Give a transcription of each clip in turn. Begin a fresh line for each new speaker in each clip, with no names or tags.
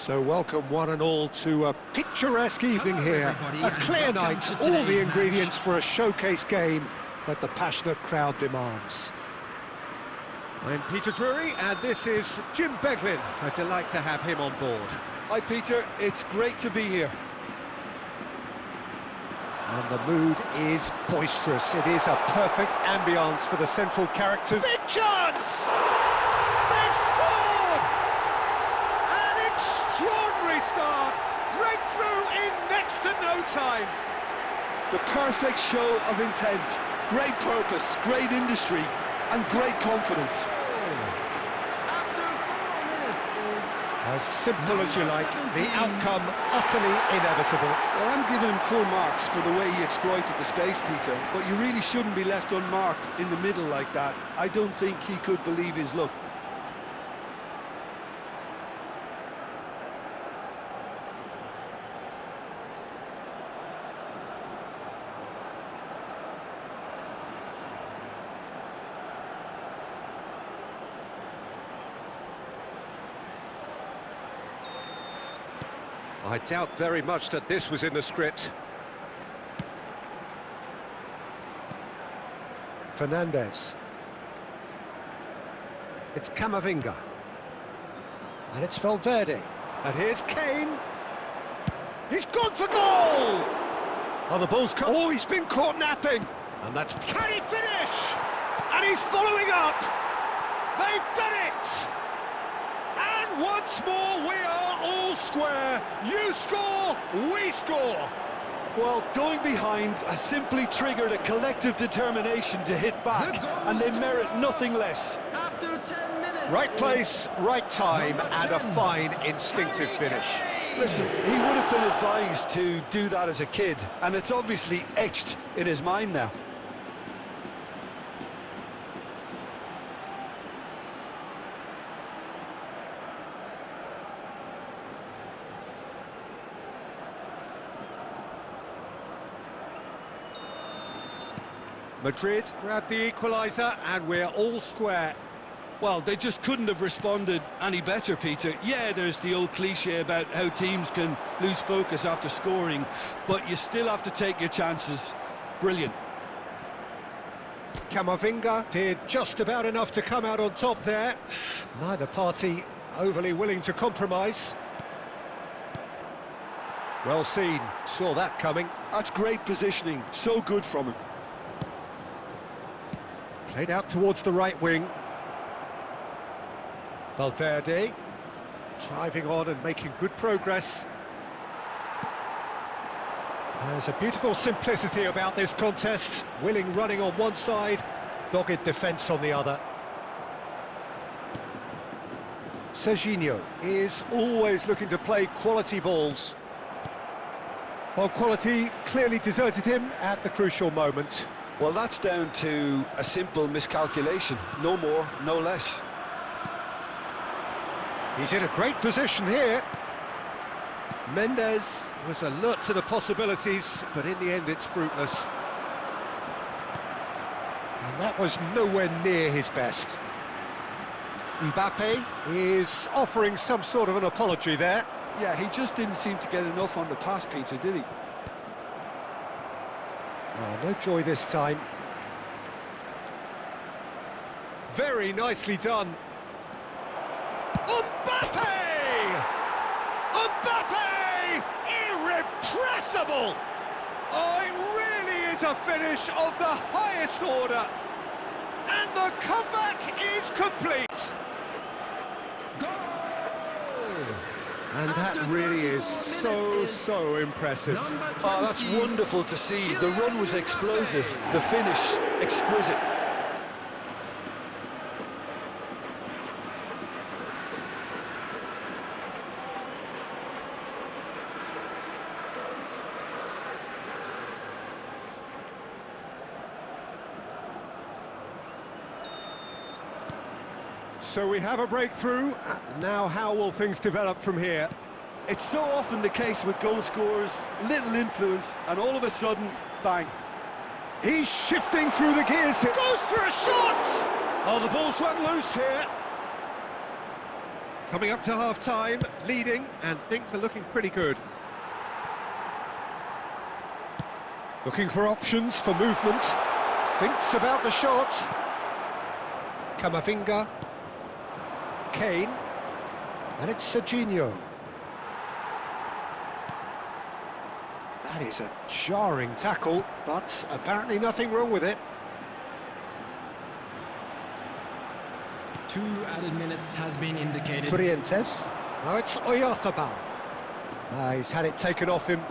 So welcome one and all to a picturesque evening here. A clear night, all the ingredients for a showcase game that the passionate crowd demands. I'm Peter Drury and this is Jim Beglin. A delight to have him on board.
Hi Peter, it's great to be here.
And the mood is boisterous. It is a perfect ambience for the central characters. Big chance! They've scored! An extraordinary start! Breakthrough in next to no time.
The perfect show of intent, great purpose, great industry, and great confidence.
As simple as you like, the outcome utterly inevitable.
Well, I'm giving him full marks for the way he exploited the space, Peter, but you really shouldn't be left unmarked in the middle like that. I don't think he could believe his luck.
I doubt very much that this was in the script. Fernandez. It's Camavinga. And it's Valverde. And here's Kane. He's gone for goal! Oh, the ball's come. Oh, he's been caught napping. And that's... Can he finish? And he's following up. They've done it! And once more we are all square. You score, we score.
Well, going behind has simply triggered a collective determination to hit back, and they merit nothing less.
After 10 minutes.
Right place, right time, and a fine instinctive finish.
Listen, he would have been advised to do that as a kid, and it's obviously etched in his mind now.
Madrid grabbed the equaliser and we're all square.
Well, they just couldn't have responded any better, Peter. Yeah, there's the old cliche about how teams can lose focus after scoring, but you still have to take your chances. Brilliant.
Camavinga did just about enough to come out on top there. Neither party overly willing to compromise. Well seen, saw that coming.
That's great positioning, so good from him.
Played out towards the right wing. Valverde driving on and making good progress. There's a beautiful simplicity about this contest. Willing running on one side, dogged defence on the other. Serginho is always looking to play quality balls. Well, quality clearly deserted him at the crucial moment.
Well, that's down to a simple miscalculation. No more, no less.
He's in a great position here. Mendes was alert to the possibilities, but in the end it's fruitless. And that was nowhere near his best. Mbappe is offering some sort of an apology there.
Yeah, he just didn't seem to get enough on the pass, Peter, did he?
Oh, no joy this time. Very nicely done. Mbappe! Mbappe! Irrepressible! Oh, it really is a finish of the highest order. And the comeback is complete. And that really is so impressive.
Oh, that's wonderful to see. The run was explosive, the finish exquisite.
So we have a breakthrough. Now how will things develop from here?
It's so often the case with goal scorers, little influence, and all of a sudden, bang.
He's shifting through the gears. Goes for a shot! Oh, the ball's run loose here. Coming up to half-time, leading, and things are looking pretty good. Looking for options for movement. Thinks about the shot. Camavinga. Kane. And it's Serginho. That is a jarring tackle, but apparently nothing wrong with it.
2 added minutes has been indicated.
Trientes. Now it's Oyarzabal. He's had it taken off him.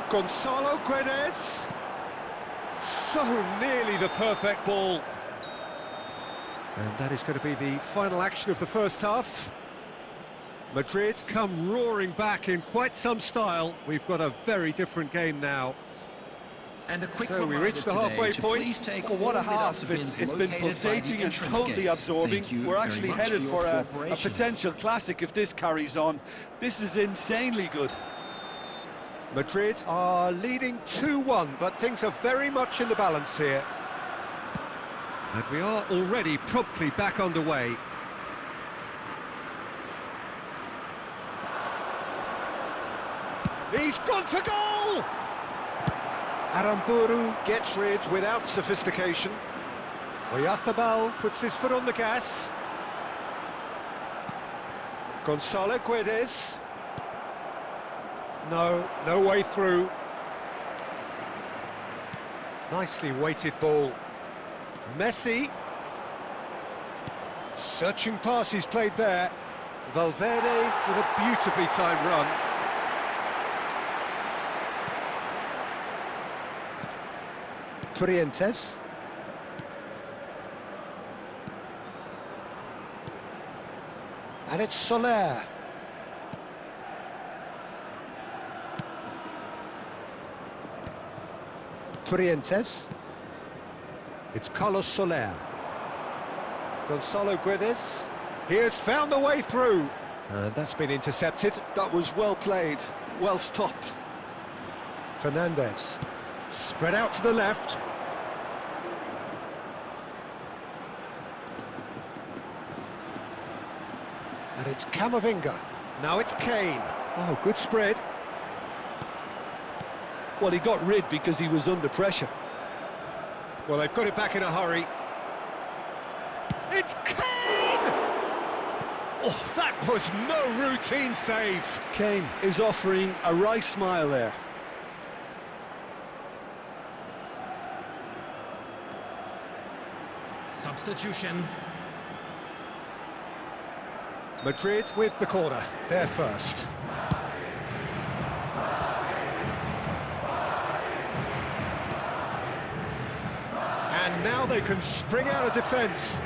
Gonzalo Guedes. So nearly the perfect ball. And that is going to be the final action of the first half. Madrid come roaring back in quite some style. We've got a very different game now.
And a quick
so we reached the halfway point.
Oh, what a half. It's been pulsating and totally absorbing. We're actually headed for a potential classic if this carries on. This is insanely good.
Madrid are leading 2-1, but things are very much in the balance here. And we are already promptly back underway. He's gone for goal! Aramburu gets rid without sophistication. Oyarzabal puts his foot on the gas. Gonzalo Guedes. No way through. Nicely weighted ball. Messi. Searching pass he's played there. Valverde with a beautifully timed run. Trientes. And it's Soler. Trientes. It's Carlos Soler. Gonzalo Guedes. He has found the way through. That's been intercepted.
That was well played, well stopped.
Fernandez. Spread out to the left. And it's Camavinga. Now it's Kane. Oh, good spread.
Well, he got rid because he was under pressure.
Well, they've got it back in a hurry. It's Kane! Oh, that was no routine save.
Kane is offering a right smile there.
Substitution.
Madrid with the corner, they're first. And now they can spring out of defence.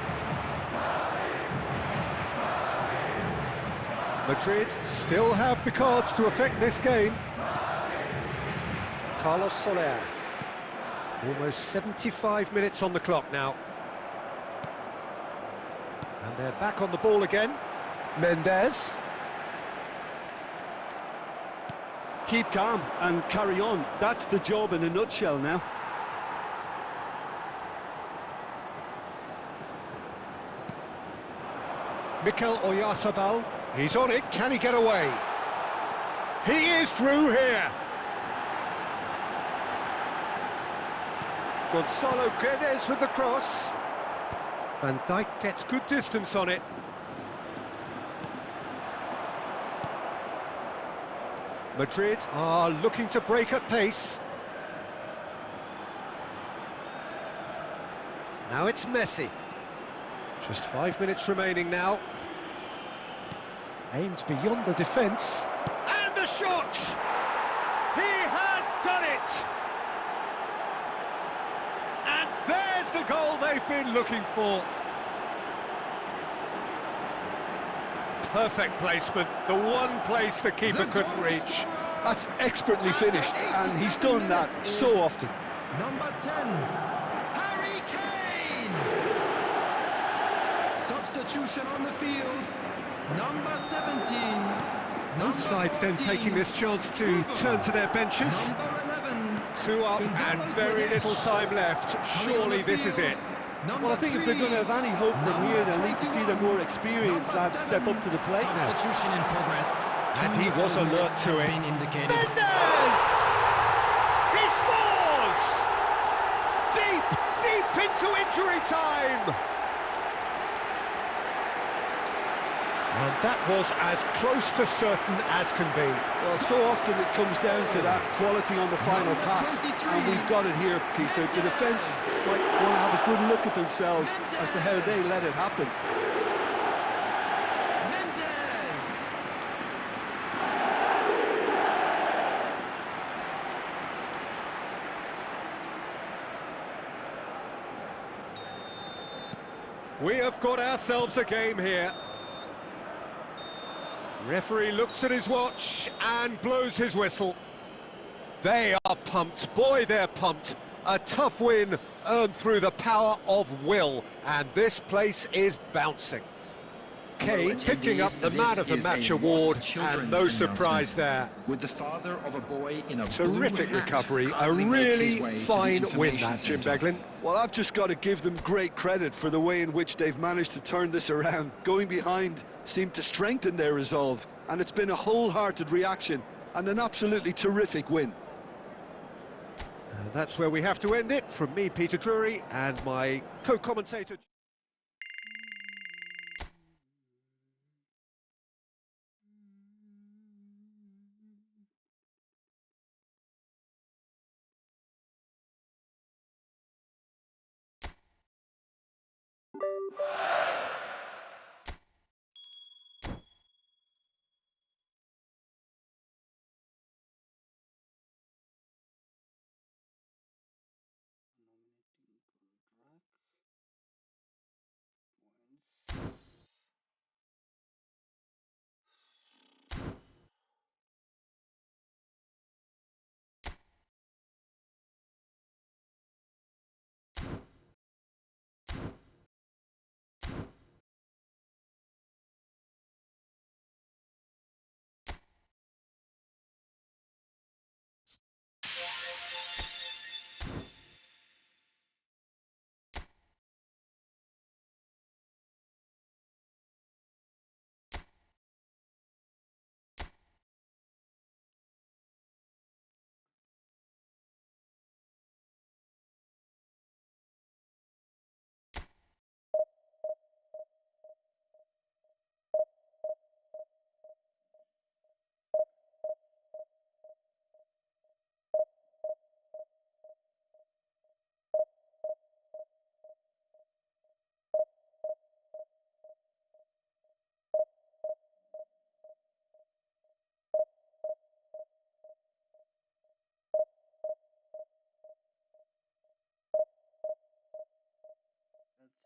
Madrid still have the cards to affect this game. Carlos Soler. Almost 75 minutes on the clock now. And they're back on the ball again. Mendes.
Keep calm and carry on. That's the job in a nutshell now.
Mikel Oyarzabal. He's on it. Can he get away? He is through here. Gonzalo Guedes with the cross. Van Dijk gets good distance on it. Madrid are looking to break at pace. Now it's Messi. Just 5 minutes remaining now. Aimed beyond the defence. And the shot! He has done it! And there's the goal they've been looking for. Perfect placement, the one place the keeper couldn't reach.
That's expertly finished, and he's done that so often.
Number 10, Harry Kane. Substitution on the field. Number 17.
Both sides then taking this chance to turn to their benches.
Number 11.
2 up and very little time left. Surely this is it.
Number
Well, I think if they're going to have any hope from here, they'll need to see their more experienced lads step up to the plate now.
Substitution in progress.
And he was
Two
alert
minutes
to
has
it.
been indicated.
Mendes! He scores! Deep into injury time! And that was as close to certain as can be.
Well, so often it comes down to that quality on the final pass, and we've got it here, Peter. The defence might want to have a good look at themselves as to how they let it happen.
Mendes!
We have got ourselves a game here. Referee looks at his watch and blows his whistle. They are pumped. Boy, they're pumped. A tough win earned through the power of will, and this place is bouncing. Kane picking up the Man of the Match award, and no surprise there.
With the father of a boy in a
Terrific
blue hat
recovery, a
proudly making
really
his way to the
fine win
information
that, Jim
centre.
Beglin.
Well, I've just got to give them great credit for the way in which they've managed to turn this around. Going behind seemed to strengthen their resolve, and it's been a wholehearted reaction and an absolutely terrific win.
And that's where we have to end it. From me, Peter Drury, and my co-commentator...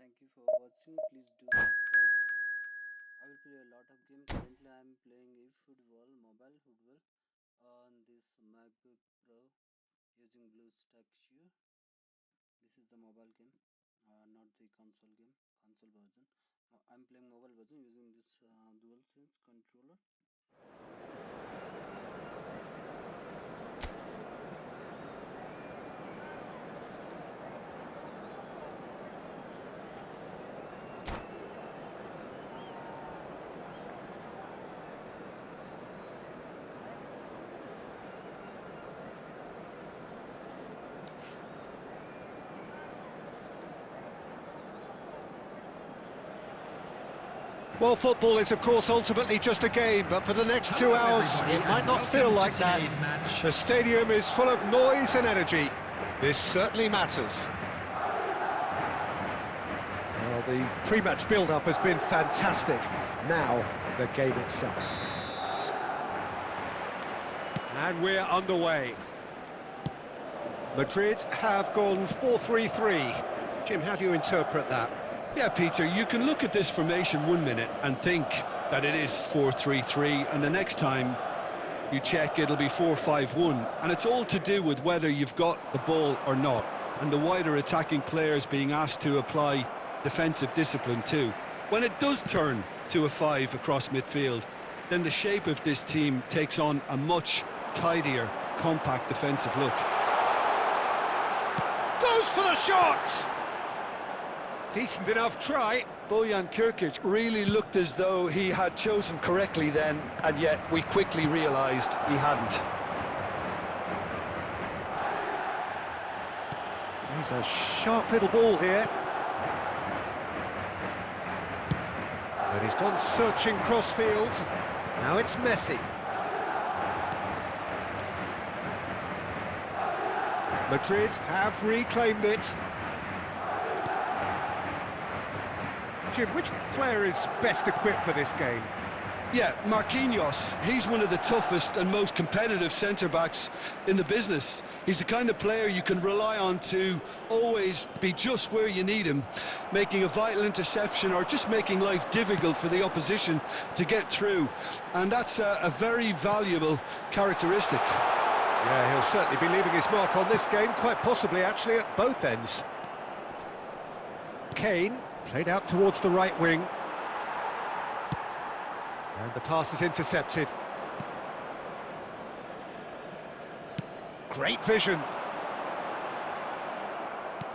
Thank you for watching. Please do subscribe. I will play a lot of games. Currently I am playing Efootball Mobile football on this MacBook Pro using BlueStacks. This is the mobile game, not the console game, console version. I'm playing mobile version using this DualSense controller.
Well, football is, of course, ultimately just a game, but for the next 2 hours, it might not feel like that. The stadium is full of noise and energy. This certainly matters. Well, the pre-match build-up has been fantastic. Now, the game itself. And we're underway. Madrid have gone 4-3-3. Jim, how do you interpret that?
Yeah, Peter, you can look at this formation 1 minute and think that it is 4-3-3, and the next time you check it'll be 4-5-1, and it's all to do with whether you've got the ball or not, and the wider attacking players being asked to apply defensive discipline too. When it does turn to a 5 across midfield, then the shape of this team takes on a much tidier, compact defensive look.
Goes for the shot! Decent enough try.
Bojan Kirkic really looked as though he had chosen correctly then, and yet we quickly realised he hadn't.
He's a sharp little ball here. And he's gone searching cross-field. Now it's Messi. Madrid have reclaimed it. Jim, which player is best equipped for this game?
Yeah, Marquinhos. He's one of the toughest and most competitive centre-backs in the business. He's the kind of player you can rely on to always be just where you need him, making a vital interception or just making life difficult for the opposition to get through. And that's a very valuable characteristic.
Yeah, he'll certainly be leaving his mark on this game, quite possibly actually at both ends. Kane played out towards the right wing. And the pass is intercepted. Great vision.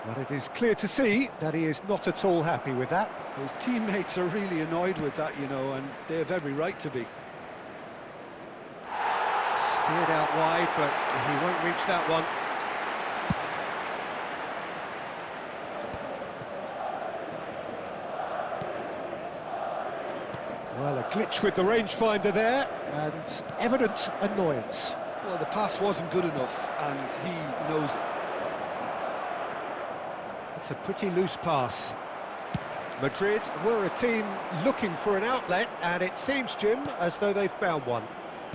But it is clear to see that he is not at all happy with that.
His teammates are really annoyed with that, you know, and they have every right to be.
Steered out wide, but he won't reach that one. Well, a glitch with the rangefinder there, and evident annoyance.
Well, the pass wasn't good enough, and he knows it.
It's a pretty loose pass. Madrid were a team looking for an outlet, and it seems, Jim, as though they've found one.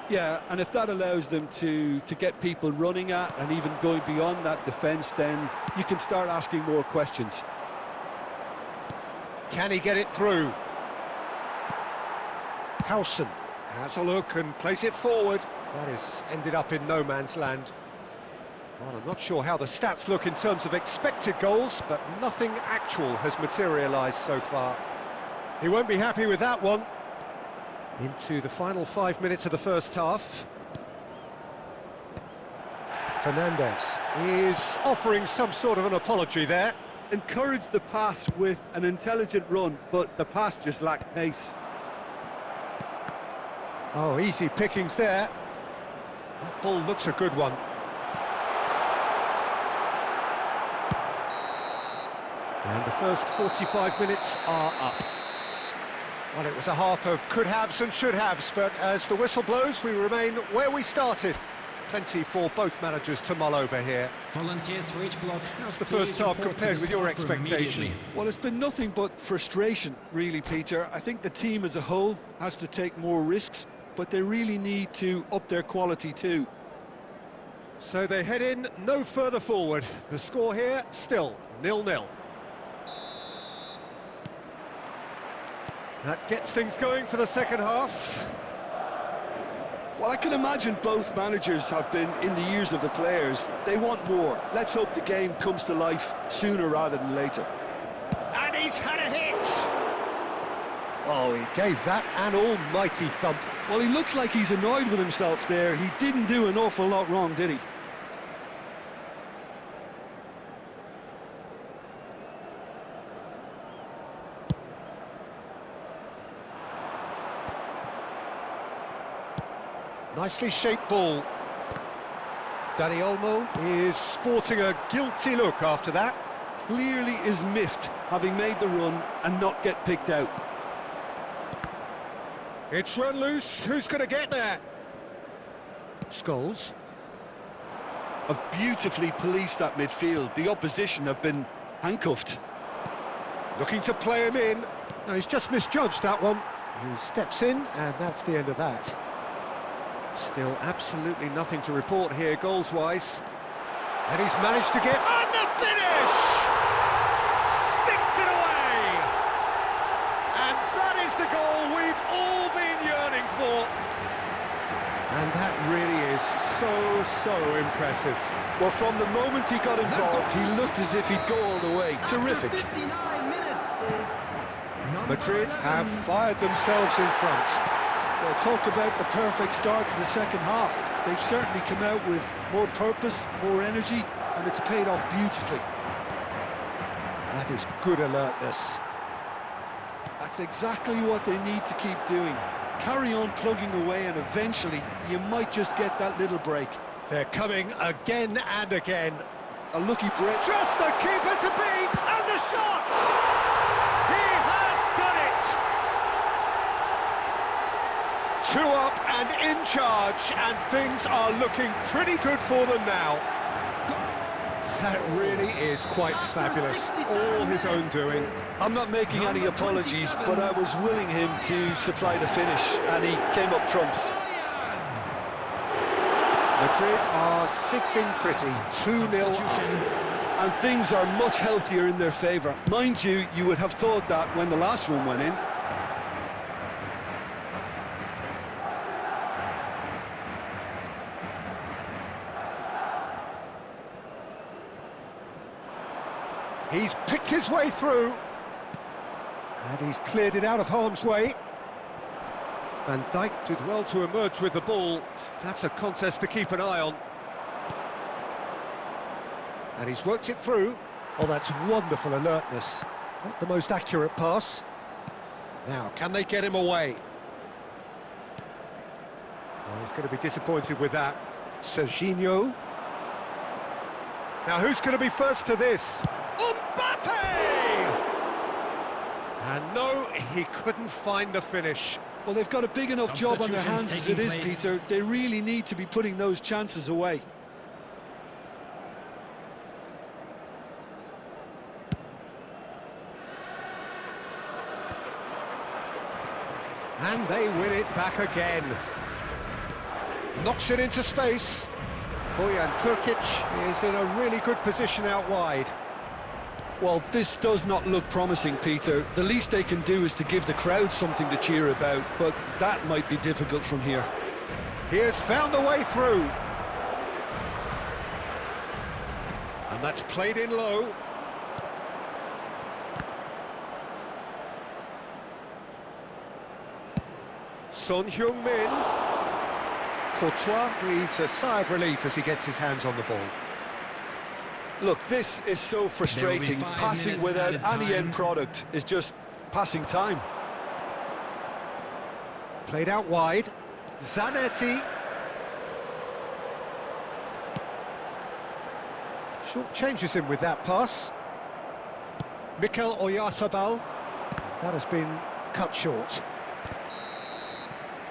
Yeah, and if that allows them to get people running at and even going beyond that defence, then you can start asking more questions.
Can he get it through? Howson has a look and plays it forward. That has ended up in no man's land. Well, I'm not sure how the stats look in terms of expected goals, but nothing actual has materialised so far. He won't be happy with that one. Into the final 5 minutes of the first half. Fernandez is offering some sort of an apology there.
Encouraged the pass with an intelligent run, but the pass just lacked pace.
Oh, easy pickings there. That ball looks a good one. And the first 45 minutes are up. Well, it was a half of could-haves and should-haves, but as the whistle blows, we remain where we started. Plenty for both managers to mull over here.
Volunteers for each block.
How's the first half compared with your expectation?
Well, it's been nothing but frustration, really, Peter. I think the team as a whole has to take more risks, but they really need to up their quality too.
So they head in no further forward. The score here, still 0-0. That gets things going for the second half.
Well, I can imagine both managers have been in the ears of the players. They want more. Let's hope the game comes to life sooner rather than later.
And he's had a hit! Oh, he gave that an almighty thump.
Well, he looks like he's annoyed with himself there. He didn't do an awful lot wrong, did he?
Nicely shaped ball. Dani Olmo is sporting a guilty look after that.
Clearly is miffed, having made the run and not get picked out.
It's run loose. Who's going to get there? Scholes.
Have beautifully policed that midfield. The opposition have been handcuffed.
Looking to play him in. No, he's just misjudged that one. He steps in, and that's the end of that. Still absolutely nothing to report here goals-wise. And he's managed to get... And the finish! Sticks it away! And that is the goal we've all been yearning for. And that really is so impressive.
Well, from the moment he got involved, he looked as if he'd go all the way. Terrific.
59 minutes is
Madrid have fired themselves in front.
Well, talk about the perfect start to the second half. They've certainly come out with more purpose, more energy, and it's paid off beautifully.
That is good alertness.
That's exactly what they need to keep doing. Carry on plugging away and eventually you might just get that little break.
They're coming again and again.
A lucky break.
Just the keeper to beat, and the shot! He has done it! 2 up and in charge, and things are looking pretty good for them now. That really is quite fabulous, all his own doing.
I'm not making any apologies, but I was willing him to supply the finish, and he came up trumps.
Madrid are sitting pretty, 2-0 up.
And things are much healthier in their favour. Mind you, you would have thought that when the last one went in.
He's picked his way through, and he's cleared it out of harm's way. Van Dijk did well to emerge with the ball. That's a contest to keep an eye on. And he's worked it through. Oh, that's wonderful alertness. Not the most accurate pass. Now, can they get him away? Well, he's going to be disappointed with that. Serginho. Now, who's going to be first to this? Mbappe! And no, he couldn't find the finish.
Well, they've got a big enough job on their hands as it is, Peter. They really need to be putting those chances away.
And they win it back again. Knocks it into space. Bojan Turkic is in a really good position out wide.
Well, this does not look promising, Peter. The least they can do is to give the crowd something to cheer about, but that might be difficult from here.
He has found the way through. And that's played in low. Son Heung-min. Courtois breathes a sigh of relief as he gets his hands on the ball.
Look, this is so frustrating. Passing without any end product is just passing time.
Played out wide. Zanetti. Short changes him with that pass. Mikel Oyarzabal. That has been cut short.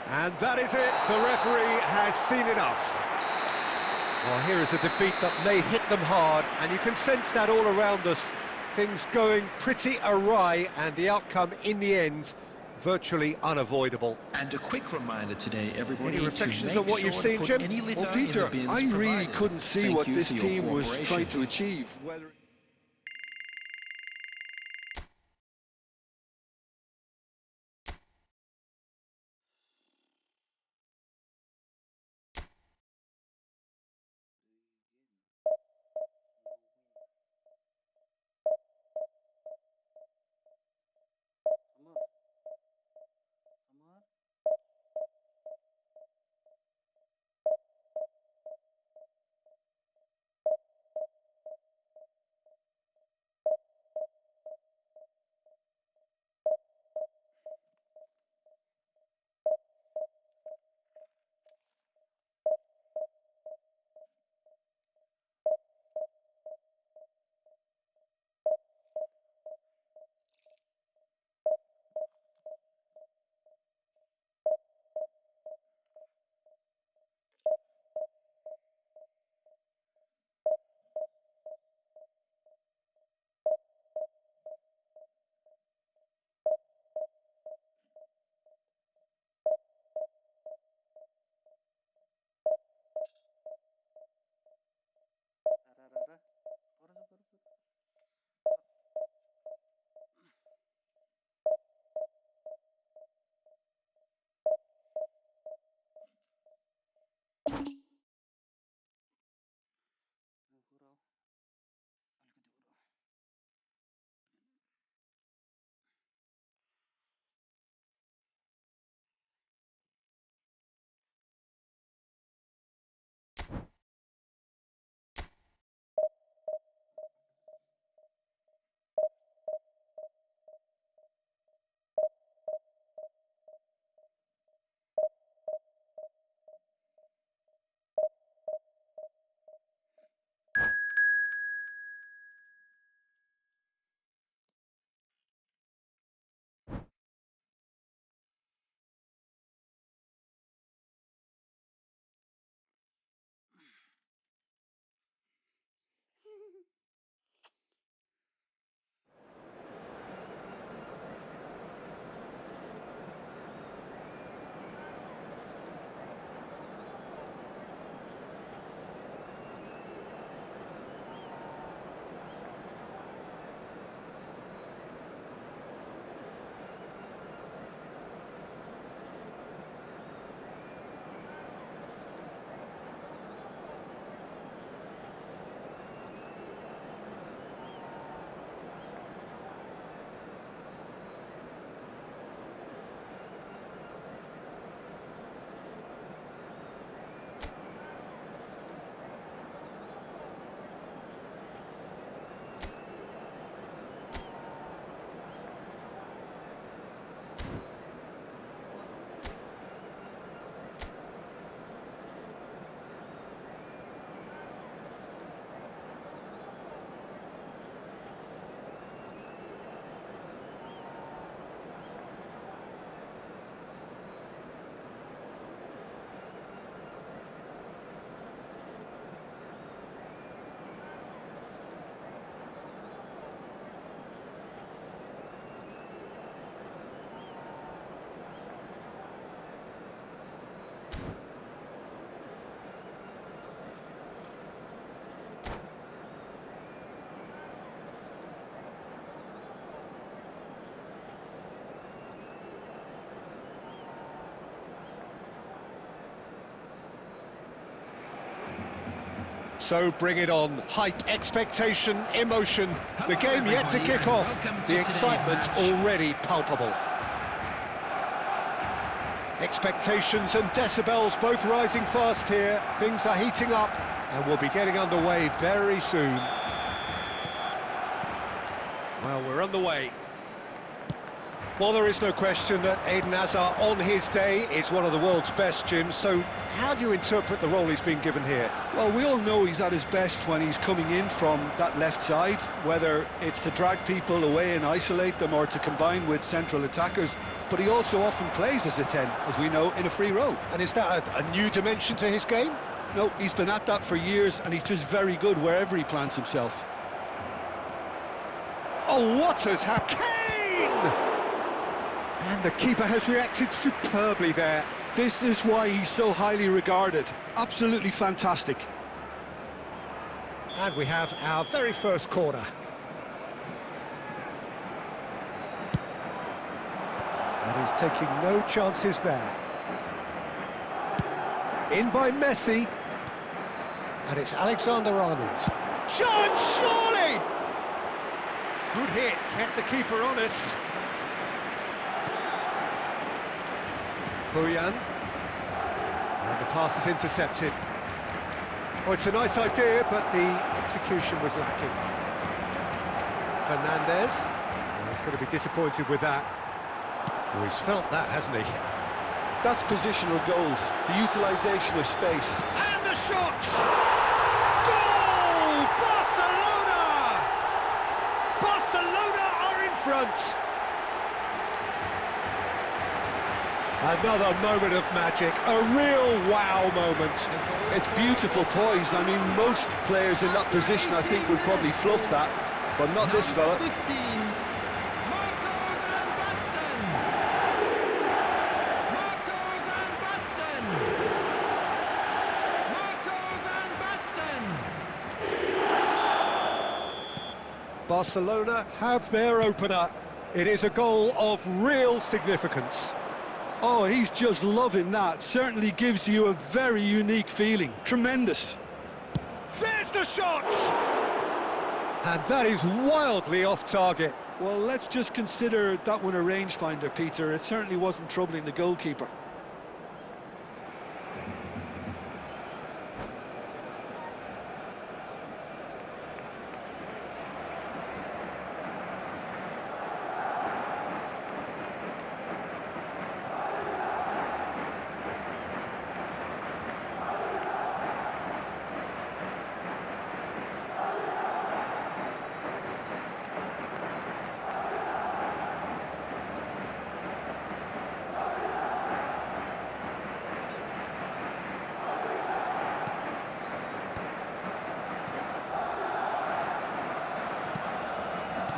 And that is it. The referee has seen enough. Well, here is a defeat that may hit them hard, and you can sense that all around us. Things going pretty awry, and the outcome in the end virtually unavoidable.
And a quick reminder today, everybody.
Any reflections on what you've seen, Jim?
Well, Peter, I really couldn't see what this team was trying to achieve. Whether
So bring it on. Hype, expectation, emotion. The game yet to kick off. The excitement already palpable. Expectations and decibels both rising fast here. Things are heating up and we'll be getting underway very soon. Well, we're underway. Well, there is no question that Eden Hazard on his day is one of the world's best, Jim. So how do you interpret the role he's been given here?
Well, we all know he's at his best when he's coming in from that left side, whether it's to drag people away and isolate them or to combine with central attackers. But he also often plays as a 10, as we know, in a free role.
And is that a new dimension to his game?
No, he's been at that for years and he's just very good wherever he plants himself.
Oh, what has happened? Kane! And the keeper has reacted superbly there.
This is why he's so highly regarded. Absolutely fantastic.
And we have our very first corner. And he's taking no chances there. In by Messi. And it's Alexander-Arnold. Shot, surely! Good hit, kept the keeper honest. Bojan. And the pass is intercepted. Oh, it's a nice idea, but the execution was lacking. Fernandez. Oh, he's going to be disappointed with that. Oh, he's felt that, hasn't he?
That's positional goal, the utilisation of space.
And the shot! Goal! Barcelona! Barcelona are in front! Another moment of magic, a real wow moment.
It's beautiful poise. I mean, most players in that position, I think, would probably fluff that, but not this fella.
Barcelona have their opener. It is a goal of real significance.
Oh, he's just loving that. Certainly gives you a very unique feeling. Tremendous.
There's the shot! And that is wildly off target.
Well, let's just consider that one a rangefinder, Peter. It certainly wasn't troubling the goalkeeper.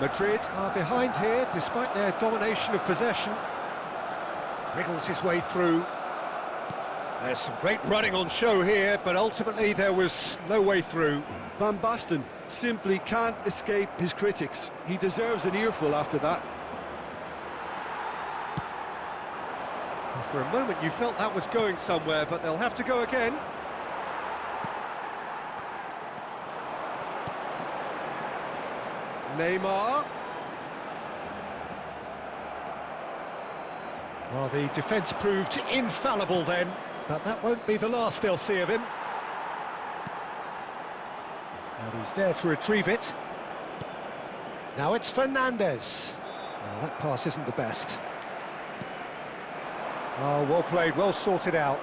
Madrid are behind here, despite their domination of possession. Wriggles his way through. There's some great running on show here, but ultimately there was no way through.
Van Basten simply can't escape his critics. He deserves an earful after that.
Well, for a moment you felt that was going somewhere, but they'll have to go again. Neymar. Well, the defence proved infallible then, but that won't be the last they'll see of him. And he's there to retrieve it. Now it's Fernandez. Well, that pass isn't the best. Oh, well played, well sorted out.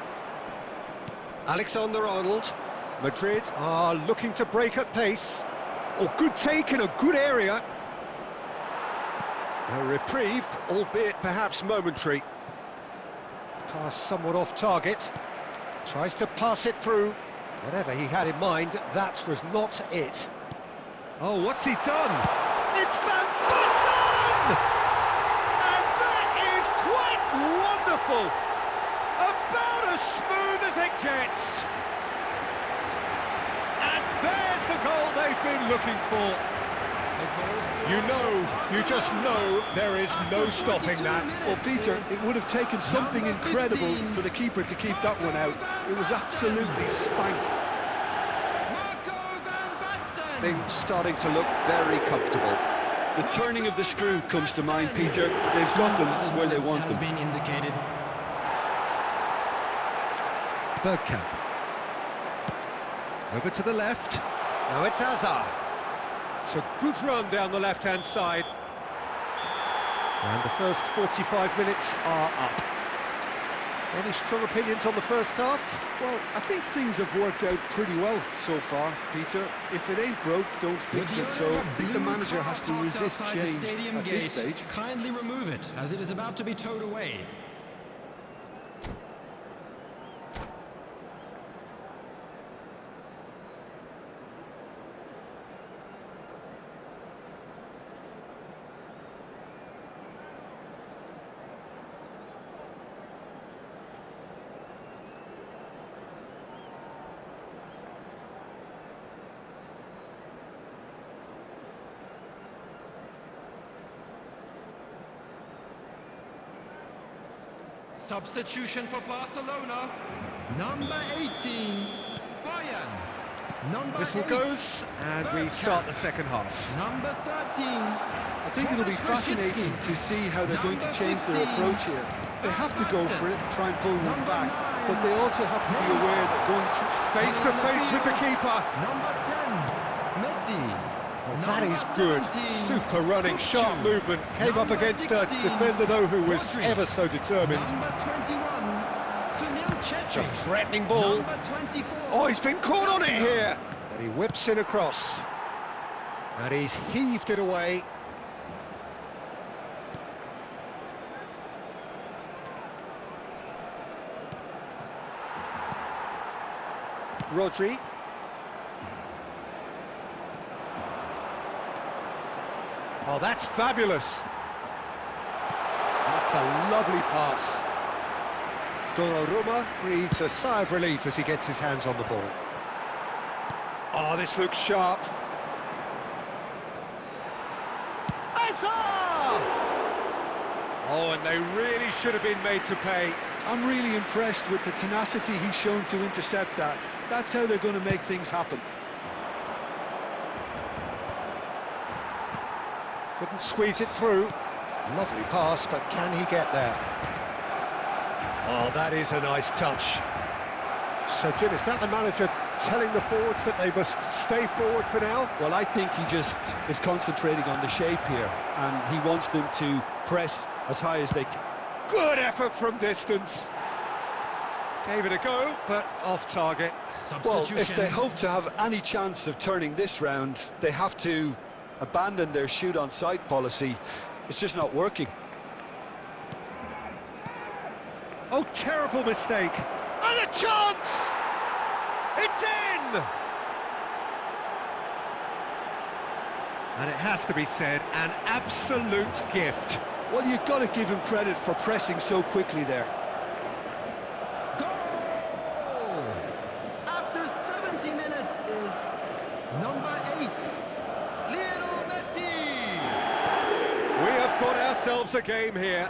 Alexander-Arnold. Madrid are looking to break at pace. Oh, good take in a good area. A reprieve, albeit perhaps momentary. Pass somewhat off target. Tries to pass it through. Whatever he had in mind, that was not it. Oh, what's he done? It's Van Basten! And that is quite wonderful. About as smooth as it gets. And there's the goal they've been looking for. You just know there is no stopping that.
Well, Peter, it would have taken something incredible for the keeper to keep that one out. It was absolutely spanked.
Things starting to look very comfortable.
The turning of the screw comes to mind, Peter. They've got them where they want them.
Has been indicated.
Bergkamp. Over to the left. Now it's Hazard. It's a good run down the left-hand side. And the first 45 minutes are up. Any strong opinions on the first half?
Well, I think things have worked out pretty well so far, Peter. If it ain't broke, don't fix it. So I think the manager has to resist change at this stage.
Kindly remove it, as it is about to be towed away. Substitution for Barcelona. Number 18, Bayern. Number
Whistle
8,
goes, and we start the second half.
Number 13.
I think it'll be fascinating to see how they're going to change their approach here. They have to go for it and try and pull one back, but they also have to be aware that going through
Face to face with the keeper.
Number 10, Messi.
That is good. Super running, sharp movement. Came up against a defender, though, who was ever so determined.
Number 21, Sunil
It's a
Chetri.
threatening ball.
Number 24.
Oh, he's been caught on it here. And he whips it across. And he's heaved it away. Rodri. Oh, that's fabulous. That's a lovely pass. Donnarumma breathes a sigh of relief as he gets his hands on the ball. Oh, this looks sharp. Hazard! Oh, and they really should have been made to pay.
I'm really impressed with the tenacity he's shown to intercept that. That's how they're going to make things happen.
Couldn't squeeze it through. Lovely pass, but can he get there? Oh, that is a nice touch. So, Jim, is that the manager telling the forwards that they must stay forward for now?
Well, I think he just is concentrating on the shape here, and he wants them to press as high as they can.
Good effort from distance. Gave it a go, but off target.
Well, if they hope to have any chance of turning this round, they have to abandon their shoot on sight policy. It's just not working.
Oh, terrible mistake. And a chance! It's in! And it has to be said, an absolute gift.
Well, you've got to give him credit for pressing so quickly there.
Goal! After 70 minutes is number 8, Lionel Messi.
We have got ourselves a game here.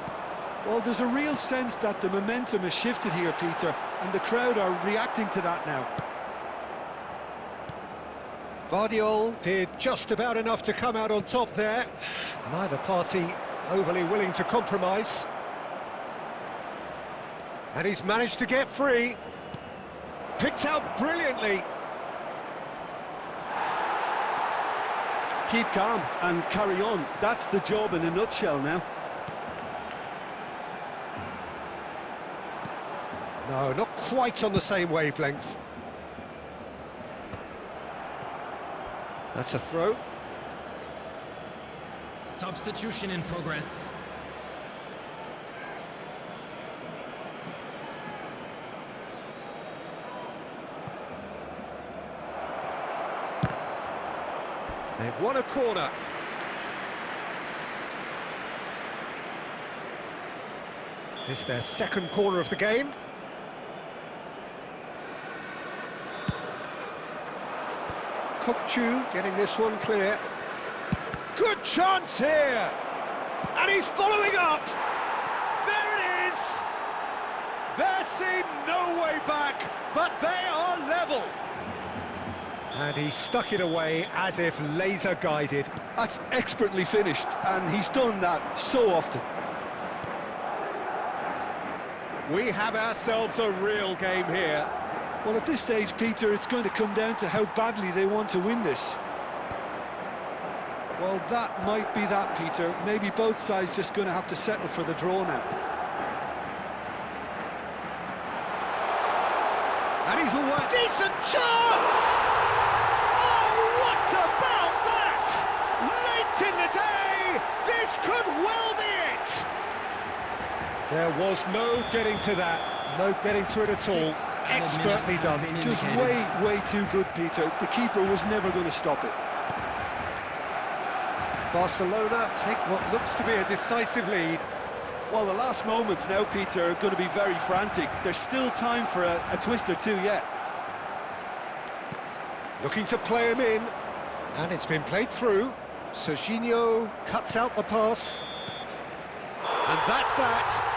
Well, there's a real sense that the momentum has shifted here, Peter, and the crowd are reacting to that now.
Guardiola did just about enough to come out on top there. Neither party overly willing to compromise. And he's managed to get free. Picked out brilliantly.
Keep calm and carry on. That's the job in a nutshell now.
No, not quite on the same wavelength. That's a throw.
Substitution in progress.
They've won a corner. It's their second corner of the game. Kokchu getting this one clear. Good chance here! And he's following up! There it is! There seemed no way back, but they are level! And he stuck it away as if laser guided.
That's expertly finished, and he's done that so often.
We have ourselves a real game here.
Well, at this stage, Peter, it's going to come down to how badly they want to win this. Well, that might be that, Peter. Maybe both sides just going to have to settle for the draw now.
And he's away. Decent chance! Oh, what about that? Late in the day, this could well be it. There was no getting to that, no getting to it at all. Expertly done.
Just way too good, Peter. The keeper was never going to stop it.
Barcelona take what looks to be a decisive lead.
Well, the last moments now, Peter, are going to be very frantic. There's still time for a twist or two yet.
Looking to play him in, and it's been played through. Serginho cuts out the pass, and that's that.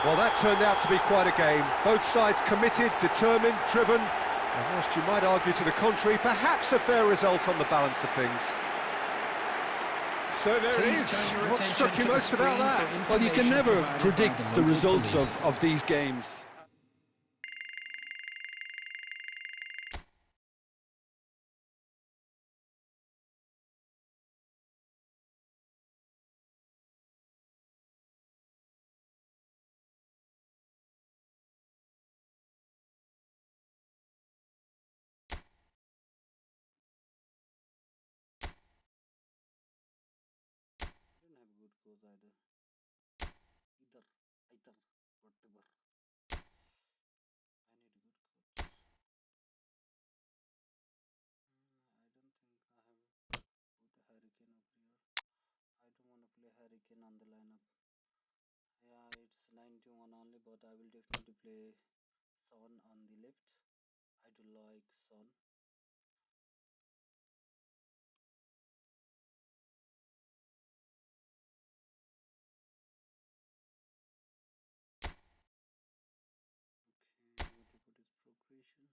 Well, that turned out to be quite a game. Both sides committed, determined, driven, and whilst you might argue to the contrary, perhaps a fair result on the balance of things. So there it is. What struck you most about that?
Well, you can never predict the results of these games.
I don't have good coach either. Either, whatever. I need a good coach. I don't think I have put Hurricane up here. I don't want to play Hurricane on the lineup. Yeah, it's 91 only, but I will definitely play Son on the left. I do like Son. Okay, what about his progression?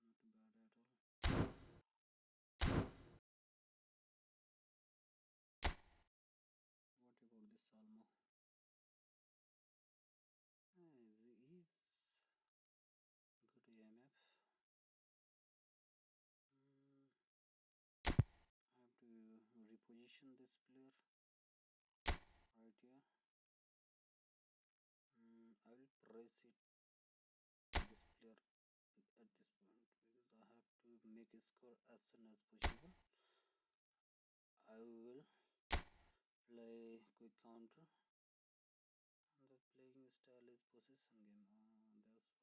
Not bad at all. What about this Salmo? He's good EMF. Mm, I have to reposition this player right here. I will press it this player at this point because I have to make a score as soon as possible. I will play quick counter. And the playing style is possession game. That's what's happening.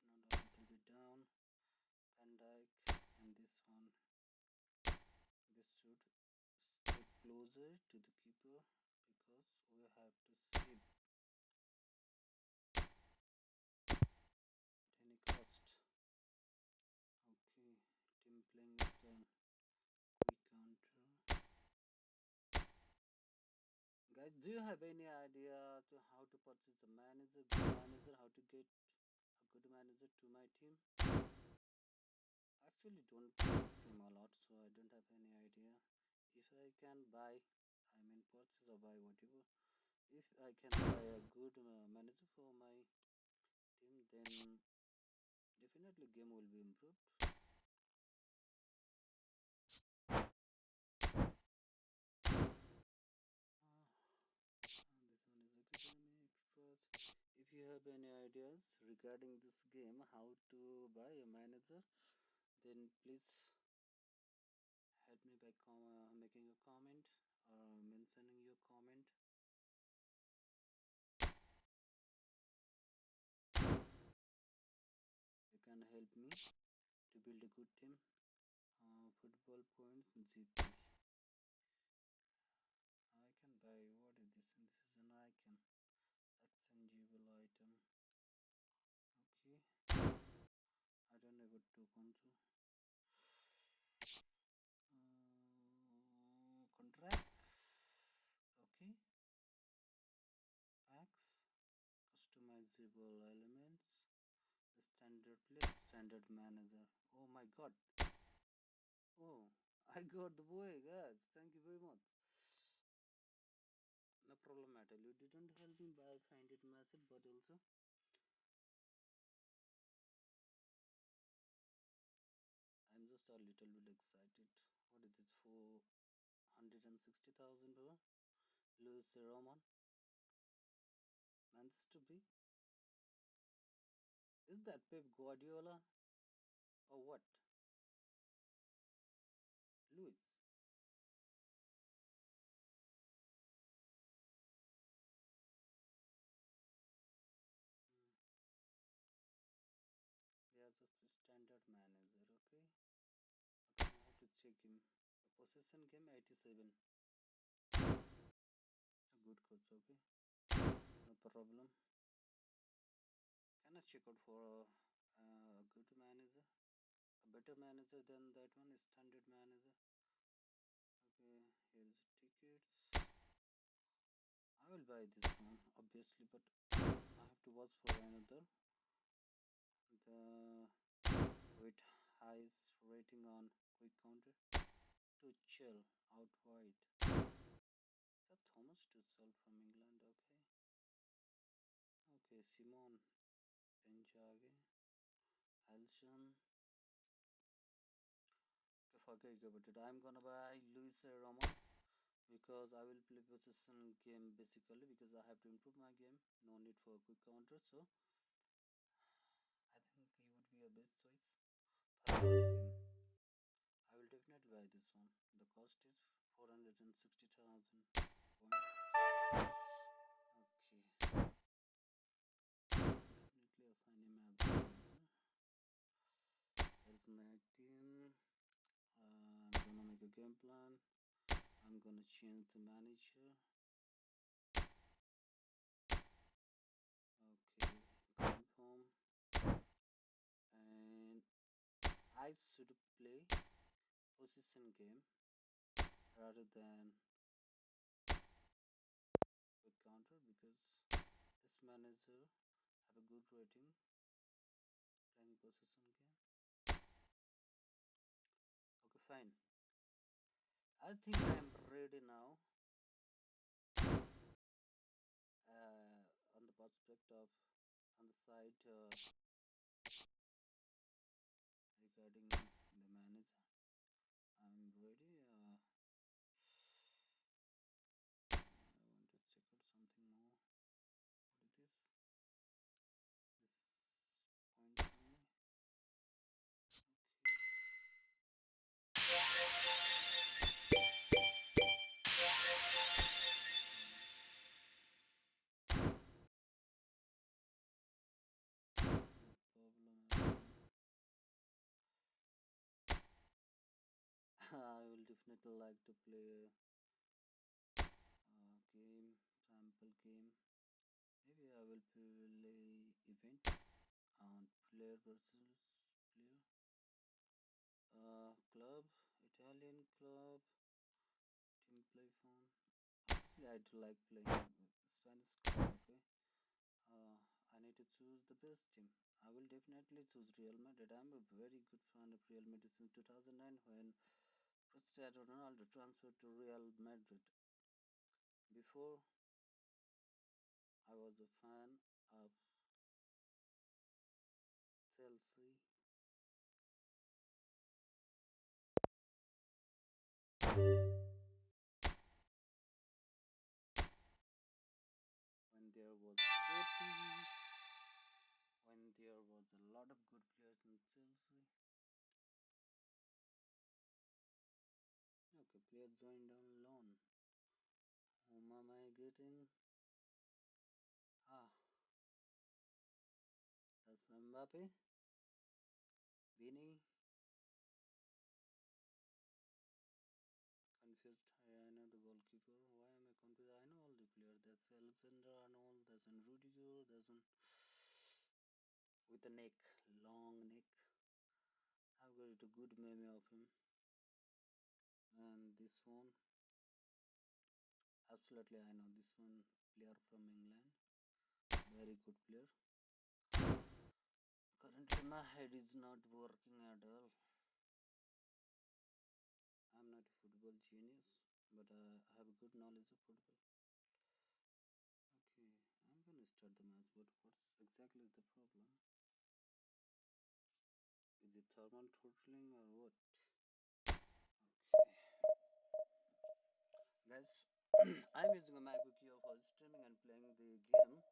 Arnold a little bit down. Van Dyke and this one. This should stay closer to the keeper because we have to save at any cost. Okay, team playing style. Quick counter. Guys, do you have any idea to how to purchase a manager, good manager, how to get a good manager to my team? I actually don't play this game a lot, so I don't have any idea. If I can buy, I mean purchase or buy whatever. If I can buy a good manager for my team, then definitely game will be improved. This one is academy extras. If you have any ideas regarding this game, how to buy a manager, then please help me by making a comment or mentioning your comment. You can help me to build a good team. Football points GP. I can buy, what is this? This is an icon. Exchangeable item. Okay. I don't know what to console. Contracts. Okay. Packs. Customize possible elements. Standard player, standard manager. Oh my god. Oh, I got the boy, guys. Thank you very much. No problem at all. You didn't help me, but I find it massive, but also I'm just a little bit excited. What is this for? 160,000 bro? Luis Roman? Manchester B? Is that Pep Guardiola? Or what? Luis? Hmm. Yeah, just a standard manager, okay? Okay, I have to check him. The possession game 87. A good coach, okay? No problem. Can I check out for a good manager? A better manager than that one, standard manager. Okay, here's tickets. I will buy this one, obviously, but I have to watch for another. The with highest rating on quick counter. To chill out wide. The Thomas Tuchel from England, okay. Okay, Simon Inzaghi, Helson. Okay, forget about it. I'm gonna buy Luis Roman because I will play possession game basically because I have to improve my game. No need for a quick counter, so I think he would be a best choice for him. I will definitely buy this one. The cost is 460,000 coin. Okay, I will definitely assign him as a manager. Here's my team. I'm gonna make a game plan. I'm gonna change the manager. Okay, confirm. And I should play position game rather than quick counter because this manager have a good rating playing position game. Okay, fine. I think I am ready now. On the prospect of on the side regarding the manager, I'm ready. I want to check out something more. What it is? This points only. Okay. No problem at all. I will definitely like to play a game, sample game. Maybe I will play event on player versus player. Club, Italian club, team play phone. Obviously, I do like playing Spanish club. Okay. I need to choose the best team. I will definitely choose Real Madrid. I'm a very good fan of Real Madrid since 2009 when Cristiano Ronaldo transferred to Real Madrid. Before, I was a fan of Chelsea. When there was 40, when there was a lot of good players in Chelsea. Okay, player joined on loan. Whom am I getting? Ah, that's Mbappe, Vini. Confused. I know the goalkeeper. Why am I confused? I know all the players. That's Alexander Arnold. That's an Rudiger. That's an with a neck, long neck. I've got a good memory of him. And this one, absolutely, I know this one player from England. Very good player. Currently, my head is not working at all. I'm not a football genius, but I have a good knowledge of football. Okay, I'm gonna start the match, but what's exactly the problem? Is it thermal throttling or what? Okay, guys, I'm using a MacBook here for streaming and playing the game.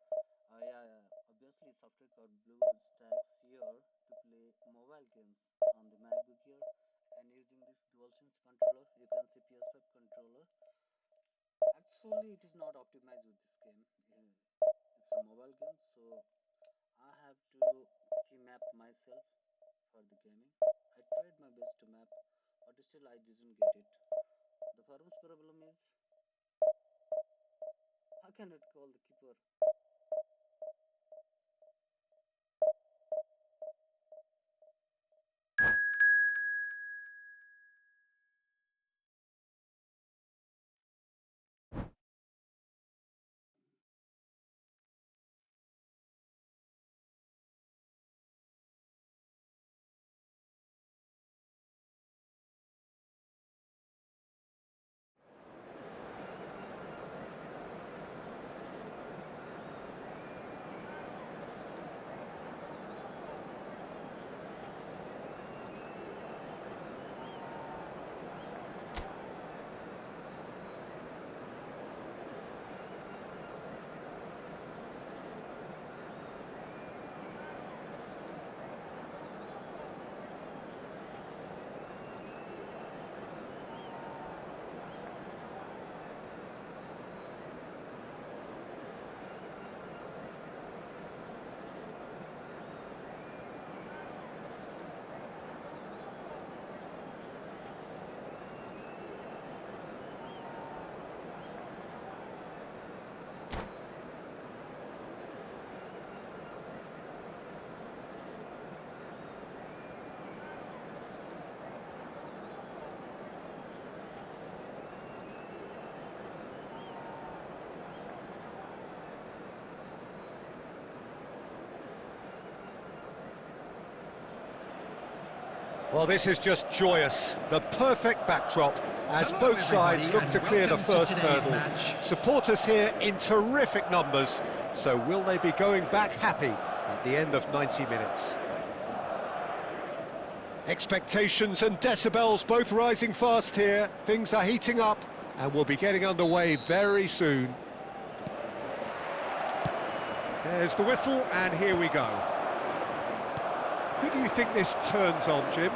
Yeah, obviously software called BlueStacks here to play mobile games on the MacBook here and using this DualSense controller. You can see PS5 controller. Actually, it is not optimized with this game. It's a mobile game, so I have to key map myself for the gaming. I tried my best to map, but still I didn't get it. The first problem is I cannot call the keeper. Come on, buddy. Why do you allow me to do this? What's this?
Well, this is just joyous. The perfect backdrop as
Hello,
both sides
everybody,
look to
and
clear the
welcome to
first
today's
hurdle.
match.
Supporters here in terrific numbers. So will they be going back happy at the end of 90 minutes? Expectations and decibels both rising fast here. Things are heating up and we'll be getting underway very soon. There's the whistle and here we go. Who do you think this turns on, Jim?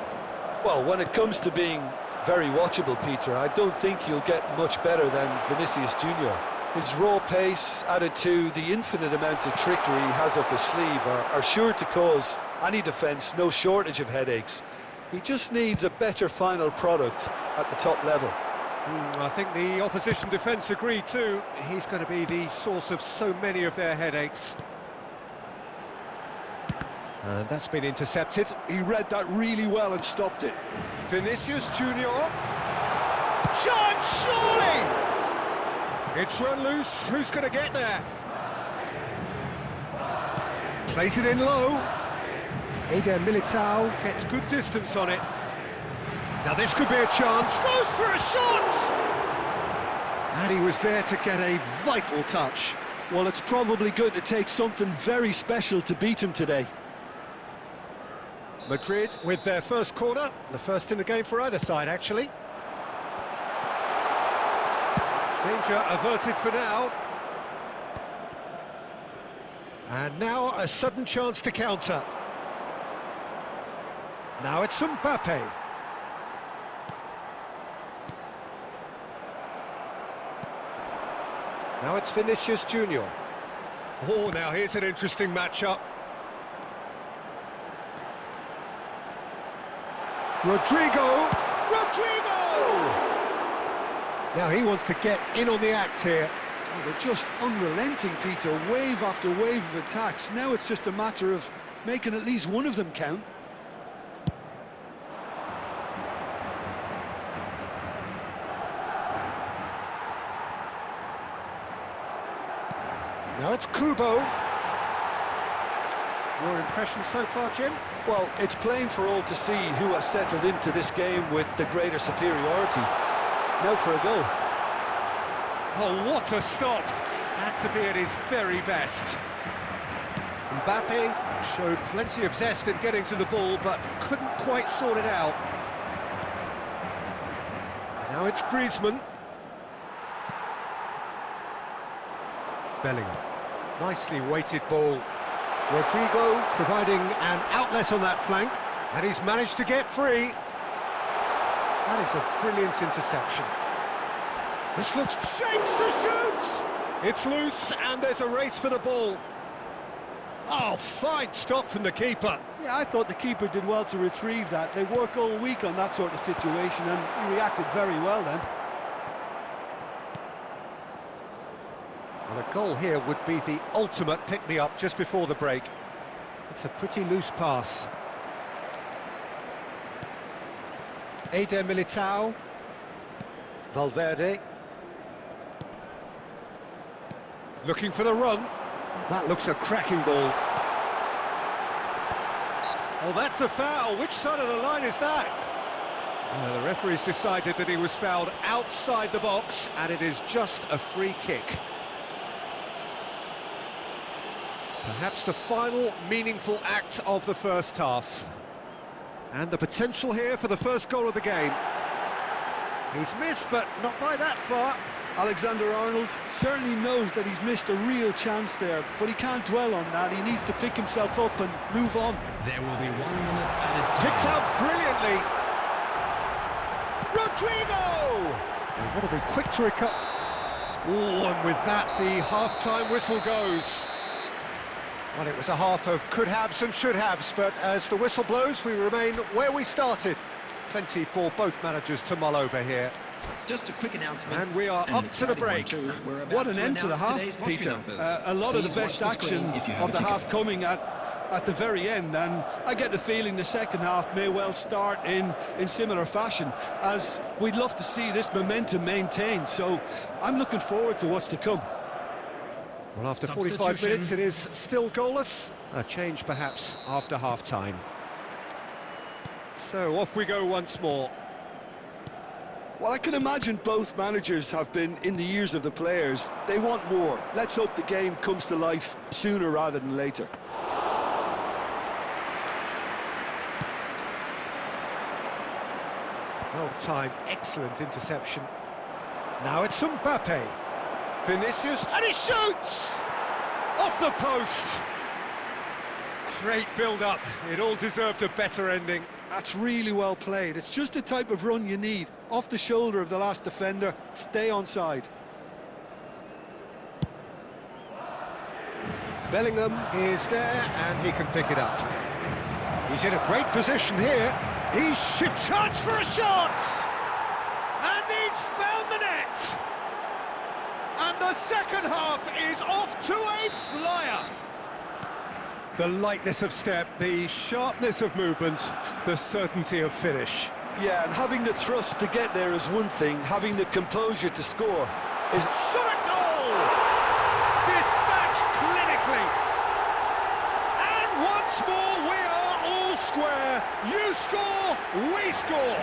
Well, when it comes to being very watchable, Peter, I don't think you'll get much better than Vinicius Junior. His raw pace, added to the infinite amount of trickery he has up his sleeve, are sure to cause any defence no shortage of headaches. He just needs a better final product at the top level.
I think the opposition defence agree too. He's going to be the source of so many of their headaches. And that's been intercepted.
He read that really well and stopped it.
Vinicius Junior. Chance, surely! It's run loose. Who's going to get there? Plays it in low. Eder Militao gets good distance on it. Now this could be a chance. Goes for a shot! And he was there to get a vital touch.
Well, it's probably going to take something very special to beat him today.
Madrid with their first corner, the first in the game for either side actually. Danger averted for now. And now a sudden chance to counter. Now it's Mbappe. Now it's Vinicius Junior. Oh, now here's an interesting matchup. Rodrigo! Now he wants to get in on the act here.
Oh, they're just unrelenting, Peter. Wave after wave of attacks. Now it's just a matter of making at least one of them count.
Now it's Kubo. Your impression so far, Jim?
Well, it's plain for all to see who has settled into this game with the greater superiority. Now for a goal.
Oh, what a stop! Had to be at his very best. Mbappe showed plenty of zest in getting to the ball, but couldn't quite sort it out. Now it's Griezmann. Bellingham. Nicely weighted ball. Rodrigo providing an outlet on that flank, and he's managed to get free. That is a brilliant interception. This looks... shapes to shoot! It's loose, and there's a race for the ball. Oh, fine stop from the keeper.
Yeah, I thought the keeper did well to retrieve that. They work all week on that sort of situation, and he reacted very well then.
Well, a goal here would be the ultimate pick-me-up just before the break. It's a pretty loose pass. Eder Militao. Valverde. Looking for the run. That looks a cracking ball. Oh, that's a foul. Which side of the line is that? The referee's decided that he was fouled outside the box, and it is just a free kick. Perhaps the final meaningful act of the first half. And the potential here for the first goal of the game. He's missed, but not by that far.
Alexander-Arnold certainly knows that he's missed a real chance there, but he can't dwell on that. He needs to pick himself up and move on.
There will be 1 minute added time.
Picked out brilliantly. Rodrigo! They've got to be quick to recover. Oh, and with that, the half-time whistle goes. Well, it was a half of could-haves and should-haves, but as the whistle blows, we remain where we started. Plenty for both managers to mull over here.
Just a quick announcement.
And we are up to the break.
What an end to the half, Peter. A lot of the best action of the half coming at the very end, and I get the feeling the second half may well start in similar fashion, as we'd love to see this momentum maintained, so I'm looking forward to what's to come.
Well, after 45 minutes it is still goalless. A change perhaps after half-time. So off we go once more.
Well, I can imagine both managers have been in the ears of the players. They want more. Let's hope the game comes to life sooner rather than later.
Well-timed, excellent interception. Now it's Mbappe. Vinicius, and he shoots! Off the post! Great build-up. It all deserved a better ending.
That's really well played. It's just the type of run you need. Off the shoulder of the last defender, stay onside.
Bellingham is there, and he can pick it up. He's in a great position here. He shifts, chance for a shot! And he's found the net! And the second half is off to a flyer! The lightness of step, the sharpness of movement, the certainty of finish.
Yeah, and having the thrust to get there is one thing, having the composure to score is...
Shot a goal! Dispatched clinically! And once more we are all square. You score, we score!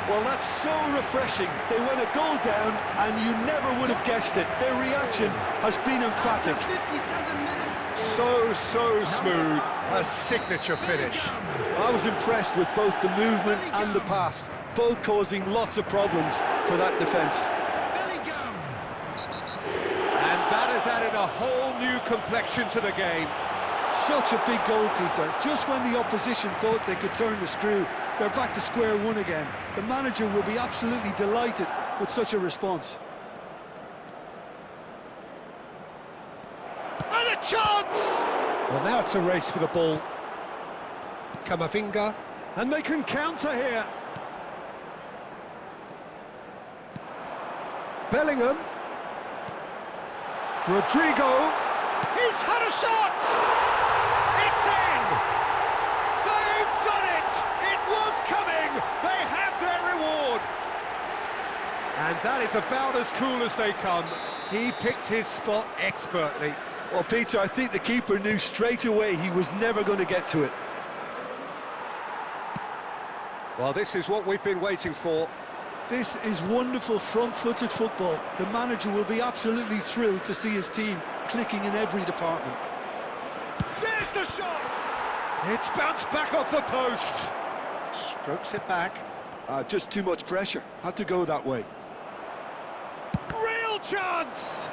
Well, that's so refreshing. They went a goal down and you never would have guessed it. Their reaction has been emphatic.
So smooth, a signature finish.
I was impressed with both the movement and the pass, both causing lots of problems for that defence.
And that has added a whole new complexion to the game.
Such a big goal, Peter. Just when the opposition thought they could turn the screw, they're back to square one again. The manager will be absolutely delighted with such a response.
And a chance! Well, now it's a race for the ball. Camavinga, and they can counter here. Bellingham. Rodrigo. He's had a shot! It's in! They've done it! It was coming! They have their reward! And that is about as cool as they come. He picked his spot expertly.
Well, Peter, I think the keeper knew straight away he was never going to get to it.
Well, this is what we've been waiting for.
This is wonderful front-footed football. The manager will be absolutely thrilled to see his team clicking in every department.
There's the shot! It's bounced back off the post. Strokes it back.
Just too much pressure. Had to go that way.
Real chance!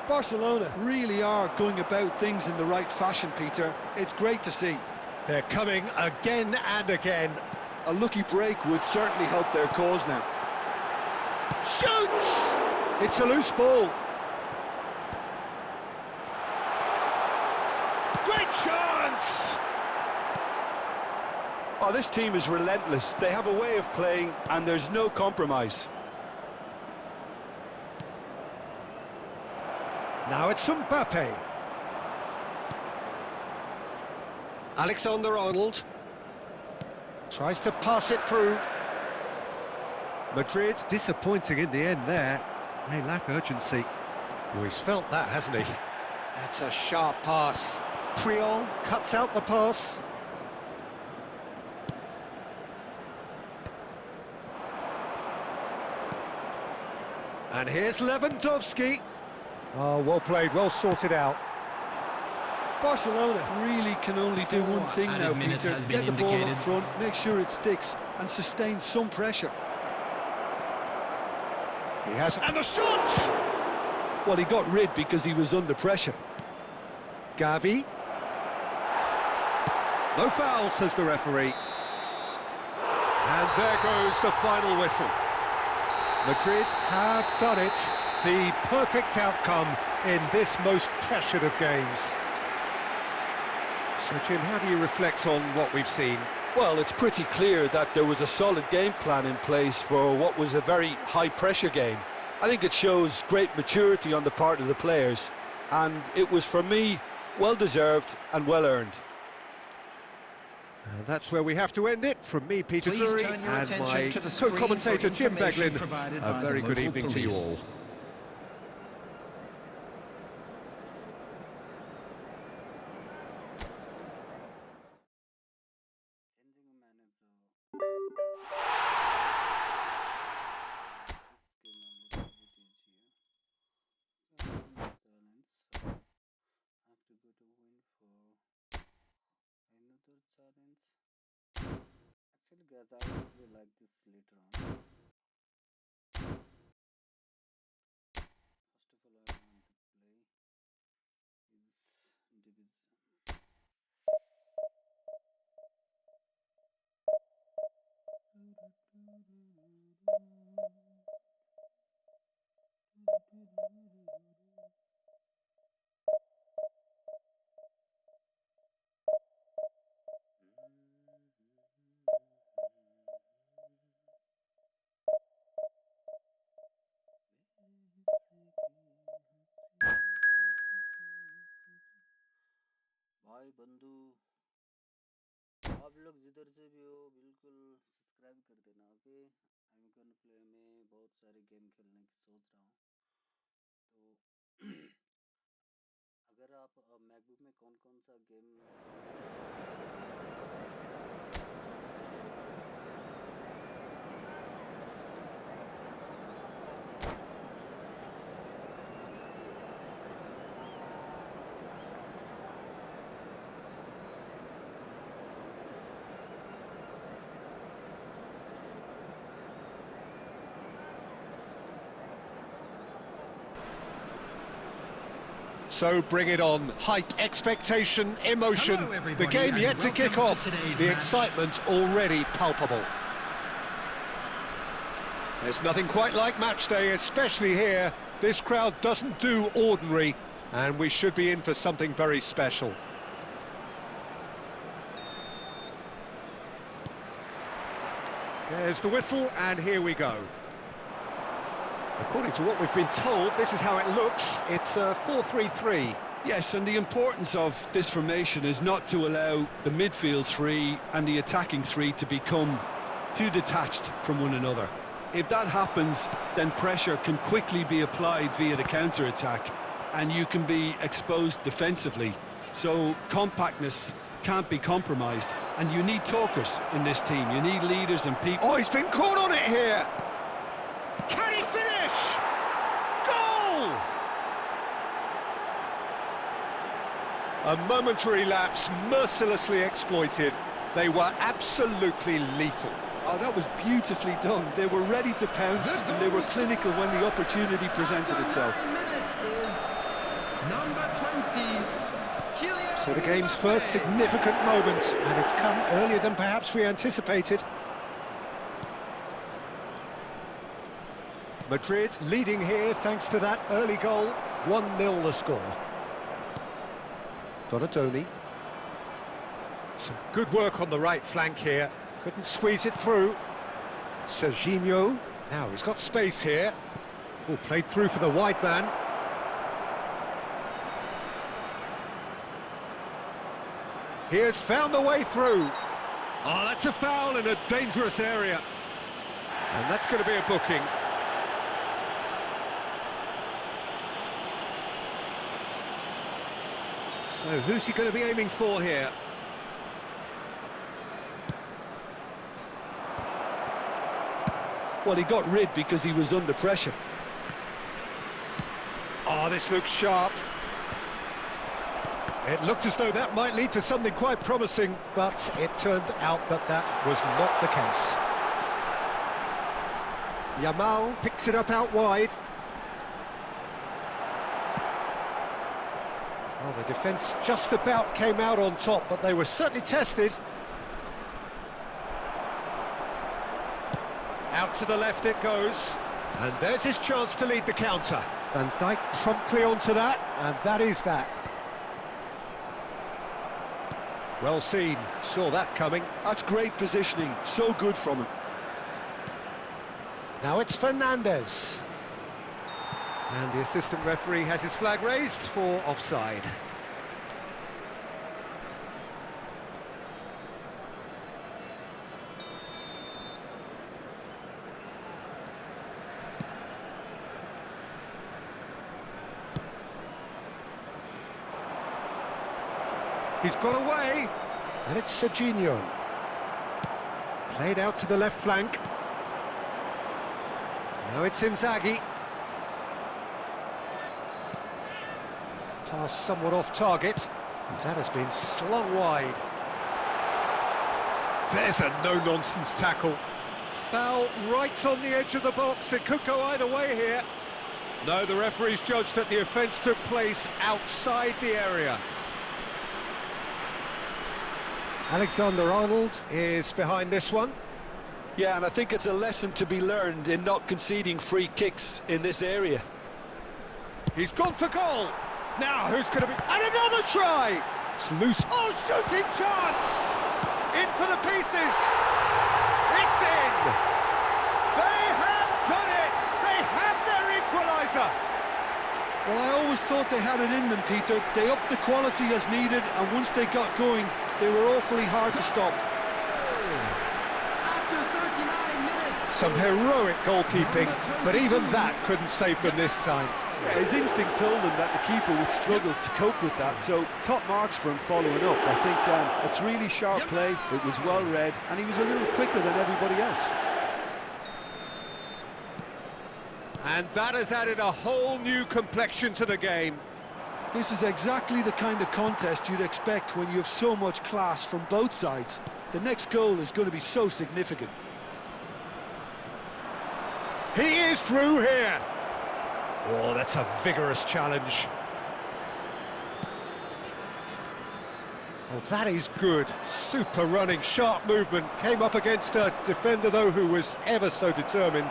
Barcelona really are going about things in the right fashion, Peter. It's great to see.
They're coming again and again.
A lucky break would certainly help their cause now.
Shoots!
It's a loose ball.
Great chance!
Oh, this team is relentless. They have a way of playing and there's no compromise.
Now it's Mbappe. Alexander-Arnold tries to pass it through. Madrid disappointing in the end there. They lack urgency. Well, he's felt that, hasn't he? That's a sharp pass. Priol cuts out the pass. And here's Lewandowski. Oh, well played, well sorted out.
Barcelona really can only do one thing now, Peter. Get the ball up front, make sure it sticks, and sustain some pressure.
He has... And the shot!
Well, he got rid because he was under pressure.
Gavi. No foul, says the referee. And there goes the final whistle. Madrid have done it. The perfect outcome in this most pressured of games. So, Jim, how do you reflect on what we've seen?
Well, it's pretty clear that there was a solid game plan in place for what was a very high-pressure game. I think it shows great maturity on the part of the players, and it was, for me, well-deserved and well-earned.
And that's where we have to end it. From me, Peter Drury, and my co-commentator, Jim Beglin. A very good evening to you all.
Actually, guys, I will play like this later on. First of all, I want to play is division. भाई बंधु आप लोग जिधर से भी हो बिल्कुल subscribe कर देना okay I am gonna play में बहुत सारे गेम खेलने की सोच रहा हूँ तो अगर आप मैकबुक में कौन कौन सा game
So bring it on. Hype, expectation, emotion. The game yet to kick off. The excitement already palpable. There's nothing quite like match day, especially here. This crowd doesn't do ordinary, and we should be in for something very special. There's the whistle, and here we go. According to what we've been told, this is how it looks. It's a 4-3-3.
Yes, and the importance of this formation is not to allow the midfield three and the attacking three to become too detached from one another. If that happens, then pressure can quickly be applied via the counter-attack.
and you can be exposed defensively. So compactness can't be compromised, and you need talkers in this team. You need leaders and people.
Oh, he's been caught on it here. Can he finish? Goal! A momentary lapse, mercilessly exploited. They were absolutely lethal.
Oh, that was beautifully done. They were ready to pounce, and they were clinical when the opportunity presented itself.
So the game's first significant moment, and it's come earlier than perhaps we anticipated. Madrid leading here thanks to that early goal. 1-0 the score. Donatoni. Some good work on the right flank here. Couldn't squeeze it through. Serginho. Now he's got space here. Oh, played through for the wide man. He has found the way through. Oh, that's a foul in a dangerous area. And that's going to be a booking. So who's he going to be aiming for here?
Well, he got rid because he was under pressure.
Oh, this looks sharp. It looked as though that might lead to something quite promising, but it turned out that that was not the case. Yamal picks it up out wide. Well, the defence just about came out on top, but they were certainly tested. Out to the left it goes, and there's his chance to lead the counter. Van Dijk promptly onto that, and that is that. Well seen, saw that coming.
That's great positioning, so good from him.
Now it's Fernandez. And the assistant referee has his flag raised for offside. He's got away, and it's Serginho. Played out to the left flank. Now it's Inzaghi. Pass somewhat off target. That has been slung wide. There's a no-nonsense tackle. Foul right on the edge of the box. It could go either way here. No, the referee's judged that the offence took place outside the area. Alexander-Arnold is behind this one.
Yeah, and I think it's a lesson to be learned in not conceding free kicks in this area.
He's gone for goal. Now who's going to be... And another try! It's loose. Oh, shooting chance! In for the pieces. It's in! They have done it! They have their equaliser!
Well, I always thought they had it in them, Peter. They upped the quality as needed, and once they got going, they were awfully hard to stop.
After 39 minutes.
Some heroic goalkeeping, but even that couldn't save them this time.
Yeah, his instinct told him that the keeper would struggle to cope with that, so top marks for him following up. I think it's really sharp play, it was well read, and he was a little quicker than everybody else.
And that has added a whole new complexion to the game.
This is exactly the kind of contest you'd expect when you have so much class from both sides. The next goal is going to be so significant.
He is through here. Oh, that's a vigorous challenge. Oh, that is good. Super running, sharp movement. Came up against a defender, though, who was ever so determined.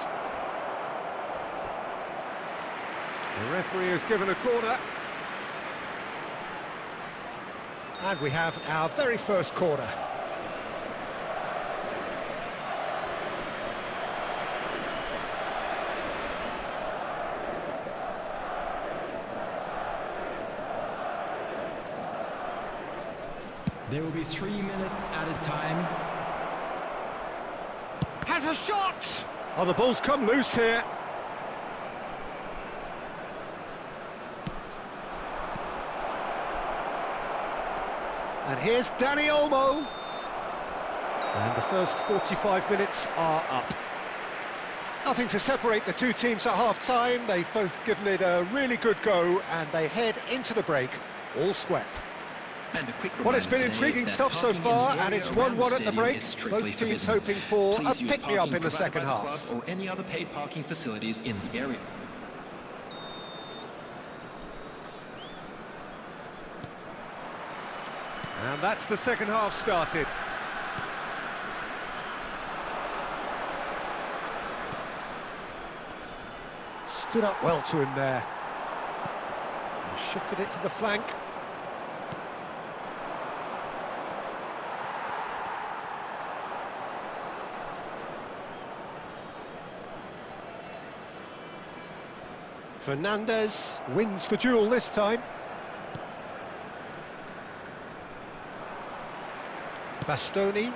The referee has given a corner. And we have our very first corner.
There will be 3 minutes added time.
Has a shot! Oh, the ball's come loose here. And here's Danny Olmo. And the first 45 minutes are up. Nothing to separate the two teams at half-time. They've both given it a really good go, and they head into the break all square. Well, it's been intriguing stuff so far, and it's 1-1 at the break. Both teams hoping for a pick-me-up in the second half.
Or any other paid parking facilities in the area.
And that's the second half started. Stood up well to him there. And shifted it to the flank. Fernandez wins the duel this time. Bastoni.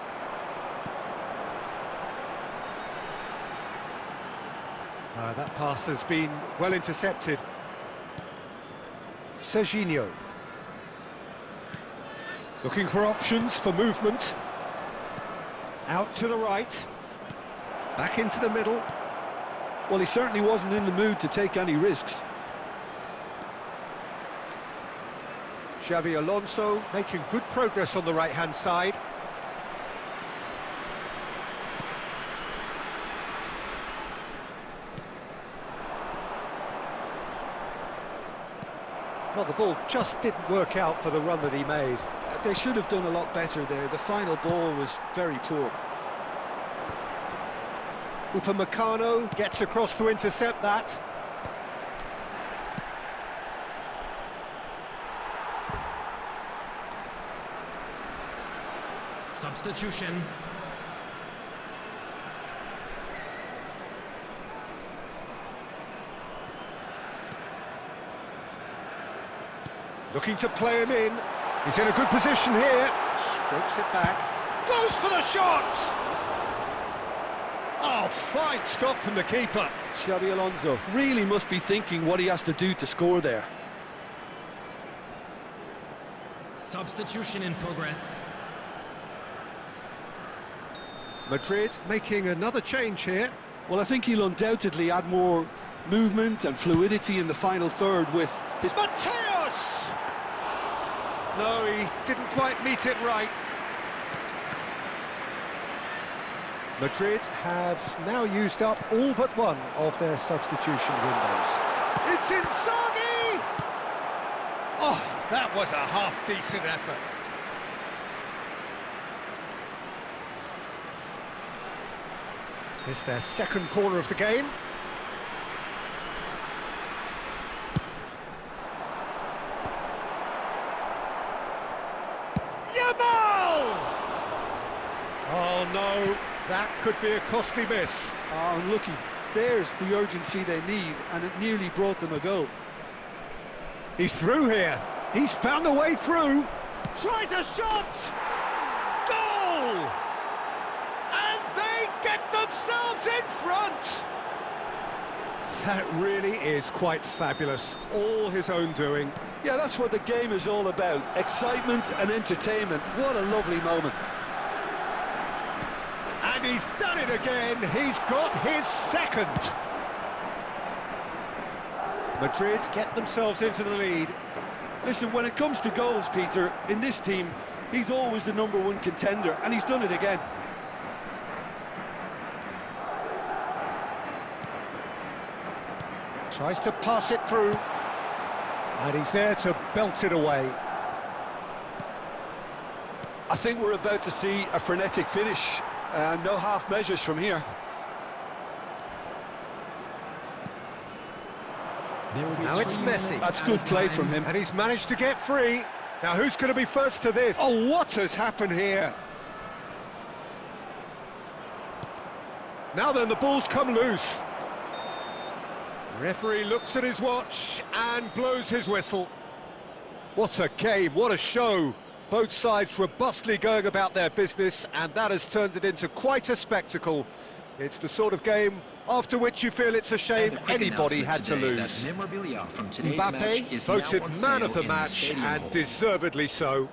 That pass has been well intercepted. Serginho. Looking for options for movement. Out to the right. Back into the middle.
Well, he certainly wasn't in the mood to take any risks.
Xabi Alonso making good progress on the right-hand side. Well, the ball just didn't work out for the run that he made.
They should have done a lot better there. The final ball was very poor.
Upamecano gets across to intercept that.
Substitution.
Looking to play him in. He's in a good position here. Strokes it back. Goes for the shot! Oh, fine stop from the keeper.
Xabi Alonso really must be thinking what he has to do to score there.
Substitution in progress.
Madrid making another change here.
Well, I think he'll undoubtedly add more movement and fluidity in the final third with his...
Mateus! No, he didn't quite meet it right. Madrid have now used up all but one of their substitution windows. It's Inzaghi! Oh, that was a half-decent effort. It's their second corner of the game. Yamal! Oh no, that could be a costly miss.
Oh, unlucky. There's the urgency they need, and it nearly brought them a goal.
He's through here. He's found a way through. Tries a shot! Goal! And they get themselves in front! That really is quite fabulous. All his own doing.
Yeah, that's what the game is all about. Excitement and entertainment. What a lovely moment.
And he's done it again. He's got his second. Madrid get themselves into the lead.
Listen, when it comes to goals, Peter, in this team, he's always the #1 contender, and he's done it again.
Tries to pass it through. And he's there to belt it away.
I think we're about to see a frenetic finish. No half measures from here.
Now it's Messi.
That's good play from him.
And he's managed to get free. Now who's going to be first to this? Oh, what has happened here? Now then, the ball's come loose. Referee looks at his watch and blows his whistle. What a game, what a show. Both sides robustly going about their business, and that has turned it into quite a spectacle. It's the sort of game after which you feel it's a shame anybody had to lose. Mbappe voted man of the match, and deservedly so.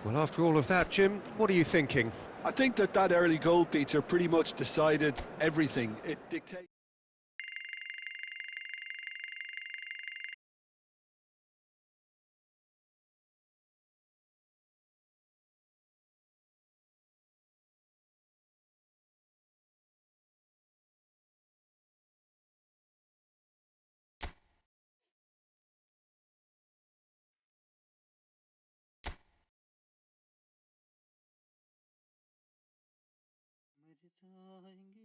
Well, after all of that, Jim, what are you thinking?
I think that early goal, Peter, pretty much decided everything. It dictates.
मेरे जाएंगे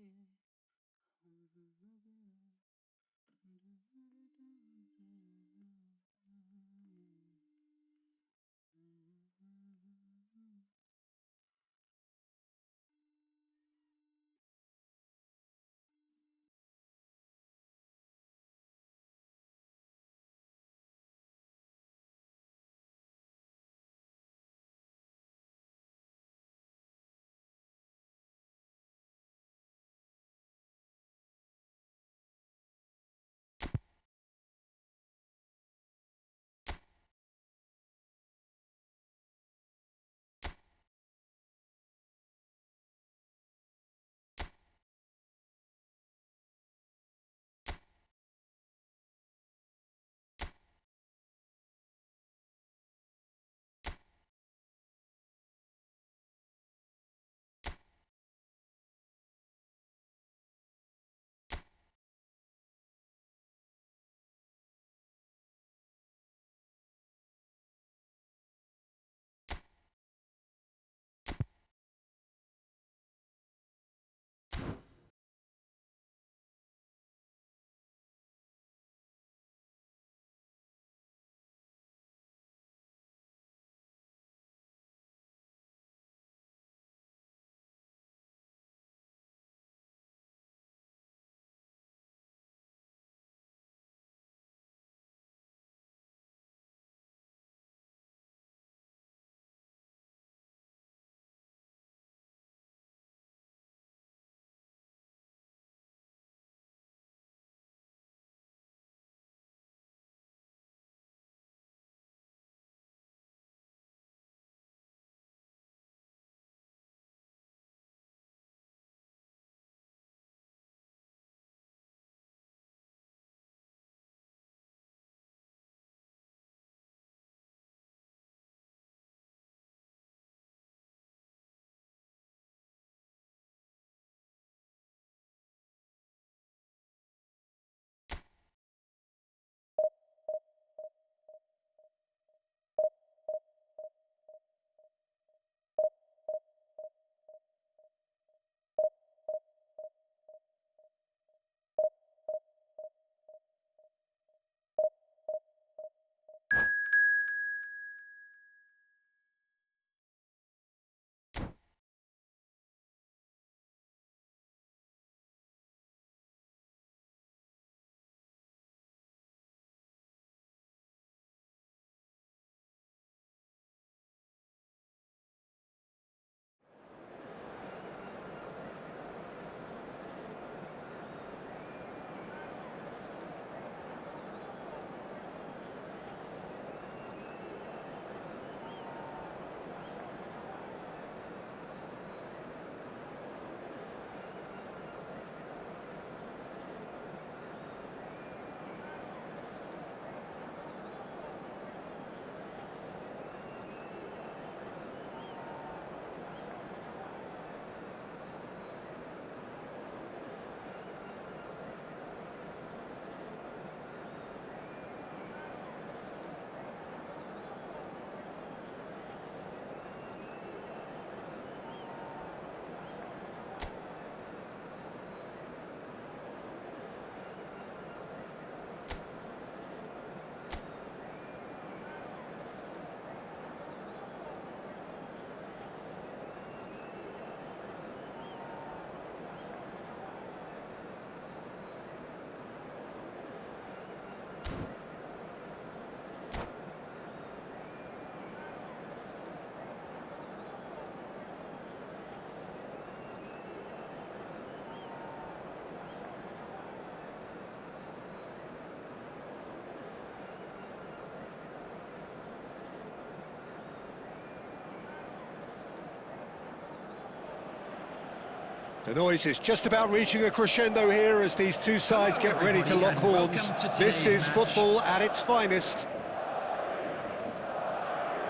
The noise is just about reaching a crescendo here as these two sides get ready to lock horns. This is football at its finest.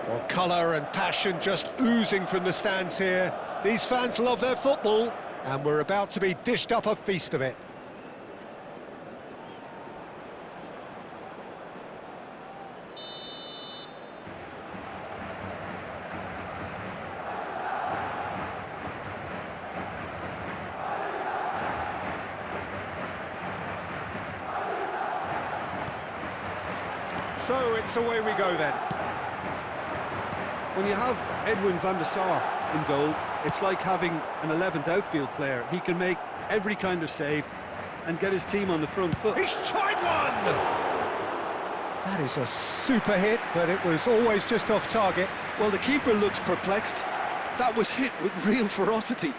Well, colour and passion just oozing from the stands here. These fans love their football, and we're about to be dished up a feast of it. So it's away we go then.
When you have Edwin van der Sar in goal, it's like having an 11th outfield player. He can make every kind of save and get his team on the front foot.
He's tried one! That is a super hit, but it was always just off target.
Well, the keeper looks perplexed. That was hit with real ferocity.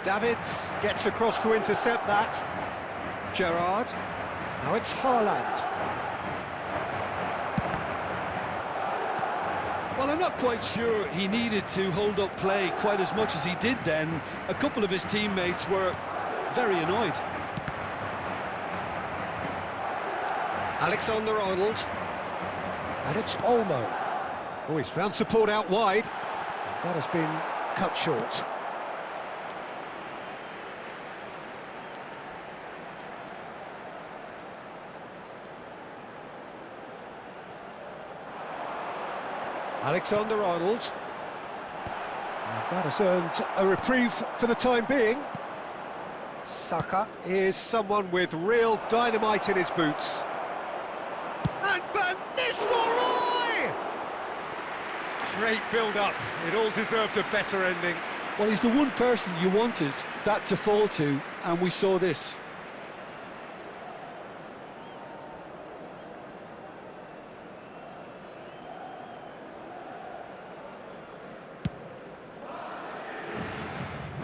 Davids gets across to intercept that. Gerrard. Now it's Haaland.
Well, I'm not quite sure he needed to hold up play quite as much as he did then. A couple of his teammates were very annoyed.
Alexander-Arnold. And it's Olmo. Oh, he's found support out wide. That has been cut short. Alexander-Arnold. That has earned a reprieve for the time being. Saka is someone with real dynamite in his boots. And Van Nistelrooy! Great build-up. It all deserved a better ending.
Well, he's the one person you wanted that to fall to, and we saw this.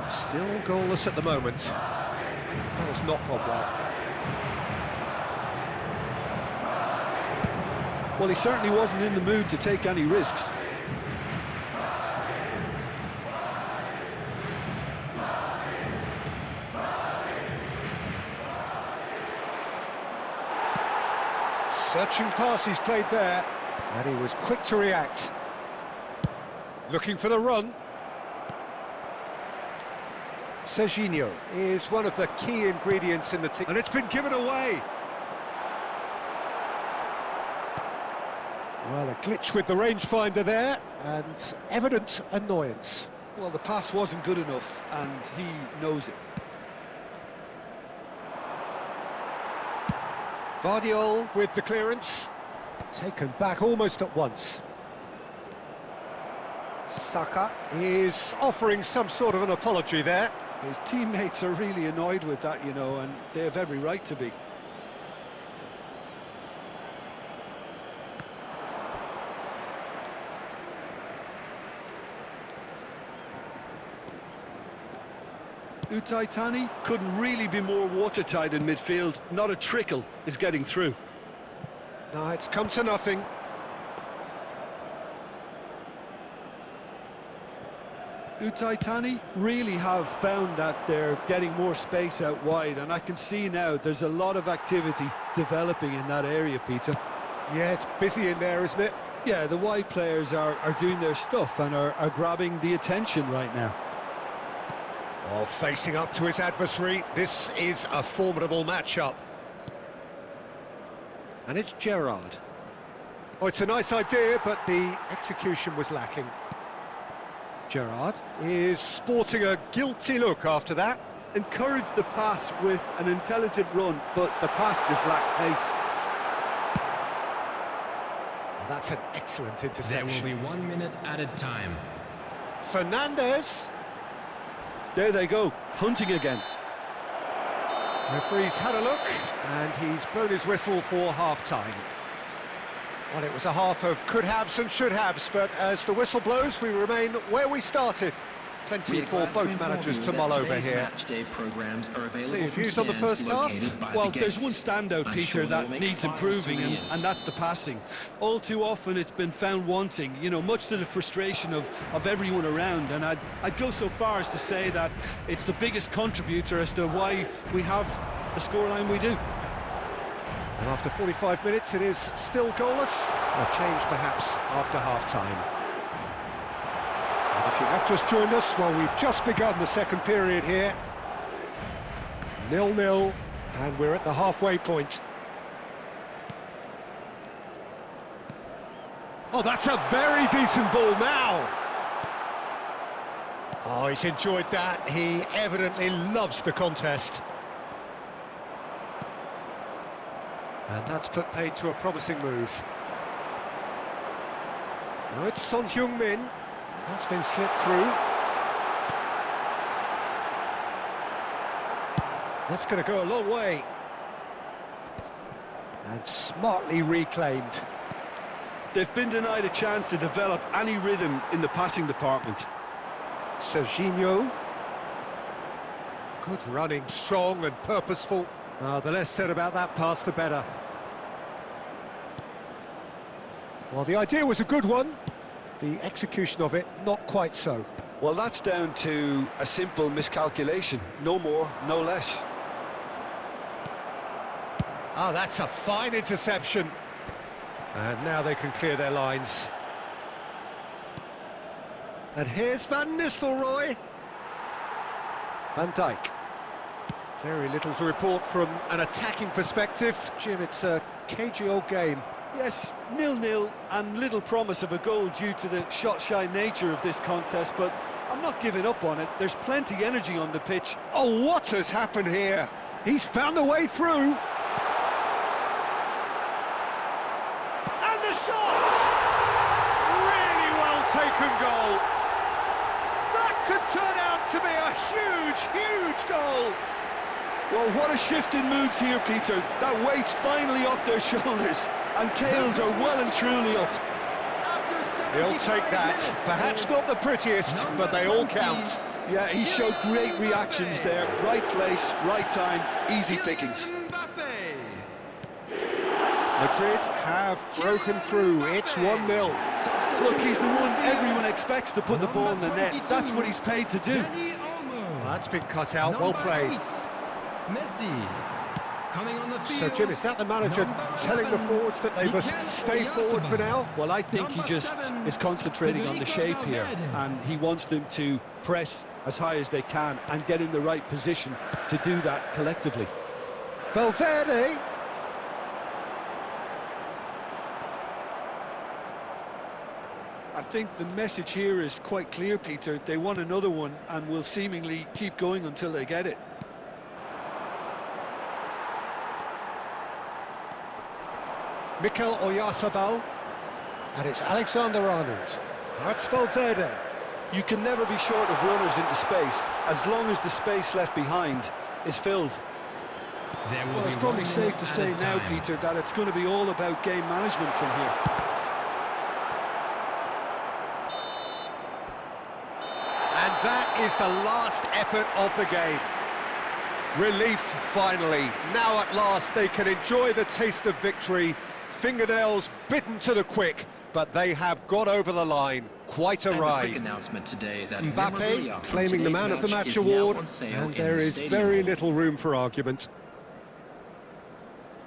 Still goalless at the moment. That has not gone well.
Well, he certainly wasn't in the mood to take any risks.
Searching pass he's played there, and he was quick to react. Looking for the run. Serginho is one of the key ingredients in the team, and it's been given away. Well, a glitch with the rangefinder there, and evident annoyance.
Well, the pass wasn't good enough, and he knows it.
Vardiol with the clearance. Taken back almost at once. Saka is offering some sort of an apology there.
His teammates are really annoyed with that, you know, and they have every right to be. Utaitani couldn't really be more watertight in midfield. Not a trickle is getting through.
No, it's come to nothing.
Utaitani really have found that they're getting more space out wide, and I can see now there's a lot of activity developing in that area, Peter.
Yeah, it's busy in there, isn't it?
Yeah, the wide players are doing their stuff and are grabbing the attention right now.
Oh, facing up to his adversary, this is a formidable matchup. And it's Gerrard. Oh, it's a nice idea, but the execution was lacking. Gerrard is sporting a guilty look after that.
Encouraged the pass with an intelligent run, but the pass just lacked pace.
Oh, that's an excellent interception.
There will be 1 minute added time.
Fernandes.
There they go, hunting again.
Referee's had a look, and he's blown his whistle for half-time. Well, it was a half of could-haves and should-haves, but as the whistle blows, we remain where we started. Plenty for both managers to mull over here. So your views on the first half?
Well, there's one standout, Peter, that needs improving, and that's the passing. All too often it's been found wanting, you know, much to the frustration of everyone around, and I'd go so far as to say that it's the biggest contributor as to why we have the scoreline we do.
And after 45 minutes it is still goalless. A change perhaps after half-time. And if you have just joined us, well, we've just begun the second period here. 0-0, and we're at the halfway point. Oh, that's a very decent ball now. Oh, he's enjoyed that. He evidently loves the contest. And that's put paid to a promising move. Now it's Son Heung-min. That's been slipped through. That's going to go a long way. And smartly reclaimed.
They've been denied a chance to develop any rhythm in the passing department.
Serginho. Good running, strong and purposeful. The less said about that pass, the better. Well, the idea was a good one. The execution of it, not quite so.
Well, that's down to a simple miscalculation. No more, no less.
Ah, that's a fine interception. And now they can clear their lines. And here's Van Nistelrooy. Van Dijk. Very little to report from an attacking perspective. Jim, it's a cagey old game.
Yes, 0-0 and little promise of a goal due to the shot-shy nature of this contest, but I'm not giving up on it. There's plenty energy on the pitch.
Oh, what has happened here? He's found a way through. And the shot! Really well taken goal. That could turn out to be a huge, huge goal.
Well, what a shift in moods here, Peter. That weight's finally off their shoulders, and tails are well and truly up.
He'll take that. Perhaps not the prettiest, but they all count.
Yeah, he showed great reactions there. Right place, right time, easy pickings.
Madrid have broken through. It's 1-0.
Look, he's the one everyone expects to put the ball in the net. That's what he's paid to do.
Well, that's been cut out. Well played.
Messi coming on the field.
So, Jim, is that the manager telling the forwards that they must stay forward for now?
Well, I think he just is concentrating on the shape here, and he wants them to press as high as they can and get in the right position to do that collectively.
Valverde.
I think the message here is quite clear, Peter. They want another one and will seemingly keep going until they get it.
Mikel Oyarzabal, and it's Alexander-Arnold. That's Valverde.
You can never be short of runners into space, as long as the space left behind is filled. Well, it's probably safe to say now, Peter, that it's going to be all about game management from here.
And that is the last effort of the game. Relief, finally. Now at last they can enjoy the taste of victory. Fingernails bitten to the quick, but they have got over the line. Quite a ride. Mbappe claiming the Man of the Match award, and there is very little room for argument.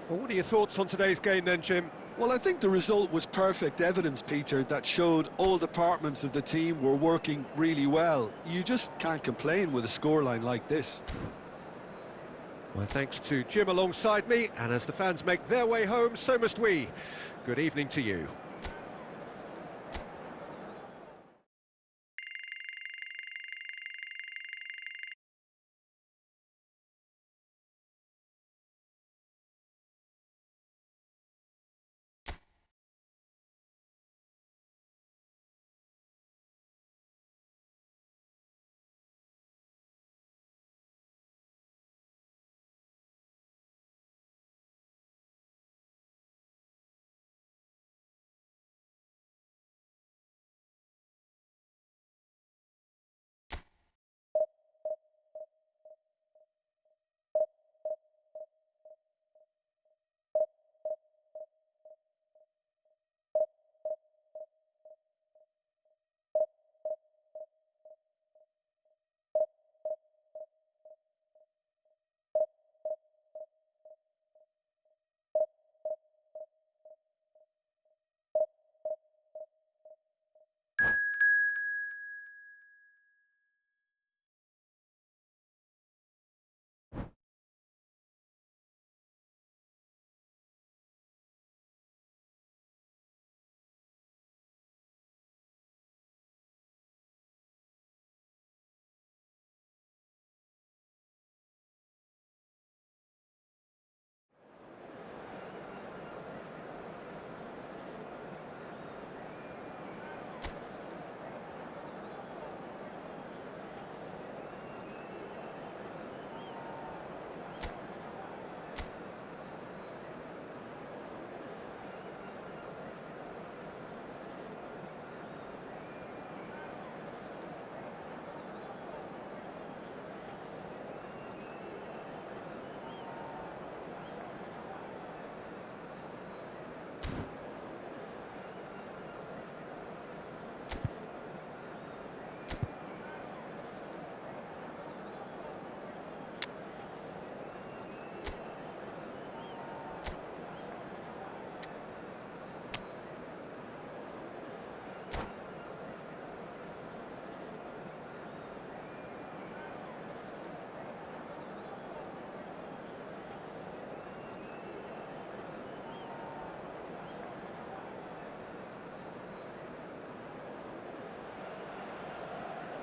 Well, what are your thoughts on today's game then, Jim?
Well, I think the result was perfect evidence, Peter, that showed all departments of the team were working really well. You just can't complain with a scoreline like this.
Well, thanks to Jim alongside me, and as the fans make their way home, so must we. Good evening to you.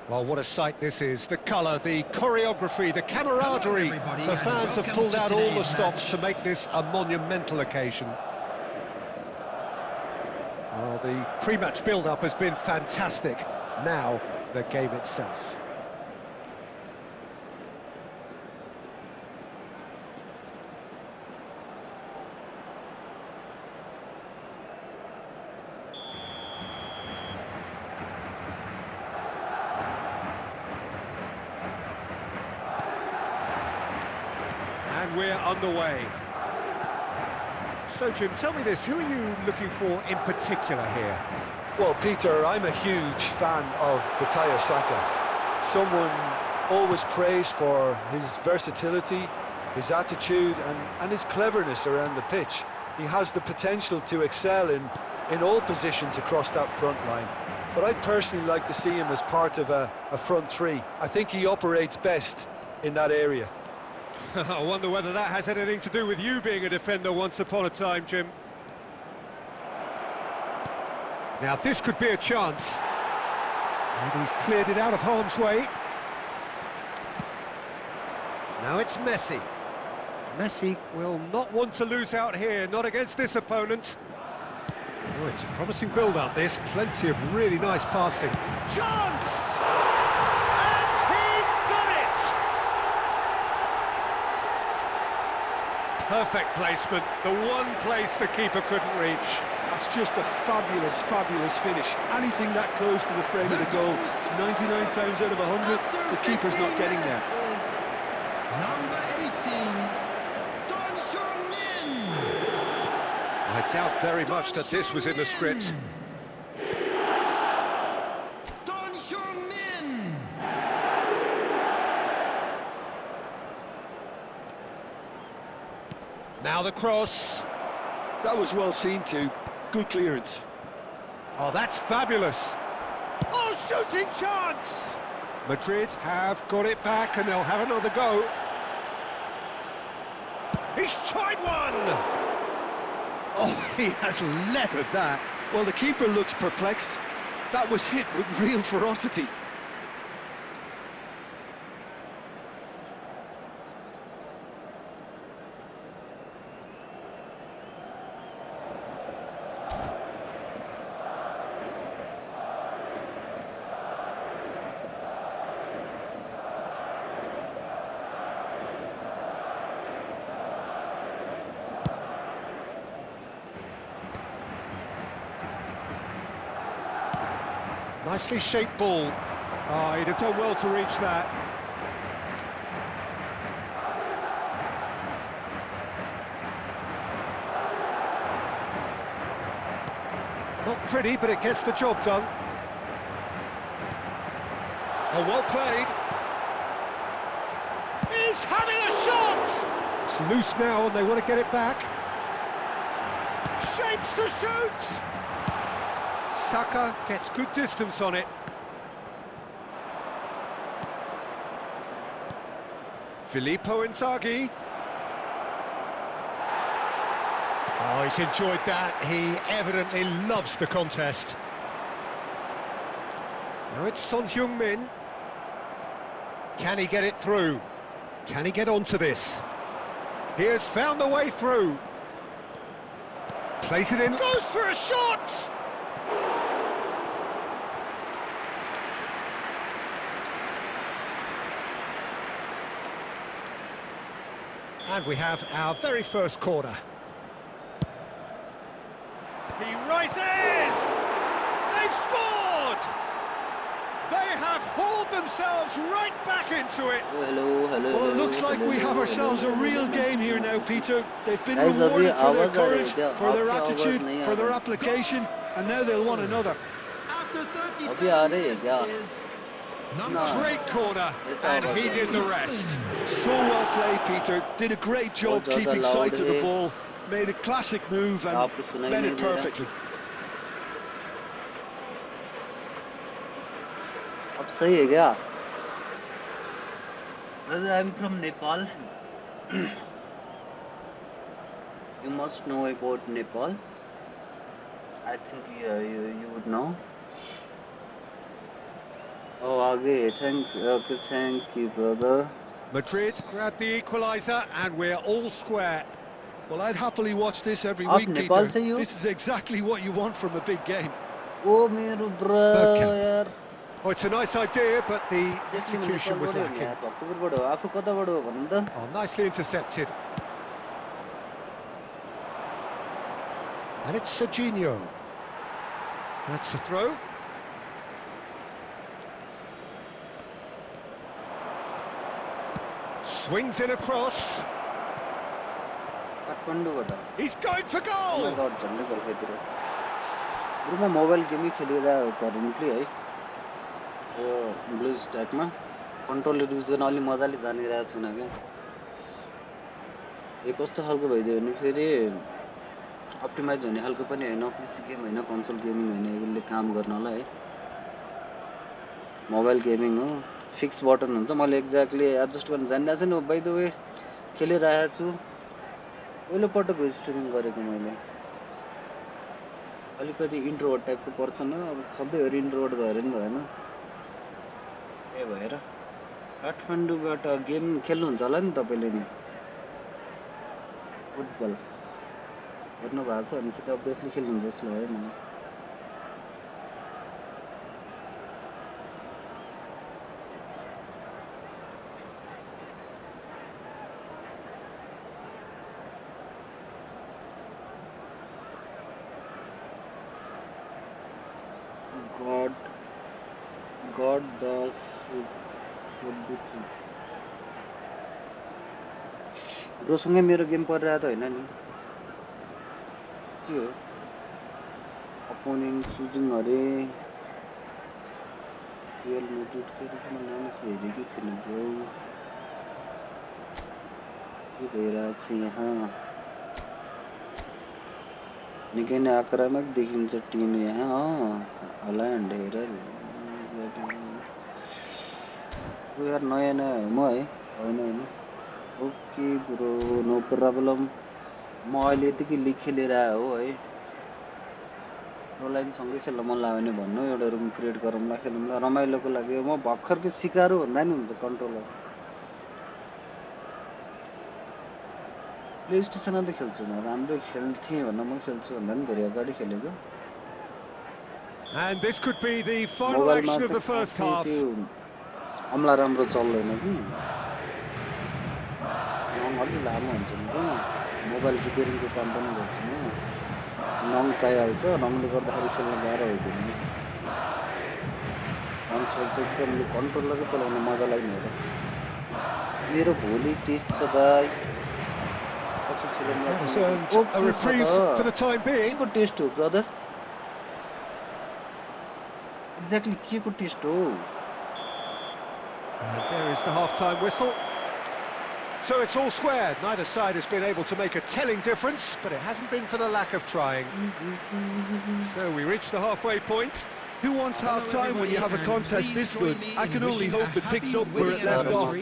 Well, what a sight this is. The colour, the choreography, the camaraderie. The fans have pulled out all the stops to make this a monumental occasion. Well, the pre-match build-up has been fantastic. Now, the game itself. And we're underway. So, Jim, tell me this, who are you looking for in particular here?
Well, Peter, I'm a huge fan of Bukayo Saka. Someone always praised for his versatility, his attitude and his cleverness around the pitch. He has the potential to excel in all positions across that front line. But I'd personally like to see him as part of a front three. I think he operates best in that area.
I wonder whether that has anything to do with you being a defender once upon a time, Jim. Now this could be a chance. And he's cleared it out of harm's way. Now it's Messi. Messi will not want to lose out here, not against this opponent. Oh, it's a promising build-up, this. Plenty of really nice passing. Chance! And he's done it! Perfect placement, the one place the keeper couldn't reach.
That's just a fabulous, fabulous finish. Anything that close to the frame of the goal, 99 times out of 100, the keeper's not getting there.
Number 18, Son Heung-min.
I doubt very much that this was in the script.
Son Heung-min.
Now the cross.
That was well seen too. Good clearance.
Oh, that's fabulous. Oh, shooting chance! Madrid have got it back and they'll have another go. He's tried one! Oh, he has leathered that.
Well, the keeper looks perplexed. That was hit with real ferocity.
Nicely shaped ball. Oh, he'd have done well to reach that. Not pretty, but it gets the job done. Oh, well played. He's having a shot! It's loose now and they want to get it back. Shapes to shoot! Saka gets good distance on it. Filippo Inzaghi. Oh, he's enjoyed that. He evidently loves the contest. Now it's Son Heung-min. Can he get it through? Can he get onto this? He has found the way through. Plays it in. Goes for a shot! And we have our very first corner. He rises! They've scored! They have hauled themselves right back into it.
Hello.
Well, it looks like we have ourselves a real game here now, Peter. They've been
Guys,
rewarded for their
abhi
courage,
awaaz
for their
aapki awaaz
attitude,
nahi
for
aa
their
rahi.
application, and now they'll want another.
After 30
Abhi aa rahi hai
seconds
kya?
is
No.
number
Great corner, and he did the rest.
So well played, Peter. Did a great job
बहुत ज़्यादा
keeping
loud
sight of the
है।
ball. Made a classic move and
आपको सुनाई
led
नहीं
it
दे रहा?
perfectly.
अब सही है क्या? Brother, I'm from Nepal. You must know about Nepal. I think you would know. Oh, okay. Thank you, brother.
Madrid grab the equaliser and we're all square.
Well, I'd happily watch this every
Of
week,
Nepal
Peter.
से you?
This is exactly what you want from a big game.
Oh, मेरो bro
Bergkamp.
यार.
Oh, it's a nice idea, but the
देख्ने में
execution was
नेपालबाटै हो नि
lacking.
यार, भक्तपुरबाट हो. आफू कताबाट हो भन्नु त?
Oh, nicely intercepted. And it's Serginho. That's the throw. Swings in across.
काठमाडौँबाट.
He's going for
Oh
goal!
my god, झन्डै गोल खाइदियो. ब्रुमा मोबाइल गेमै खेलिरहेको करेन्टली है. यो ब्लू स्ट्याकमा कन्ट्रोलर युज गर्न अलि मजाले जानिरहेको छैन क्या. यो कस्तो खालको भइदियो भने फेरि अप्टिमाइज हुने खालको पनि होइन, पिसी गेम होइन, कन्सोल गेमिङ होइन, यसले काम गर्नलाई है. मोबाइल गेमिङ हो, फिक्स बटन हुन्छ. मैले एक्ज्याक्टली एडजस्ट गर्न जानिरहेको छु नि. बाइ द वे खेलिरहेको छु. पहिलोपटक हो स्ट्रिमिङ गरेको मैले. अलिकति इन्ट्रोभर्ट टाइपको पर्सन हो. अब सधैँभरि इन्ट्रोभर्ट भएर नि भएन. त्यही भएर काठमाडौँबाट गेम खेल्नुहुन्छ होला नि तपाईँले नि, फुटबल हेर्नु भएको छ भनेपछि त अभियसली खेल्नुहुन्छ जस्तो लाग्यो मलाई. God does सोध्दैछु. ब्रोसँगै मेरो गेम परिरहेको त होइन नि. के हो अपोनेन्ट चुजिङ अरे 12 मिनट किन मानिस हेरेकै थिएन ब्रो. के भइरहेको छ यहाँ. निकै नै आक्रामक देखिन्छ टिम यहाँ. हल्यान्ड हेर यार, नयाँ नयाँ हो म है. होइन ओके ब्रो, नो प्रब्लम. म अहिले यतिकै लिग खेलिरहेको हो है. रोलाई सँगै खेल्न मन लाग्यो भने भन्नु, एउटा रुम क्रिएट गरौँला, खेलौँला, रमाइलोको लागि. म भर्खरको सिकारु भन्दा नि हुन्छ कन्ट्रोलर. प्ले स्टेसनमा त खेल्छु म, राम्रो खेल्थेँ भन्दा म खेल्छु भन्दा नि धेरै अगाडि खेलेको.
And this could be the final
मोबाइलमा
action of the
चाहिँ
first
खासै
half.
त्यो हमला राम्रो चल्दैन कि. नङ अलि लामो हुन्छ मेरो. मोबाइल रिपेयरिङको काम पनि गर्छु म. नङ चाहिहाल्छ. नङले गर्दाखेरि खेल्न गाह्रो हुँदैन कि. कन्सोल चाहिँ एकदम यो कन्ट्रोलरै चलाउन मजा लाग्ने हो. मेरो भोलि टेस्ट छ दाइ. पछि खेलौँला.
That has earned a
okay छ
reprieve for
त.
the time being.
के को टेस्ट हो ब्रदर? एक्ज्याक्टली के को टेस्ट हो?
And there is the half-time whistle. So it's all square. Neither side has been able to make a telling difference, but it hasn't been for the lack of trying. So we reach the halfway point.
Who wants half-time when you have a contest this good? I can only hope it picks up where it left off.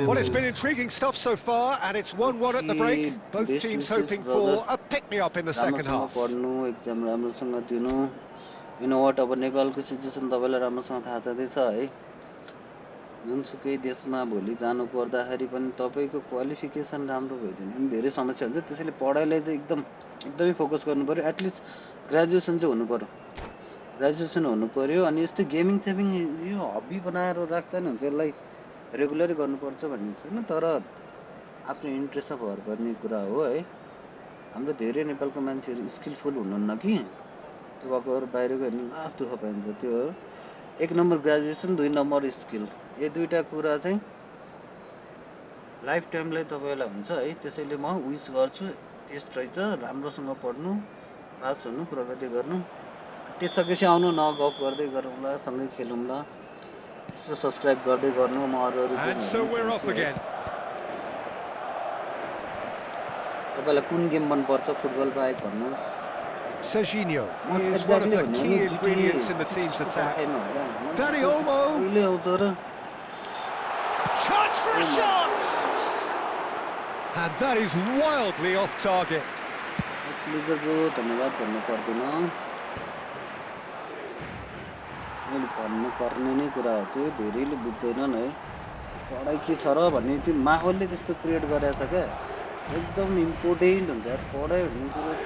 Well, it's been intriguing stuff so far, and it's 1-1 at the break. Both teams hoping for a pick-me-up in the second half.
Exam राम्रोसँग दिनु. You know what, अब नेपालको situation तपाईलाई राम्रोसँग थाहा छँदैछ है. जुनसुकै देशमा भोलि जानु पर्दाखेरि पनि तपाईको क्वालिफिकेसन राम्रो भइदिनु नि धेरै समस्या हुन्छ. त्यसैले पढाइलाई चाहिँ एकदमै फोकस गर्नु पर्यो. एटलिस्ट ग्रेजुएसन चाहिँ हुनु पर्यो. ग्रेजुएसन हुनु पर्यो. अनि यस्तो गेमिङ सेमिङ यो हबी बनाएर राख्दा नि हुन्छ. यसलाई रेगुलरै गर्नुपर्छ भन्ने छैन, तर आफ्नो इन्ट्रेस्टमा भर पर्ने कुरा हो है. हाम्रो धेरै नेपालको मान्छेहरू स्किलफुल हुनुहुन्न कि. त्यो भएकोहरू बाहिरको हेर्नु लास दुःख पाइन्छ. त्यो हो 1 नम्बर ग्रेजुएसन, 2 नम्बर स्किल. यो दुईटा कुरा चाहिँ लाइफ टाइमलाई तपाईलाई हुन्छ है. त्यसैले म विश गर्छु टेस्ट रहेछ, राम्रोसँग पढ्नु, पास हुनु, प्रगति गर्नु. टेस्ट सकेपछि आउनु न, गफ गर्दै गरौँला, सँगै खेलौँला. यसो सब्स्क्राइब गर्दै गर्नु. म अरू गेमहरु खेल्छु. तपाईलाई कुन गेम मन पर्छ फुटबल बाहेक भन्नुस्?
Serginho is one of the key ingredients in the team's attack. Danny Olmo. Chance for a shot! And that is wildly off target.
धन्यवाद भन्नु पर्दैन. मैले भन्नुपर्ने नै कुरा हो त्यो धेरैले बुझ्दैनन् है पढाइ के छ र भन्ने त्यो माहौलले त्यस्तो क्रिएट गरेछ क्या एकदम इम्पोर्टेन्ट हुन्छ यार पढाइ भन्ने कुरो त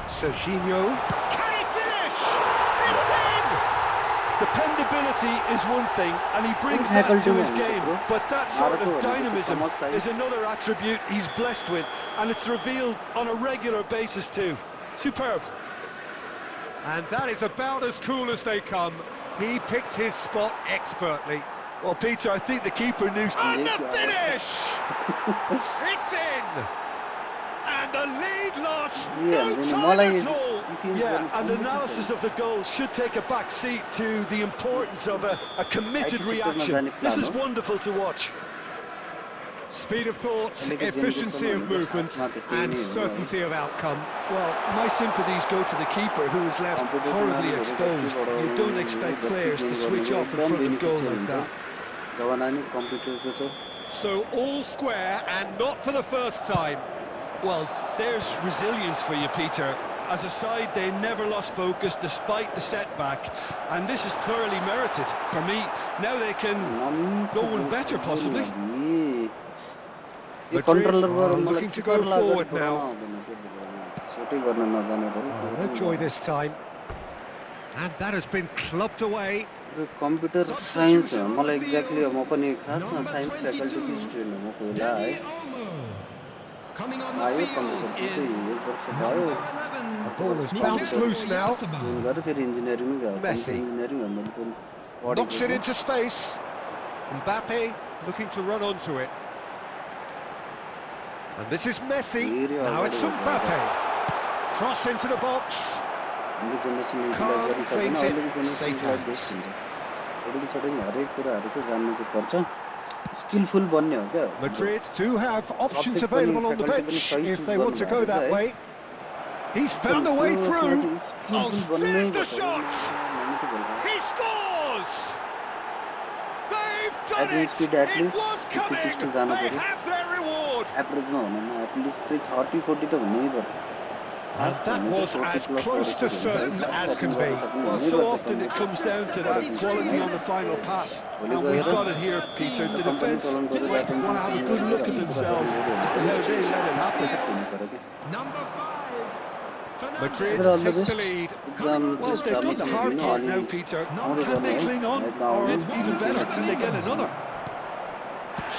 Serginho, can he finish? It's in!
Dependability is one thing, and he brings that to his game, but that sort of dynamism is another attribute he's blessed with, and it's revealed on a regular basis too. Superb.
And that is about as cool as they come. He picked his spot expertly.
Well, Peter, I think the keeper knew...
And the finish! It's in! And the lead lost, no time at all.
Yeah, and analysis of the goal should take a back seat to the importance of a committed reaction. This is wonderful to watch.
Speed of thought, efficiency of movement, and certainty of outcome.
Well, my sympathies go to the keeper, who is left horribly exposed. You don't expect players to switch off in front of goal like that.
So all square, and not for the first time.
Well, there's resilience for you, Peter. As a side, they never lost focus despite the setback, and this is thoroughly merited. For me, now they can go one better, possibly.
Madrid are looking to go forward now. No joy this time. And that has been clubbed away.
Computer science, exactly a science faculty student.
Coming on the field is number 11.
The ball is bounced loose now. Messi knocks it into space. Mbappe looking to run onto it. And this is Messi. Now it's Mbappe. Cross into the box. Can't claim it. Safe hands.
Skillful
Madrid do have options available on the bench if they want to go that way. He's found a way through. Oh, save the shot! He scores! They've done it! It was coming! They have their reward!
At least 30-40
And
that was as close to certain as can be.
Well, so often it comes down to that quality on the final pass. And we've got it here, Peter. The defence might want to have a good look at themselves as to how they let it happen.
Number 5.
Madrid take the lead.
Well, they've done the hard part now, Peter. Can they cling on? Or even better, can they get another?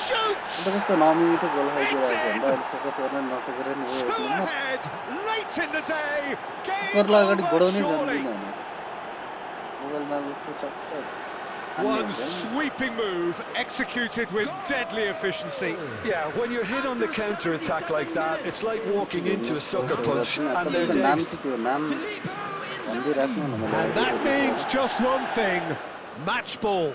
Shoot! Ahead, late in the day, game over surely. One sweeping move executed with deadly efficiency.
Yeah, when you're hit on the counter-attack like that, it's like walking into a sucker punch, and they're dazed.
And that means just one thing, match ball.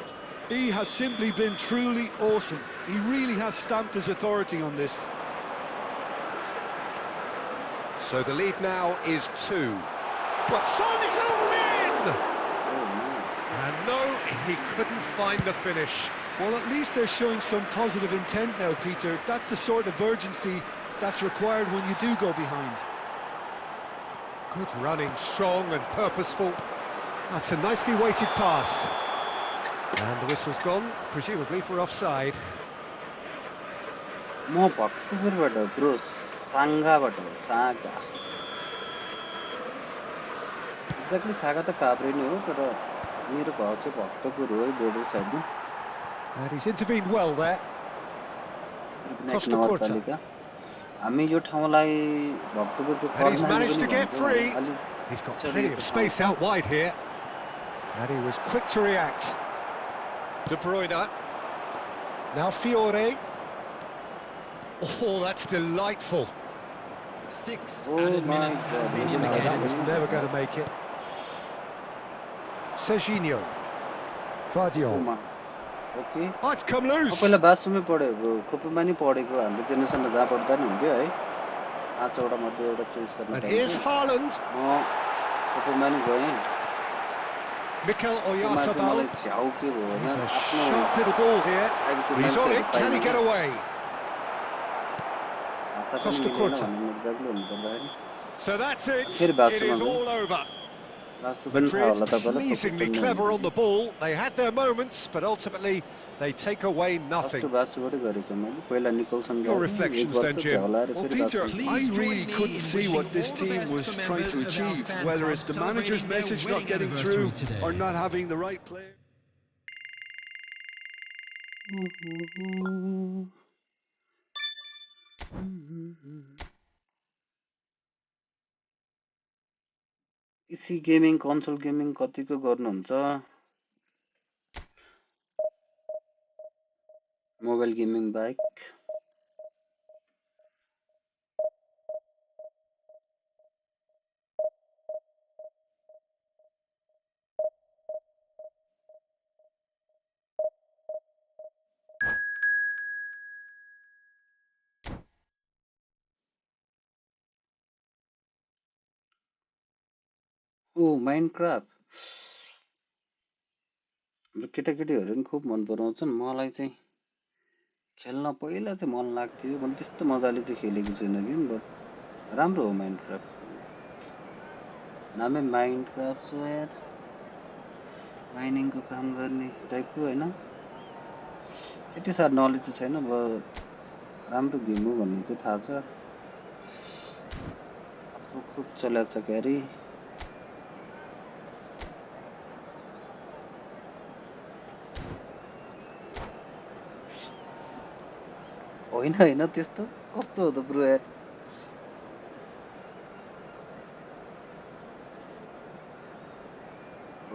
He has simply been truly awesome. He really has stamped his authority on this.
So the lead now is 2. But Son zoomed in! And no, he couldn't find the finish.
Well, at least they're showing some positive intent now, Peter. That's the sort of urgency that's required when you do go behind.
Good running, strong and purposeful. That's a nicely weighted pass. And the whistle's gone, presumably for offside.
Bro, Sanga. Exactly, Saga the Cabri knew that near the border side.
And he's intervened well there. Costa Curta. And he's managed to get free. He's got plenty of space out wide here. And he was quick to react. De Bruyne. Now Fiore. Oh, that's delightful.
6 added minutes has been indicated.
No, that was never going to make it. Serginho. Vardiol.
Okay.
Oh, it's come loose.
पहिला बाथरुममै पढेको खोपमा नि पढेको हाम्रो जेनेरेसनमा जहाँ पढ्दा नि हुन्थ्यो है 5 वटा मध्ये एउटा चुज गर्न
And here's Haaland.
खोपमा नि गएँ
Mikel Oyarzabal.
झ्याउ के भयो हैन
A sharp little ball here. He's on it. Can he get away? Costa Curta. So that's it. It is all over. Madrid pleasingly clever on the ball. They had their moments, but ultimately they take away nothing. Your reflections then, Jim?
Well, Peter, I really couldn't see what this team was trying to achieve, whether it's the manager's message not getting through or not having the right player.
PC gaming console gaming कतिको गर्नुहुन्छ mobile gaming bike ओ Minecraft केटाकेटीहरु पनि खूब मन पराउँछन् मलाई चाहिँ खेल्न पहिला चाहिँ मन लाग्थ्यो मैले त्यस्तो मजाले चाहिँ खेलेको छैन गेम बट राम्रो हो माइनक्राफ्ट नामै माइनक्राफ्ट छ यार माइनिङको काम गर्ने टाइपको हैन त्यति साह्रो नलेज चाहिँ छैन राम्रो गेम हो भन्ने चाहिँ थाहा छ आजकल खूब चलेको छ क्यारे होइन होइन त्यस्तो कस्तो हो त ब्रो यार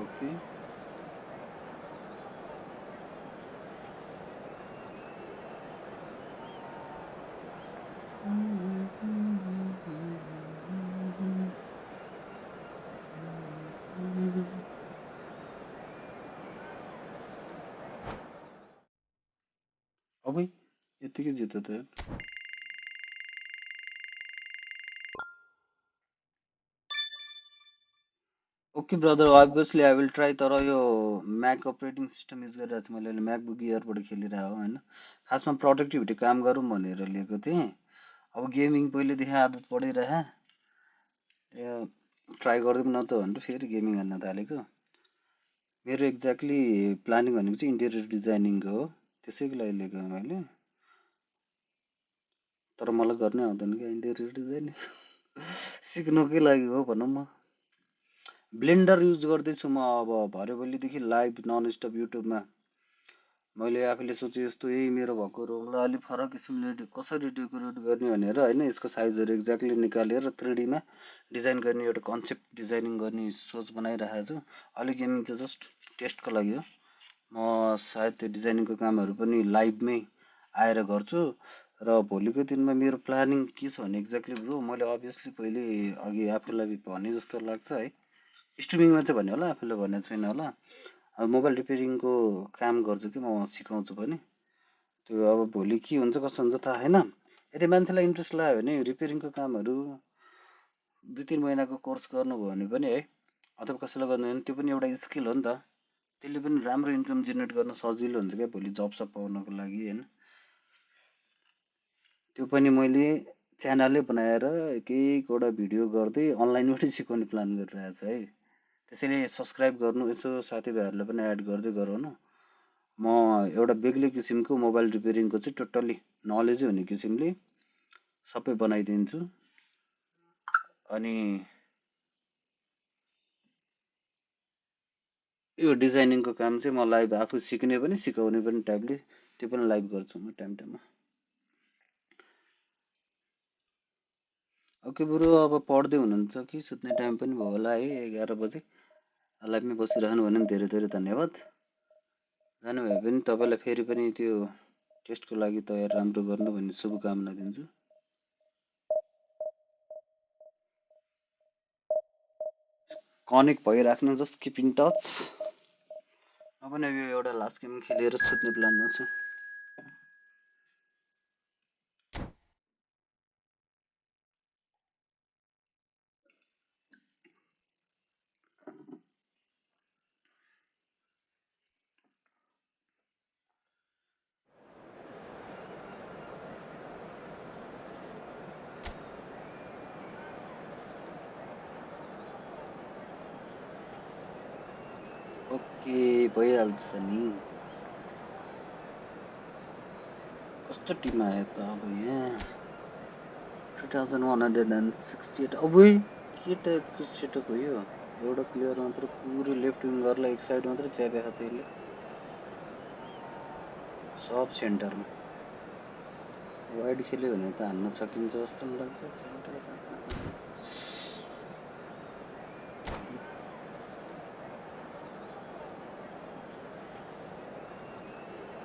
ओके अबै यतिकै जित्यो त okay brother obviously I will try तर यो म्याक अपरेटिङ सिस्टम युज गरिरहेको छु मैले म्याकबुक एयरबाट खेलिरहेको हो हैन खासमा प्रोडक्टिभिटी काम गरौँ भनेर लिएको थिएँ अब गेमिङ पहिलेदेखि आदत पडिरहे ट्राई गर्दिउँ न त भनेर फेरि गेमिङ हान्न थालेको मेरो एक्ज्याक्टली प्लानिङ भनेको चाहिँ इन्टेरियर डिजाइनिङको हो त्यसैको लागि लिएको मैले तर मलाई गर्नै आउँदैन क्या इन्टेरियर डिजाइनिङ सिक्नुकै लागि हो भनौँ म ब्लेन्डर युज गर्दैछु म अब भरेभोलिदेखि लाइभ नन स्टप युट्युबमा मैले आफूले सोचे जस्तो यही मेरो भएको रोगलाई अलिक फरक किसिमले कसरी डेकोरेट गर्ने भनेर होइन यसको साइजहरू एक्ज्याक्टली निकालेर 3D मा डिजाइन गर्ने एउटा कन्सेप्ट डिजाइनिङ गर्ने सोच बनाइरहेको छु अलिक गेमिङ चाहिँ जस्ट टेस्टको लागि हो म सायद त्यो डिजाइनिङको कामहरू पनि लाइभमै आएर गर्छु र भोलिको दिनमा मेरो प्लानिङ के छ भने एक्ज्याक्टली ब्रो मैले अभियसली पहिले अघि आफूलाई भने जस्तो लाग्छ है स्ट्रिमिङमा चाहिँ भन्यो होला आफूले भनेको छैन होला अब मोबाइल रिपेयरिङको काम गर्छु कि म सिकाउँछु पनि त्यो अब भोलि के हुन्छ कसो हुन्छ थाहा छैन यदि मान्छेलाई इन्ट्रेस्ट लाग्यो भने रिपेयरिङको कामहरू 2-3 महिनाको कोर्स गर्नुभयो भने पनि है अथवा कसैलाई गर्नु भने त्यो पनि एउटा स्किल हो नि त त्यसले पनि राम्रो इन्कम जेनेरेट गर्न सजिलो हुन्छ क्या भोलि जब सब पाउनको लागि हैन त्यो पनि मैले च्यानलै बनाएर एक एकवटा भिडियो गर्दै अनलाइनबाटै सिकाउने प्लान गरिरहेको छु है त्यसैले सब्स्क्राइब गर्नु यसो साथीभाइहरूलाई पनि एड गर्दै गराउनु म एउटा बेग्लै किसिमको मोबाइल रिपेयरिङको चाहिँ टोटल्ली नलेजै हुने किसिमले सबै बनाइदिन्छु अनि यो डिजाइनिङको काम चाहिँ म लाइभ आफू सिक्ने पनि सिकाउने पनि टाइपले त्यो पनि लाइभ गर्छु म टाइम टाइममा ओके ब्रो अब पढ्दै हुनुहुन्छ कि सुत्ने टाइम पनि भयो होला है 11 बजे लाइभमै बसिरहनु भने धेरै धेरै धन्यवाद जानुभयो भने तपाईँलाई फेरि पनि त्यो टेस्टको लागि तयार राम्रो गर्नु भन्ने शुभकामना दिन्छु कनेक्ट भइराख्नु जस्ट किप इन टच म पनि यो एउटा लास्ट गेम खेलेर सुत्ने प्लानमा छु ओके भइहाल्छ नि कस्तो टिम आयो त अब यहाँ 2168 अब के टाइपको सेटअप हो यो एउटा प्लेयर मात्र पुरै लेफ्ट विङ्गरलाई एक साइड मात्र च्यापेको त्यसले सब सेन्टरमा वाइड खेल्यो भने त हान्न सकिन्छ जस्तो लाग्छ centre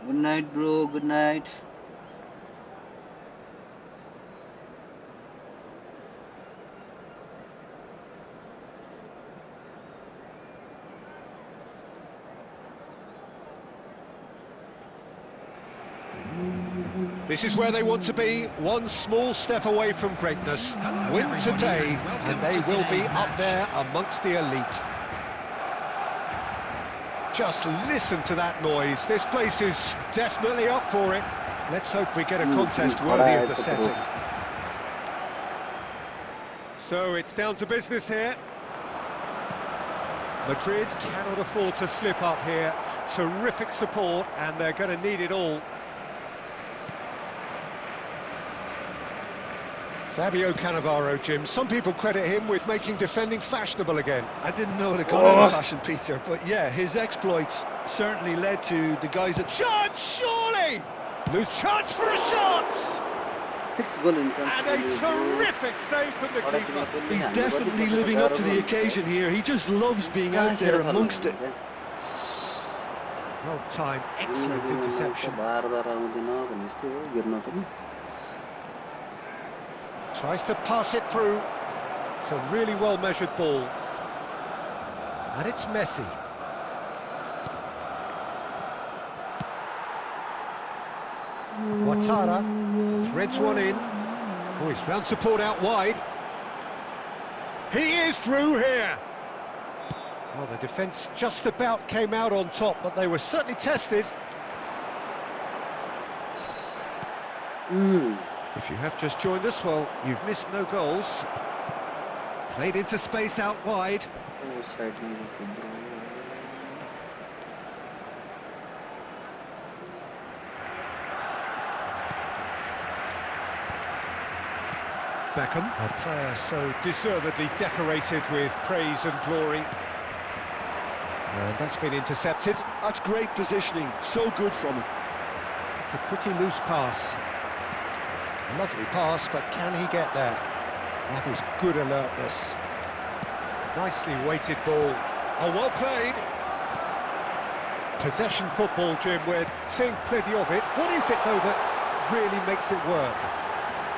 good night bro good night
This is where they want to be, one small step away from greatness. Win today, and they will be up there amongst the elite. Just listen to that noise. This place is definitely up for it. Let's hope we get a contest worthy of the setting. So it's down to business here. Madrid cannot afford to slip up here. Terrific support, and they're going to need it all. Fabio Cannavaro, Jim. Some people credit him with making defending fashionable again.
I didn't know it had gone out of fashion, Peter, but yeah, his exploits certainly led to the guys at...
Chance, surely! Loose chance for a shot!
6 goal in chance.
And a terrific save from the keeper.
He's definitely living up to the occasion here. He just loves being out there amongst it.
Well timed, excellent interception. Tries to pass it through. It's a really well-measured ball. And it's Messi. Ouattara threads one in. Oh, he's found support out wide. He is through here. Well, the defence just about came out on top, but they were certainly tested. If you have just joined us, well, you've missed no goals. Played into space out wide. Beckham, a player so deservedly decorated with praise and glory. And that's been intercepted.
That's great positioning, so good from him.
It's a pretty loose pass. Lovely pass, but can he get there? That is good alertness. Nicely weighted ball. Oh, well played. Possession football, Jim, we're seeing plenty of it. What is it, though, that really makes it work?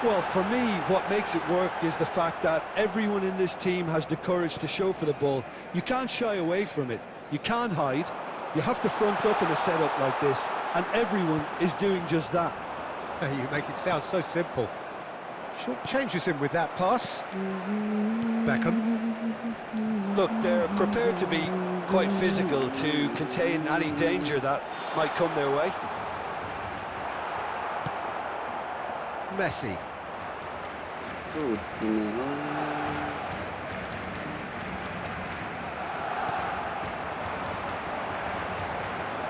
Well, for me, what makes it work is the fact that everyone in this team has the courage to show for the ball. You can't shy away from it. You can't hide. You have to front up in a setup like this, and everyone is doing just that.
You make it sound so simple. Short changes him with that pass. Beckham.
Look, they're prepared to be quite physical to contain any danger that might come their way.
Messi.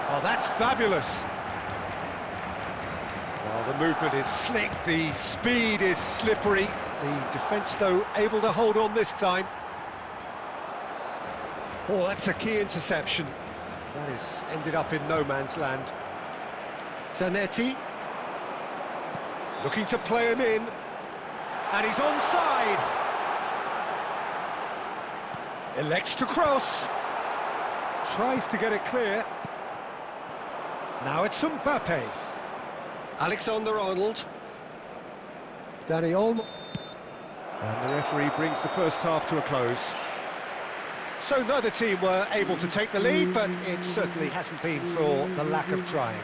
Oh, that's fabulous. Well, the movement is slick, the speed is slippery. The defence, though, able to hold on this time. Oh, that's a key interception. That has ended up in no man's land. Zanetti. Looking to play him in. And he's onside. Elects to cross. Tries to get it clear. Now it's Mbappe. Alexander-Arnold. Danny Olmo. And the referee brings the first half to a close. So neither team were able to take the lead, but it certainly hasn't been for the lack of trying.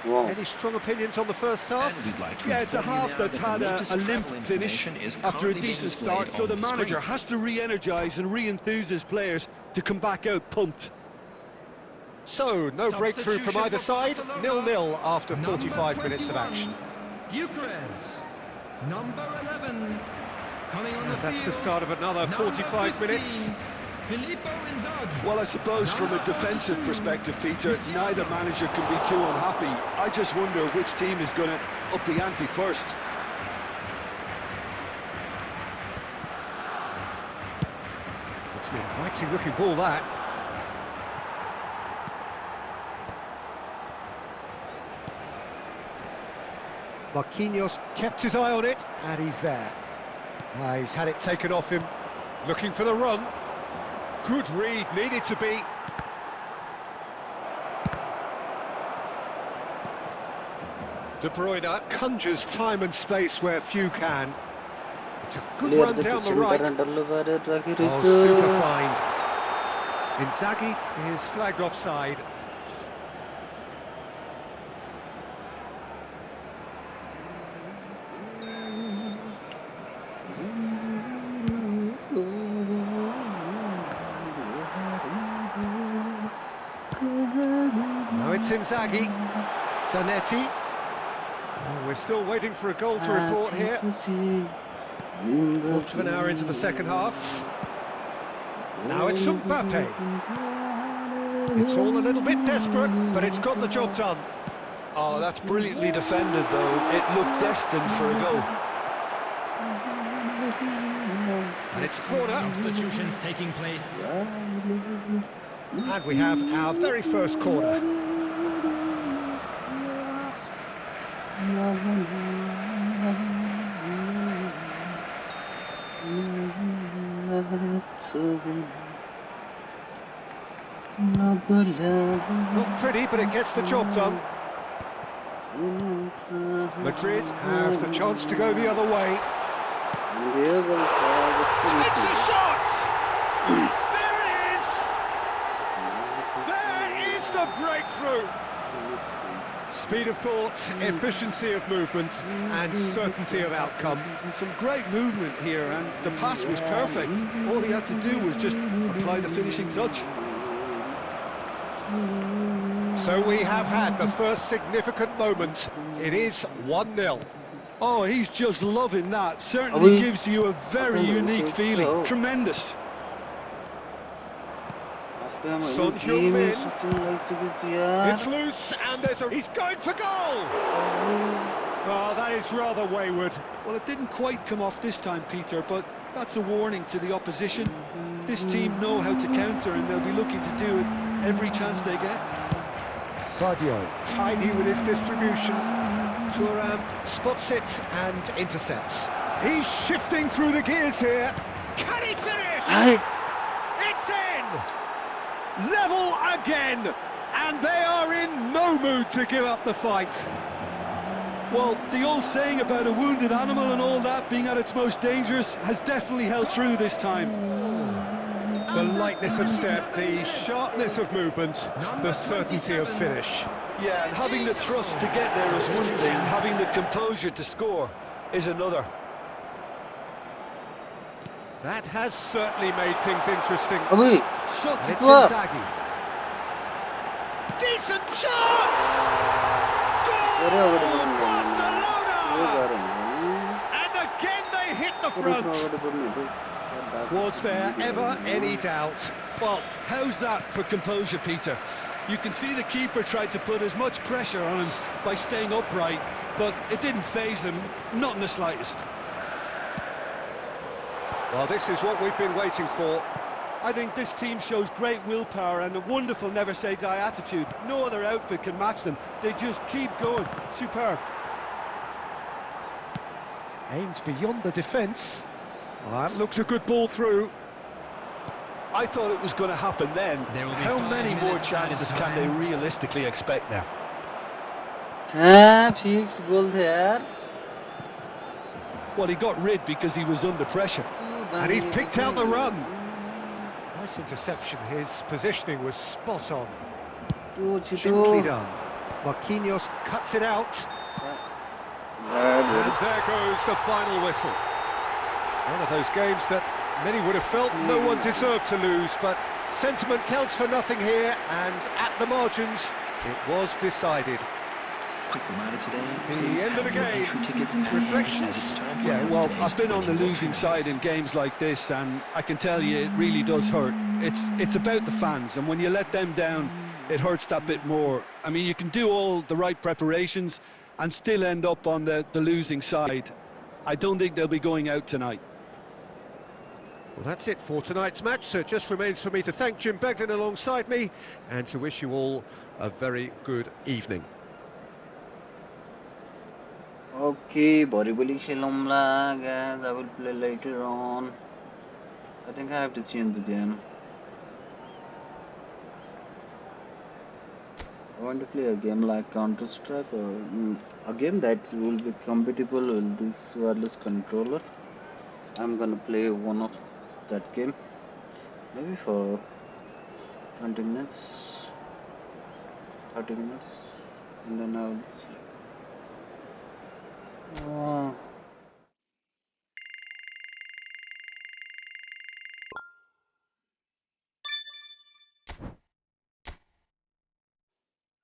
Wow.
Any strong opinions on the first half?
Yeah, it's a half that's had a limp finish after a decent start, so the manager has to re-energise and re-enthuse his players to come back out pumped.
So, no breakthrough from either side, 0-0 after 45 minutes of action.
Number 11, coming on the
That's the
field,
start of another 45 minutes.
Filippo Inzaghi.
Well, I suppose from a defensive perspective, Peter, neither manager can be too unhappy. I just wonder which team is going to up the ante first.
It's an inviting looking ball, that. Marquinhos kept his eye on it, and he's there. He's had it taken off him, looking for the run. Good read, needed to be. De Bruyne conjures time and space where few can. It's a good run down the right. Oh, super find. Inzaghi is flagged offside. Now it's Inzaghi. Zanetti. Oh, we're still waiting for a goal to report here. Quarter of an hour into the second half. Now it's Mbappe. It's all a little bit desperate, but it's got the job done.
Oh, that's brilliantly defended, though. It looked destined for a goal.
And it's corner.
Substitutions taking place.
And we have our very first corner. Not pretty, but it gets the job done. Madrid have the chance to go the other way. It's a shot! There it is! There is the breakthrough! Speed of thought, efficiency of movement, and certainty of outcome.
Some great movement here, and the pass was perfect. All he had to do was just apply the finishing touch.
So we have had the first significant moment. It is 1-0.
Oh, he's just loving that. Certainly gives you a very unique feeling. Tremendous.
Son Heung-min. It's loose, and he's going for goal! Oh, that is rather wayward.
Well, it didn't quite come off this time, Peter, but that's a warning to the opposition. This team know how to counter, and they'll be looking to do it every chance they get.
Fadio, tidy with his distribution. Thuram spots it and intercepts. He's shifting through the gears here. Can he finish? It's in! Level again! And they are in no mood to give up the fight.
Well, the old saying about a wounded animal and all that being at its most dangerous has definitely held through this time.
The lightness of step, the sharpness of movement, the certainty of finish.
Yeah, and having the thrust to get there is one thing, having the composure to score is another.
That has certainly made things interesting.
Shot.
And it's Inzaghi. Decent shot! Goal! Barcelona! And again they hit the front. Was there ever any doubt?
Well, how's that for composure, Peter? You can see the keeper tried to put as much pressure on him by staying upright, but it didn't faze him, not in the slightest.
Well, this is what we've been waiting for.
I think this team shows great willpower and a wonderful never-say-die attitude. No other outfit can match them. They just keep going. Superb.
Aimed beyond the defence. Well, that looks a good ball through.
I thought it was going to happen then. How many more chances can they realistically expect now? Well, he got rid because he was under pressure.
And he's picked out the run. Nice interception. His positioning was spot on. Gently done. Marquinhos cuts it out. And there goes the final whistle. One of those games that many would have felt no one deserved to lose, but sentiment counts for nothing here, and at the margins, it was decided.
Quick reminder today,
The end of the game. Reflections?
Yeah, well, I've been on the losing side in games like this, and I can tell you it really does hurt. It's about the fans, and when you let them down, it hurts that bit more. I mean, you can do all the right preparations and still end up on the losing side. I don't think they'll be going out tonight.
Well, that's it for tonight's match, so it just remains for me to thank Jim Begden alongside me and to wish you all a very good evening.
Okay, Boriboli Shalomla, guys. I will play later on. I think I have to change the game. I want to play a game like Counter-Strike or a game that will be compatible with this wireless controller. I'm gonna play one of that game, maybe for 20 minutes, 30 minutes, and then I will sleep.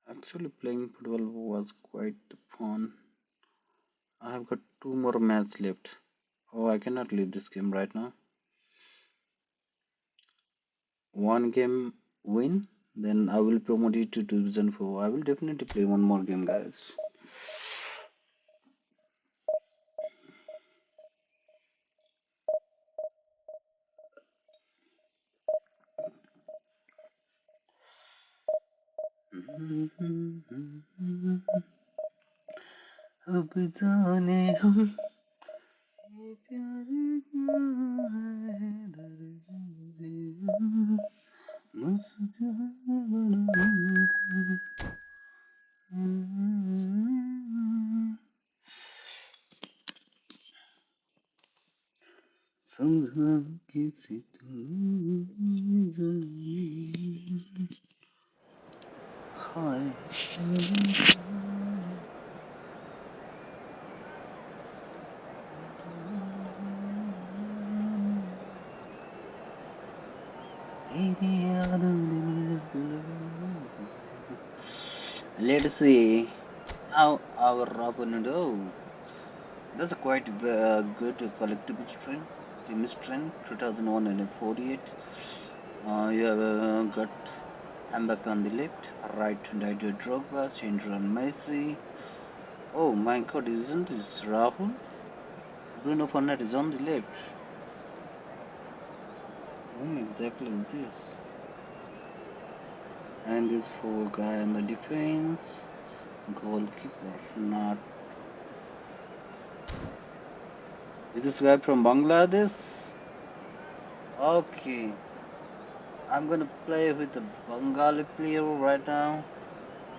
Actually, playing football was quite fun. I have got 2 more matches left. Oh, I cannot leave this game right now. One game win, then I will promote it to Division 4. I will definitely play one more game, guys. अब जाने हम ये प्यार क्या है दर्द मुस्कान समझा किसी हाय Let's see how our opponent. Oh, that's a quite good collective strength. Team strength 2001 and 48. You have got Mbappe on the left, right Didier Drogba, center on Messi. Oh my God, isn't this Rahul? Bruno Fernandes is on the left. Whom exactly is this? And this four guy on the defense. Goalkeeper, not. Is this guy from Bangladesh? Okay. I'm gonna play with the Bengali player right now.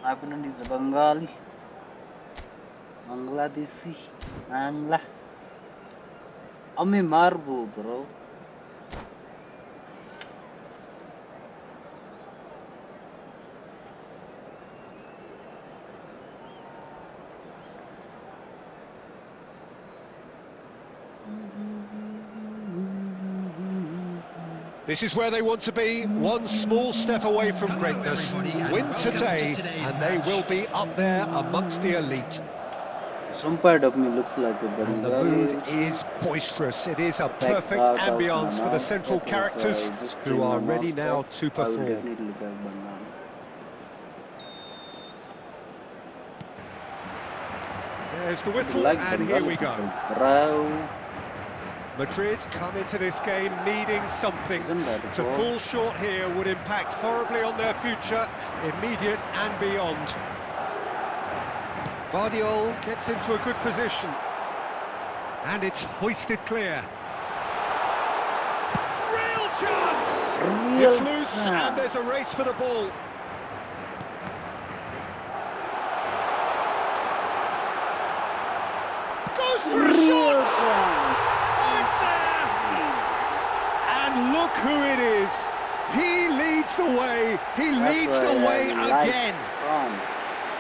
My opponent is a Bengali. Bangladeshi. Bangla. Ami Marbu, bro.
This is where they want to be, one small step away from greatness. Win today, and they will be up there amongst the elite.
Some part of me looks like a
And the
Bengali.
mood is boisterous. It is a
Take
perfect
out of my
ambience for the
mouth.
central characters who are ready now to
I will
perform.
definitely look like Bengali.
There's the whistle, and here we go.
Bro.
Madrid come into this game needing something. To fall short here would impact horribly on their future, immediate and beyond. Guardiola gets into a good position. And it's hoisted clear. Real chance! It's loose and there's a race for the ball. Goes for a shot! Oh, it's there! And look who it is. He leads the way. He leads the way again.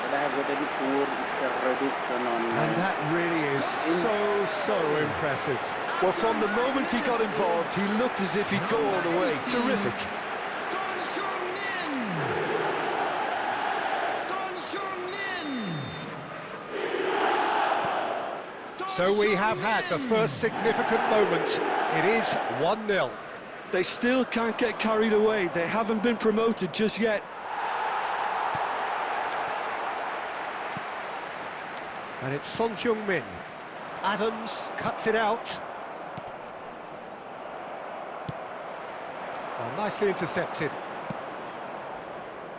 But I have got any 4-star reduction on.
And that really is so impressive.
Well, from the moment he got involved, he looked as if he'd go all the way. Terrific.
So we have had the first significant moment. It is 1-0.
They still can't get carried away. They haven't been promoted just yet.
And it's Son Heung-min. Adams cuts it out. Well, nicely intercepted.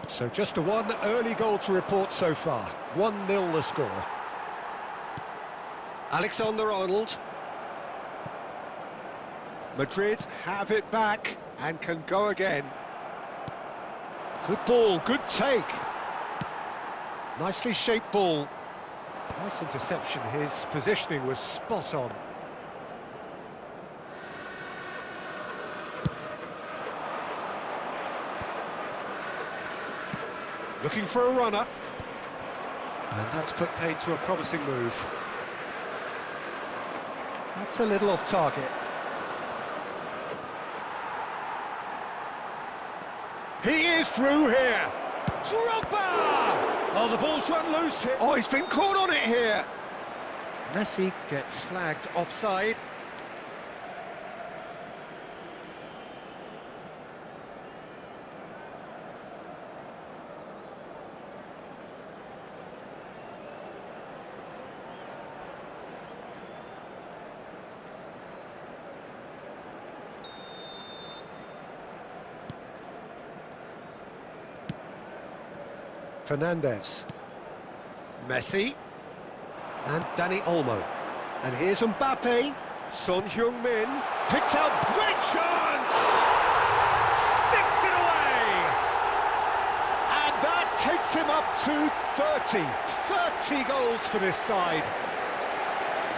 So just one early goal to report so far. 1-0 the score. Alexander-Arnold. Madrid have it back and can go again. Good ball, good take. Nicely shaped ball. Nice interception, his positioning was spot on. Looking for a runner. And that's put paid to a promising move. That's a little off target. He is through here. Drogba! Oh, the ball's run loose here. Oh, he's been caught on it here. Messi gets flagged offside. Fernandez, Messi, and Dani Olmo. And here's Mbappe, Son Heung-min, picks out, great chance! Sticks it away! And that takes him up to 30 goals for this side.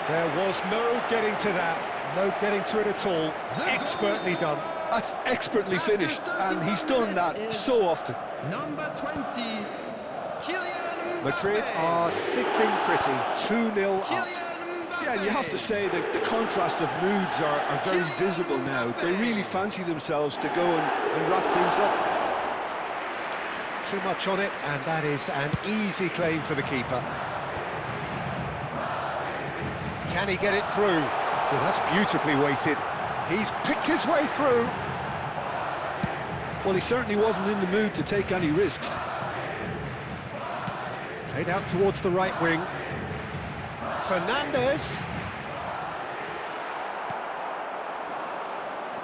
There was no getting to that, no getting to it at all. Expertly done.
That's expertly finished, and he's done that so often.
Number 20.
Madrid are sitting pretty, 2-0 up.
Yeah, and you have to say that the contrast of moods are very visible now. They really fancy themselves to go and wrap things up.
Too much on it, and that is an easy claim for the keeper. Can he get it through? Well, that's beautifully weighted. He's picked his way through.
Well, he certainly wasn't in the mood to take any risks.
Played out towards the right wing. Fernandez.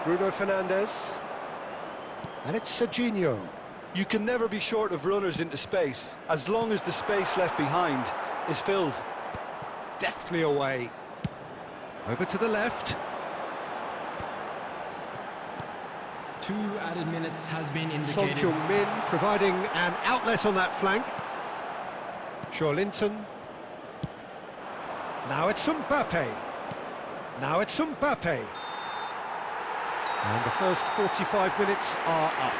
Bruno Fernandez. And it's Serginho.
You can never be short of runners into space, as long as the space left behind is filled.
Deftly away. Over to the left.
2 added minutes has been
Son
indicated.
Heung-min providing an outlet on that flank. Linton. Now it's Mbappe. Now it's Mbappe. And the first 45 minutes are up.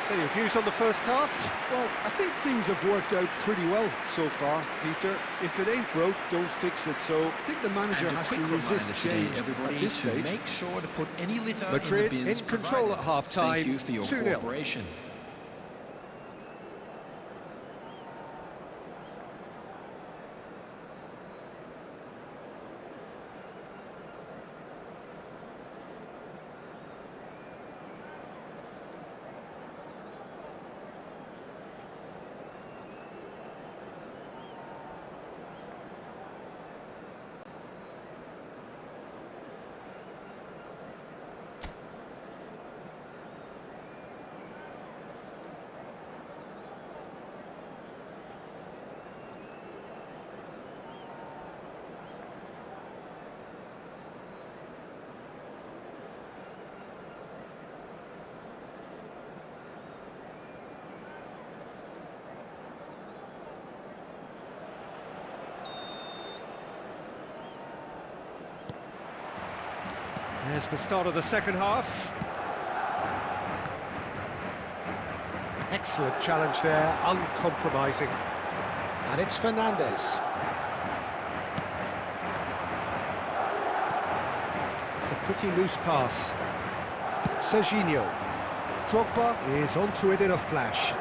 So your views on the first half?
Well, I think things have worked out pretty well so far, Peter. If it ain't broke, don't fix it. So I think the manager has to resist change at this stage.
Make sure to put any litter
Madrid
in the bins
in control
provided.
at half-time,
Thank you for your
2-0.
cooperation.
There's the start of the second half. Excellent challenge there, uncompromising. And it's Fernandez. It's a pretty loose pass. Serginho. Drogba is onto it in a flash.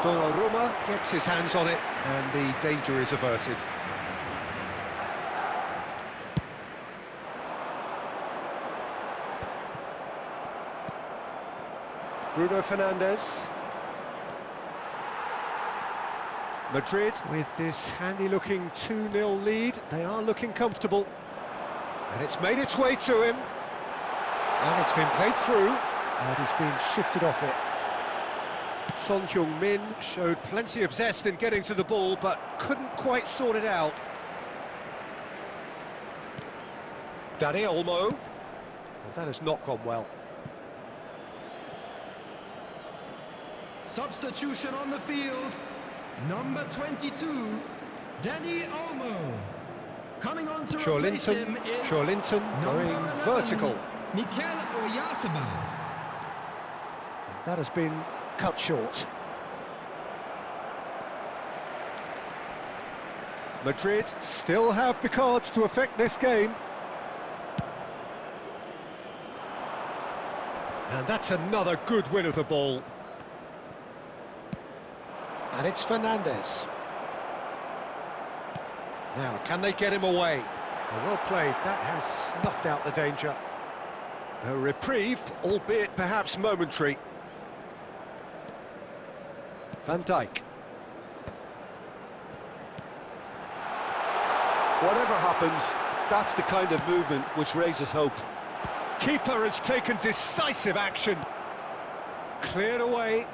Donnarumma gets his hands on it, and the danger is averted. Bruno Fernandes. Madrid, with this handy-looking 2-0 lead, they are looking comfortable. And it's made its way to him. And it's been played through, and he's been shifted off it. Son Heung-min showed plenty of zest in getting to the ball, but couldn't quite sort it out. Dani Olmo. Well, that has not gone well.
Substitution on the field. Number 22, Dani Olmo. Coming on to replace him is
Linton going
11,
vertical.
Mikel Oyarzabal.
That has been cut short. Madrid still have the cards to affect this game. And that's another good win of the ball. And it's Fernandes. Now, can they get him away? Well played, that has snuffed out the danger. A reprieve, albeit perhaps momentary. Van Dijk.
Whatever happens, that's the kind of movement which raises hope.
Keeper has taken decisive action. Cleared away.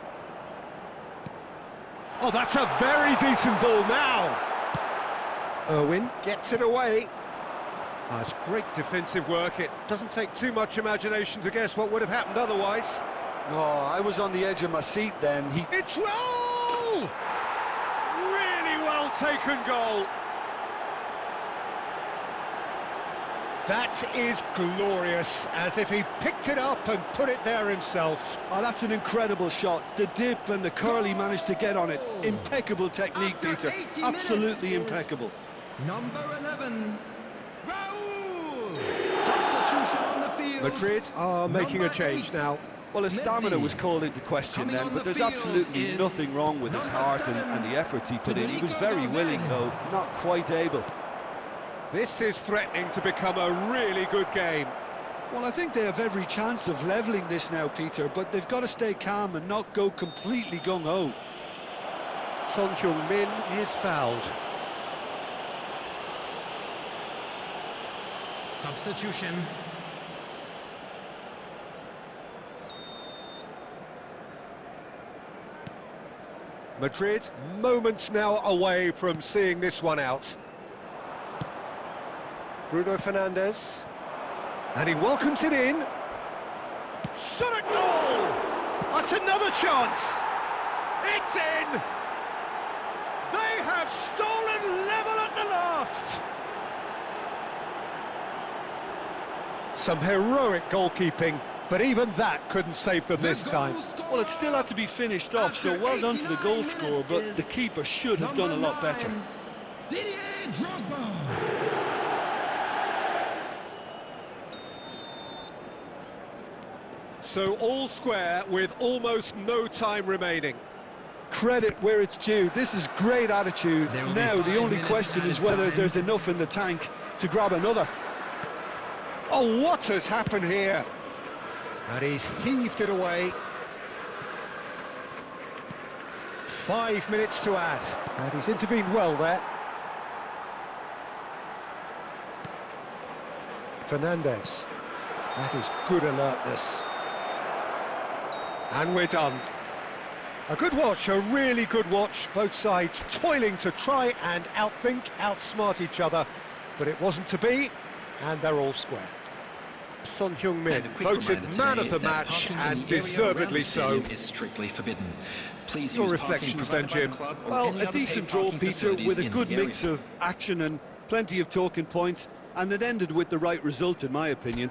Oh, that's a very decent ball now. Irwin gets it away. That's great defensive work. It doesn't take too much imagination to guess what would have happened otherwise.
Oh, I was on the edge of my seat then.
It's goal! Really well taken goal. That is glorious, as if he picked it up and put it there himself.
Oh, that's an incredible shot. The dip and the curl he managed to get on it. Impeccable technique,
After
Peter.
80
Absolutely
minutes is
impeccable.
Number 11, Raul. Substitution on the field.
Madrid are making a
Number
change
8.
now.
Well, his stamina was called into question
Coming
then,
on
but
the
there's
field
absolutely
is
nothing wrong with his
number
heart
7,
and the efforts he put in. He was
Federico
very willing,
Valverde.
though not quite able.
This is threatening to become a really good game.
Well, I think they have every chance of levelling this now, Peter, but they've got to stay calm and not go completely gung-ho.
Son Heung-min is fouled.
Substitution.
Madrid, moments now away from seeing this one out. Bruno Fernandes. And he welcomes it in. Shot at goal! That's another chance! It's in! They have stolen level at the last! Some heroic goalkeeping, but even that couldn't save them this time.
Well, it still had to be finished off, so well done to the goal scorer, but the keeper should have done a lot better.
Didier Drogba.
So all square with almost no time remaining.
Credit where it's due. This is great attitude. Now the only question is whether there's enough in the tank to grab another.
Oh, what has happened here? And he's heaved it away. 5 minutes to add, and he's intervened well there. Fernandes. That is good alertness. And we're done. A good watch, a really good watch. Both sides toiling to try and outthink, outsmart each other. But it wasn't to be, and they're all square. Son Heung-min voted man of the match, and deservedly so.
Is strictly forbidden. Please
Your
use
reflections
parking
then,
provided by
Jim?
the club or
Well,
any
a
other
decent
paid
draw,
parking
Peter,
facilities
with a
in
good
the
mix
area.
of action and plenty of talking points, and it ended with the right result, in my opinion.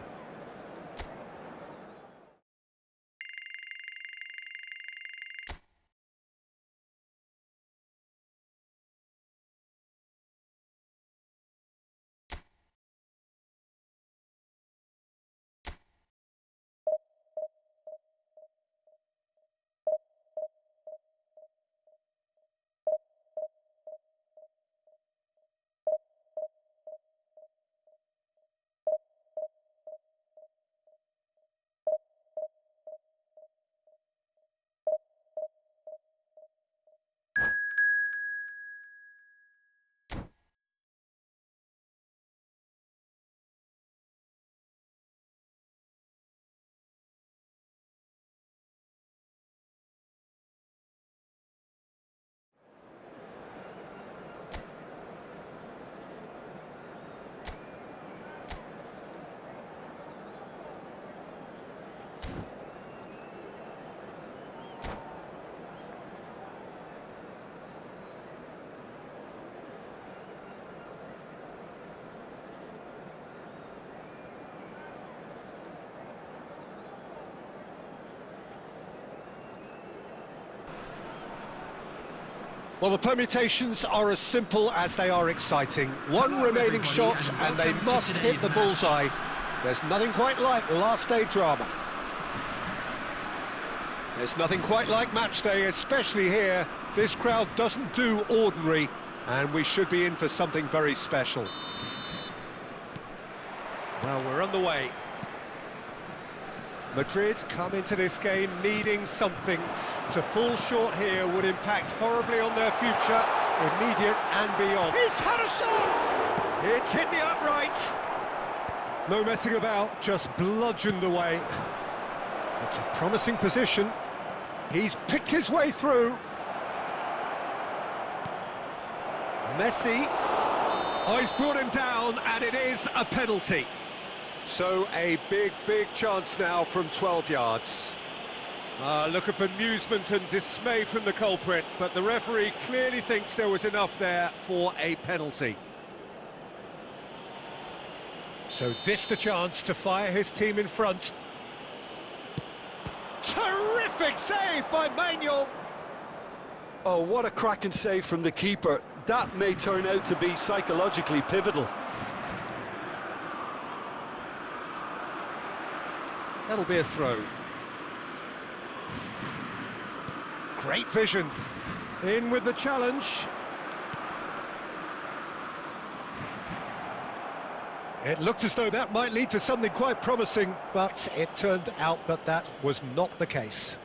Well, the permutations are as simple as they are exciting. One remaining shot and they must hit the bullseye. There's nothing quite like last day drama. There's nothing quite like match day, especially here. This crowd doesn't do ordinary, and we should be in for something very special. Well, we're underway. Madrid come into this game needing something. To fall short here would impact horribly on their future, immediate and beyond. He's had a shot! It's hit the upright. No messing about, just bludgeoned away. It's a promising position. He's picked his way through. Messi. Oh, he's brought him down, and it is a penalty. So a big chance now from 12 yards. Look at bemusement and dismay from the culprit, but the referee clearly thinks there was enough there for a penalty. So this the chance to fire his team in front. Terrific save by Manuel.
Oh, what a cracking save from the keeper. That may turn out to be psychologically pivotal.
That'll be a throw. Great vision. In with the challenge. It looked as though that might lead to something quite promising, but it turned out that that was not the case.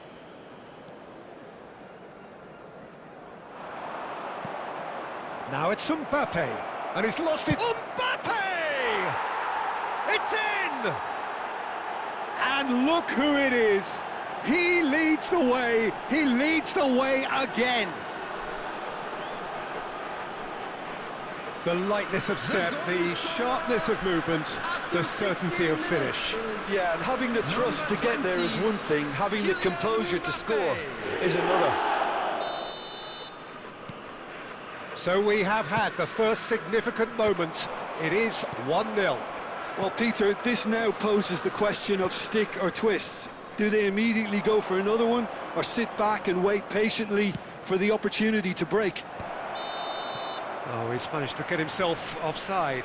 Now it's Mbappe, and he's lost it. Mbappe! It's in! And look who it is. He leads the way. He leads the way again. The lightness of step, the sharpness of movement, the certainty of finish.
Yeah, and having the thrust to get there is one thing, having the composure to score is another.
So we have had the first significant moment. It is 1-0.
Well, Peter, this now poses the question of stick or twist. Do they immediately go for another one, or sit back and wait patiently for the opportunity to break?
Oh, he's managed to get himself offside.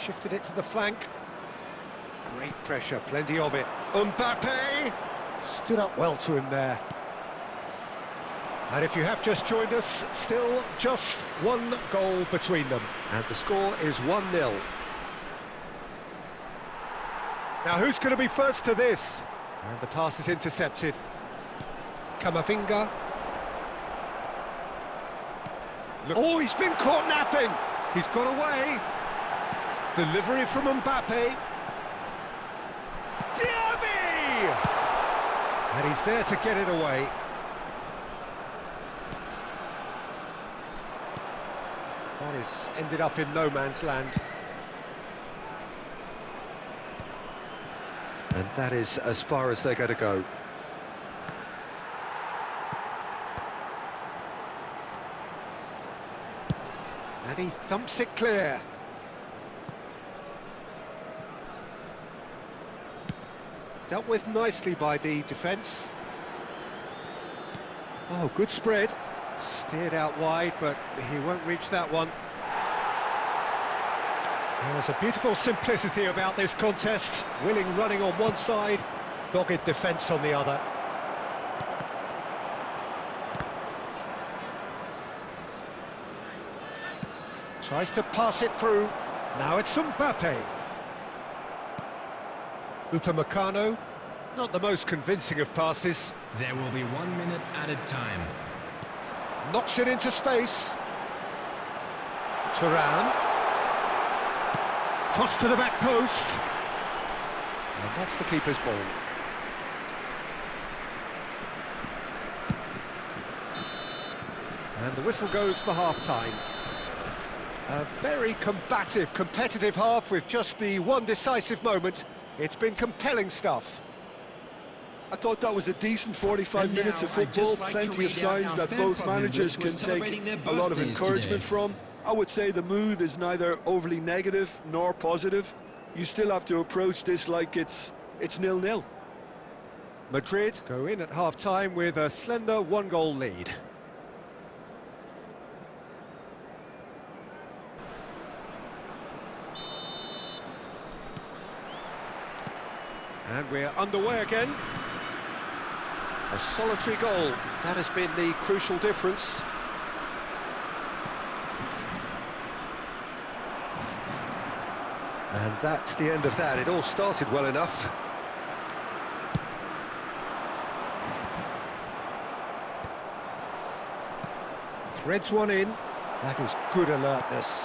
Shifted it to the flank. Great pressure, plenty of it. Mbappe stood up well to him there. And if you have just joined us, still just one goal between them. And the score is 1-0. Now who's going to be first to this? And the pass is intercepted. Camavinga. Look. Oh, he's been caught napping. He's got away. Delivery from Mbappe. Diaby! And he's there to get it away. That is ended up in no man's land. And that is as far as they're going to go. And he thumps it clear. Dealt with nicely by the defence. Oh, good spread. Steered out wide, but he won't reach that one. There's a beautiful simplicity about this contest. Willing running on one side, dogged defence on the other. Tries to pass it through. Now it's Mbappe. Upamecano, not the most convincing of passes.
There will be 1 minute added time.
Knocks it into space. Thuram. Cross to the back post. And that's the keeper's ball. And the whistle goes for half-time. A very combative, competitive half with just the one decisive moment. It's been compelling stuff.
I thought that was a decent 45 minutes of football, plenty of signs that both managers can take a lot of encouragement from. I would say the mood is neither overly negative nor positive. You still have to approach this like it's 0-0.
Madrid go in at half-time with a slender one-goal lead. And we're underway again. A solitary goal, that has been the crucial difference. And that's the end of that. It all started well enough. Threads one in. That is good alertness.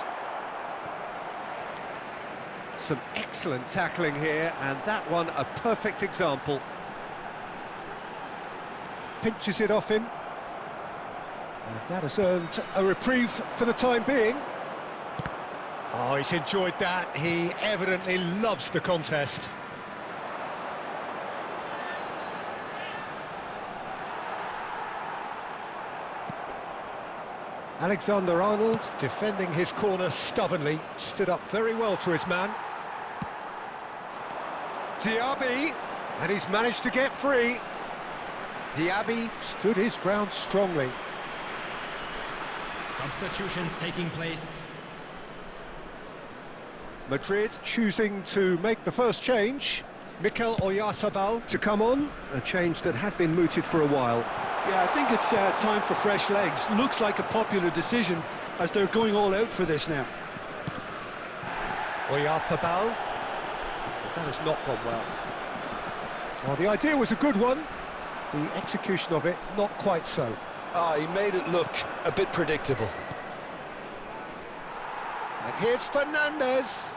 Some excellent tackling here, and that one a perfect example. Pinches it off him. And that has earned a reprieve for the time being. Oh, he's enjoyed that. He evidently loves the contest. Alexander-Arnold defending his corner stubbornly, stood up very well to his man. Diaby, and he's managed to get free. Diaby stood his ground strongly.
Substitutions taking place.
Madrid choosing to make the first change. Mikel Oyarzabal to come on, a change that had been mooted for a while.
Yeah, I think it's time for fresh legs. Looks like a popular decision as they're going all out for this now.
Oyarzabal. That has not gone well. Well, the idea was a good one. The execution of it, not quite so.
He made it look a bit predictable.
And here's Fernandez.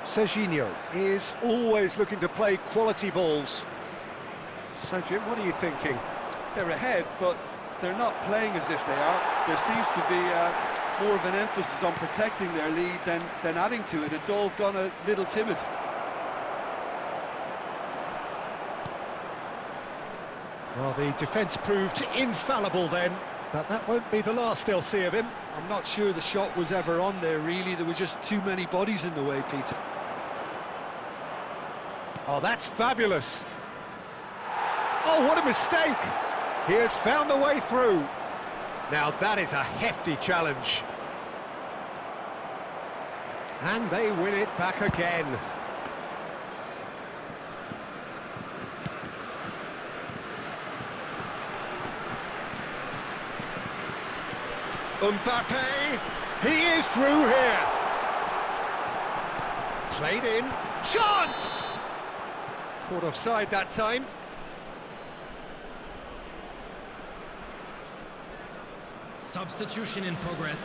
Serginho is always looking to play quality balls. So, Jim, what are you thinking?
They're ahead, but they're not playing as if they are. There seems to be more of an emphasis on protecting their lead than adding to it. It's all gone a little timid.
Well, the defence proved infallible then, but that won't be the last they'll see of him.
I'm not sure the shot was ever on there, really. There were just too many bodies in the way, Peter.
Oh, that's fabulous. Oh, what a mistake! He has found a way through. Now that is a hefty challenge. And they win it back again. Mbappe, he is through here. Played in, chance! Caught offside that time.
Substitution in progress.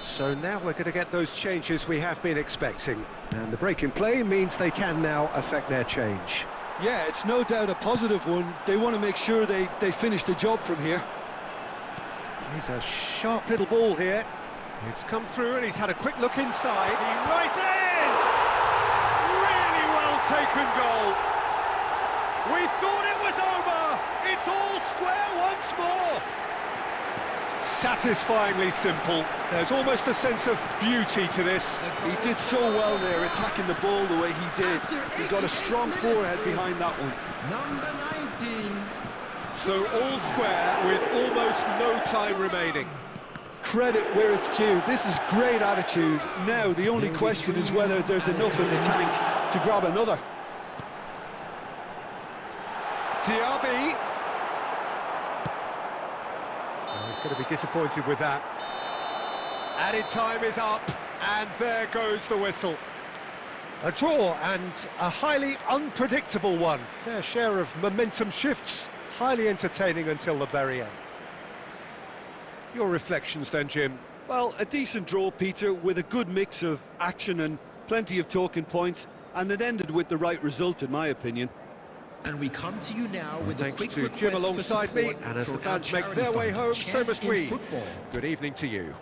So now we're going to get those changes we have been expecting. And the break in play means they can now affect their change.
Yeah, it's no doubt a positive one. They want to make sure they finish the job from here.
He's a sharp little ball here. It's come through and he's had a quick look inside. He rises! Really well taken goal. We thought it was over. It's all square once more. Satisfyingly simple. There's almost a sense of beauty to this.
He did so well there, attacking the ball the way he did. He got a strong forehead behind that one.
Number 19.
So all square with almost no time remaining.
Credit where it's due. This is great attitude. Now the only question is whether there's enough in the tank to grab another.
Diaby. Oh, he's going to be disappointed with that. Added time is up, and there goes the whistle. A draw, and a highly unpredictable one. Fair share of momentum shifts, highly entertaining until the very end. Your reflections then, Jim?
Well, a decent draw, Peter, with a good mix of action and plenty of talking points, and it ended with the right result, in my opinion.
And we come to you now with
thanks
a quick
to Jim alongside me, and as the fans make their way home, so must we. Good evening to you.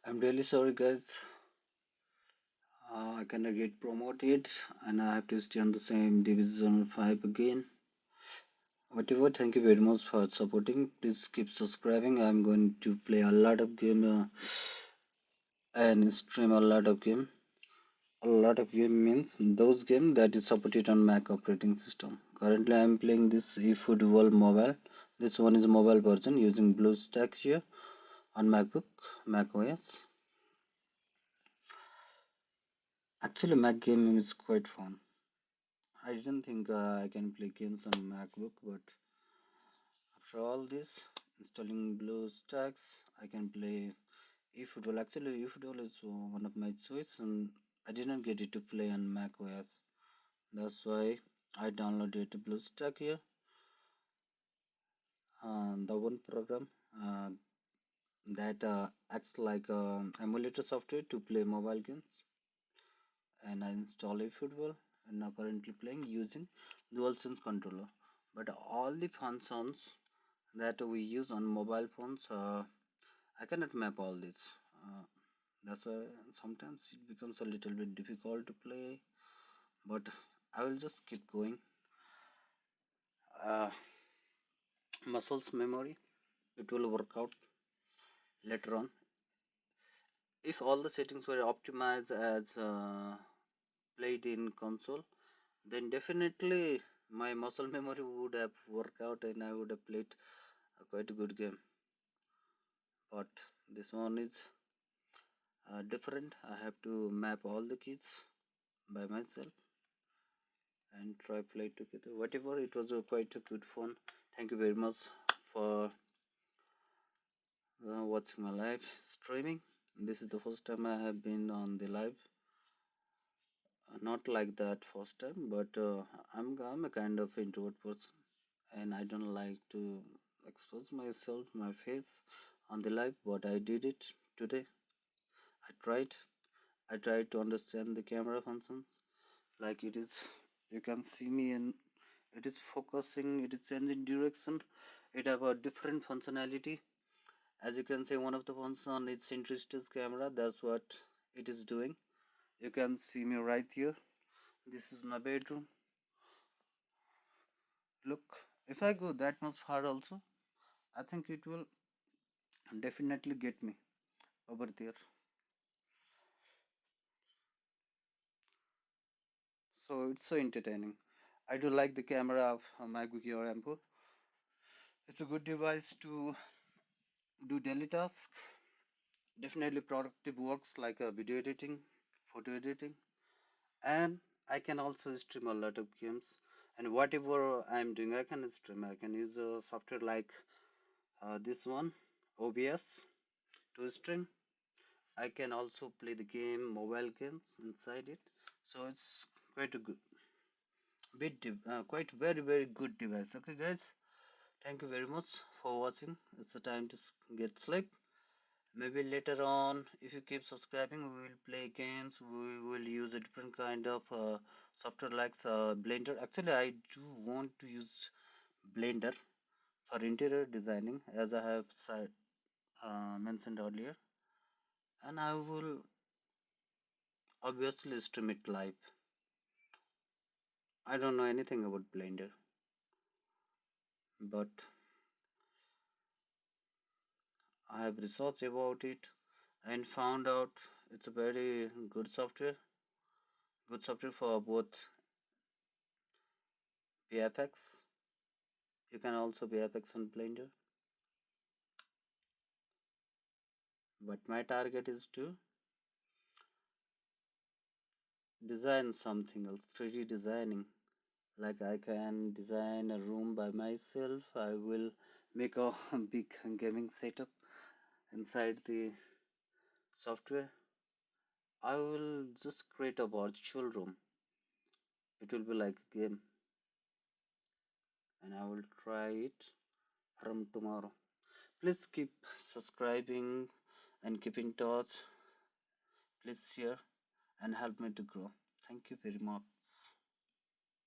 I'm really sorry, guys. I cannot get promoted, and I have to stay on the same Division 5 again. Whatever, thank you very much for supporting. Please keep subscribing. I'm going to play a lot of game and stream a lot of game. A lot of game means those games that is supported on Mac operating system. Currently, I'm playing this Efootball Mobile. This one is a mobile version using BlueStack here on MacBook, Mac OS. Actually, Mac game is quite fun. I didn't think I can play games on MacBook, but after all this, installing BlueStacks, I can play eFootball. Actually, eFootball is one of my choice, and I didn't get it to play on Mac OS. That's why I downloaded BlueStack here. The one program that acts like emulator software to play mobile games, and I install eFootball and now currently playing using DualSense controller. But all the functions that we use on mobile phones, I cannot map all this. That's why sometimes it becomes a little bit difficult to play, but I will just keep going. Uh, Muscles memory, it will work out later on. If all the settings were optimized as played in console, then definitely my muscle memory would have worked out and I would have played quite a good game. But this one is different. I have to map all the keys by myself and try play together. Whatever, it was quite a good fun. Thank you very much for watching my live streaming. This is the first time I have been on the live. Not like that first time, but I'm a kind of introvert person, and I don't like to expose myself, my face on the live. But I did it today. I tried. I tried to understand the camera functions. Like it is, you can see me, and it is focusing. It is changing direction. It have a different functionality. As you can see, one of the function is centrist camera. That's what it is doing. You can see me right here. This is my bedroom. Look, if I go that much far also, I think it will definitely get me over there. So it's so entertaining. I do like the camera of MacBook Air M4. It's a good device to do daily tasks. Definitely productive works like video editing, photo editing, and I can also stream a lot of games. And whatever I'm doing, I can stream. I can use a software like this one, OBS, to stream. I can also play the game, mobile games inside it. So it's quite a good, quite very good device. Okay, guys, thank you very much for watching. It's the time to get sleep. Maybe later on, if you keep subscribing, we will play games. We will use a different kind of software like Blender. Actually, I do want to use Blender for interior designing, as I have mentioned earlier, and I will obviously stream it live. I don't know anything about Blender, but I have researched about it and found out it's a very good software for both VFX. You can also VFX on Blender, but my target is to design something else, 3D designing. Like I can design a room by myself. I will make a big gaming setup inside the software. I will just create a virtual room. It will be like a game, and I will try it from tomorrow. Please keep subscribing and keep in touch. Please share and help me to grow. Thank you very much.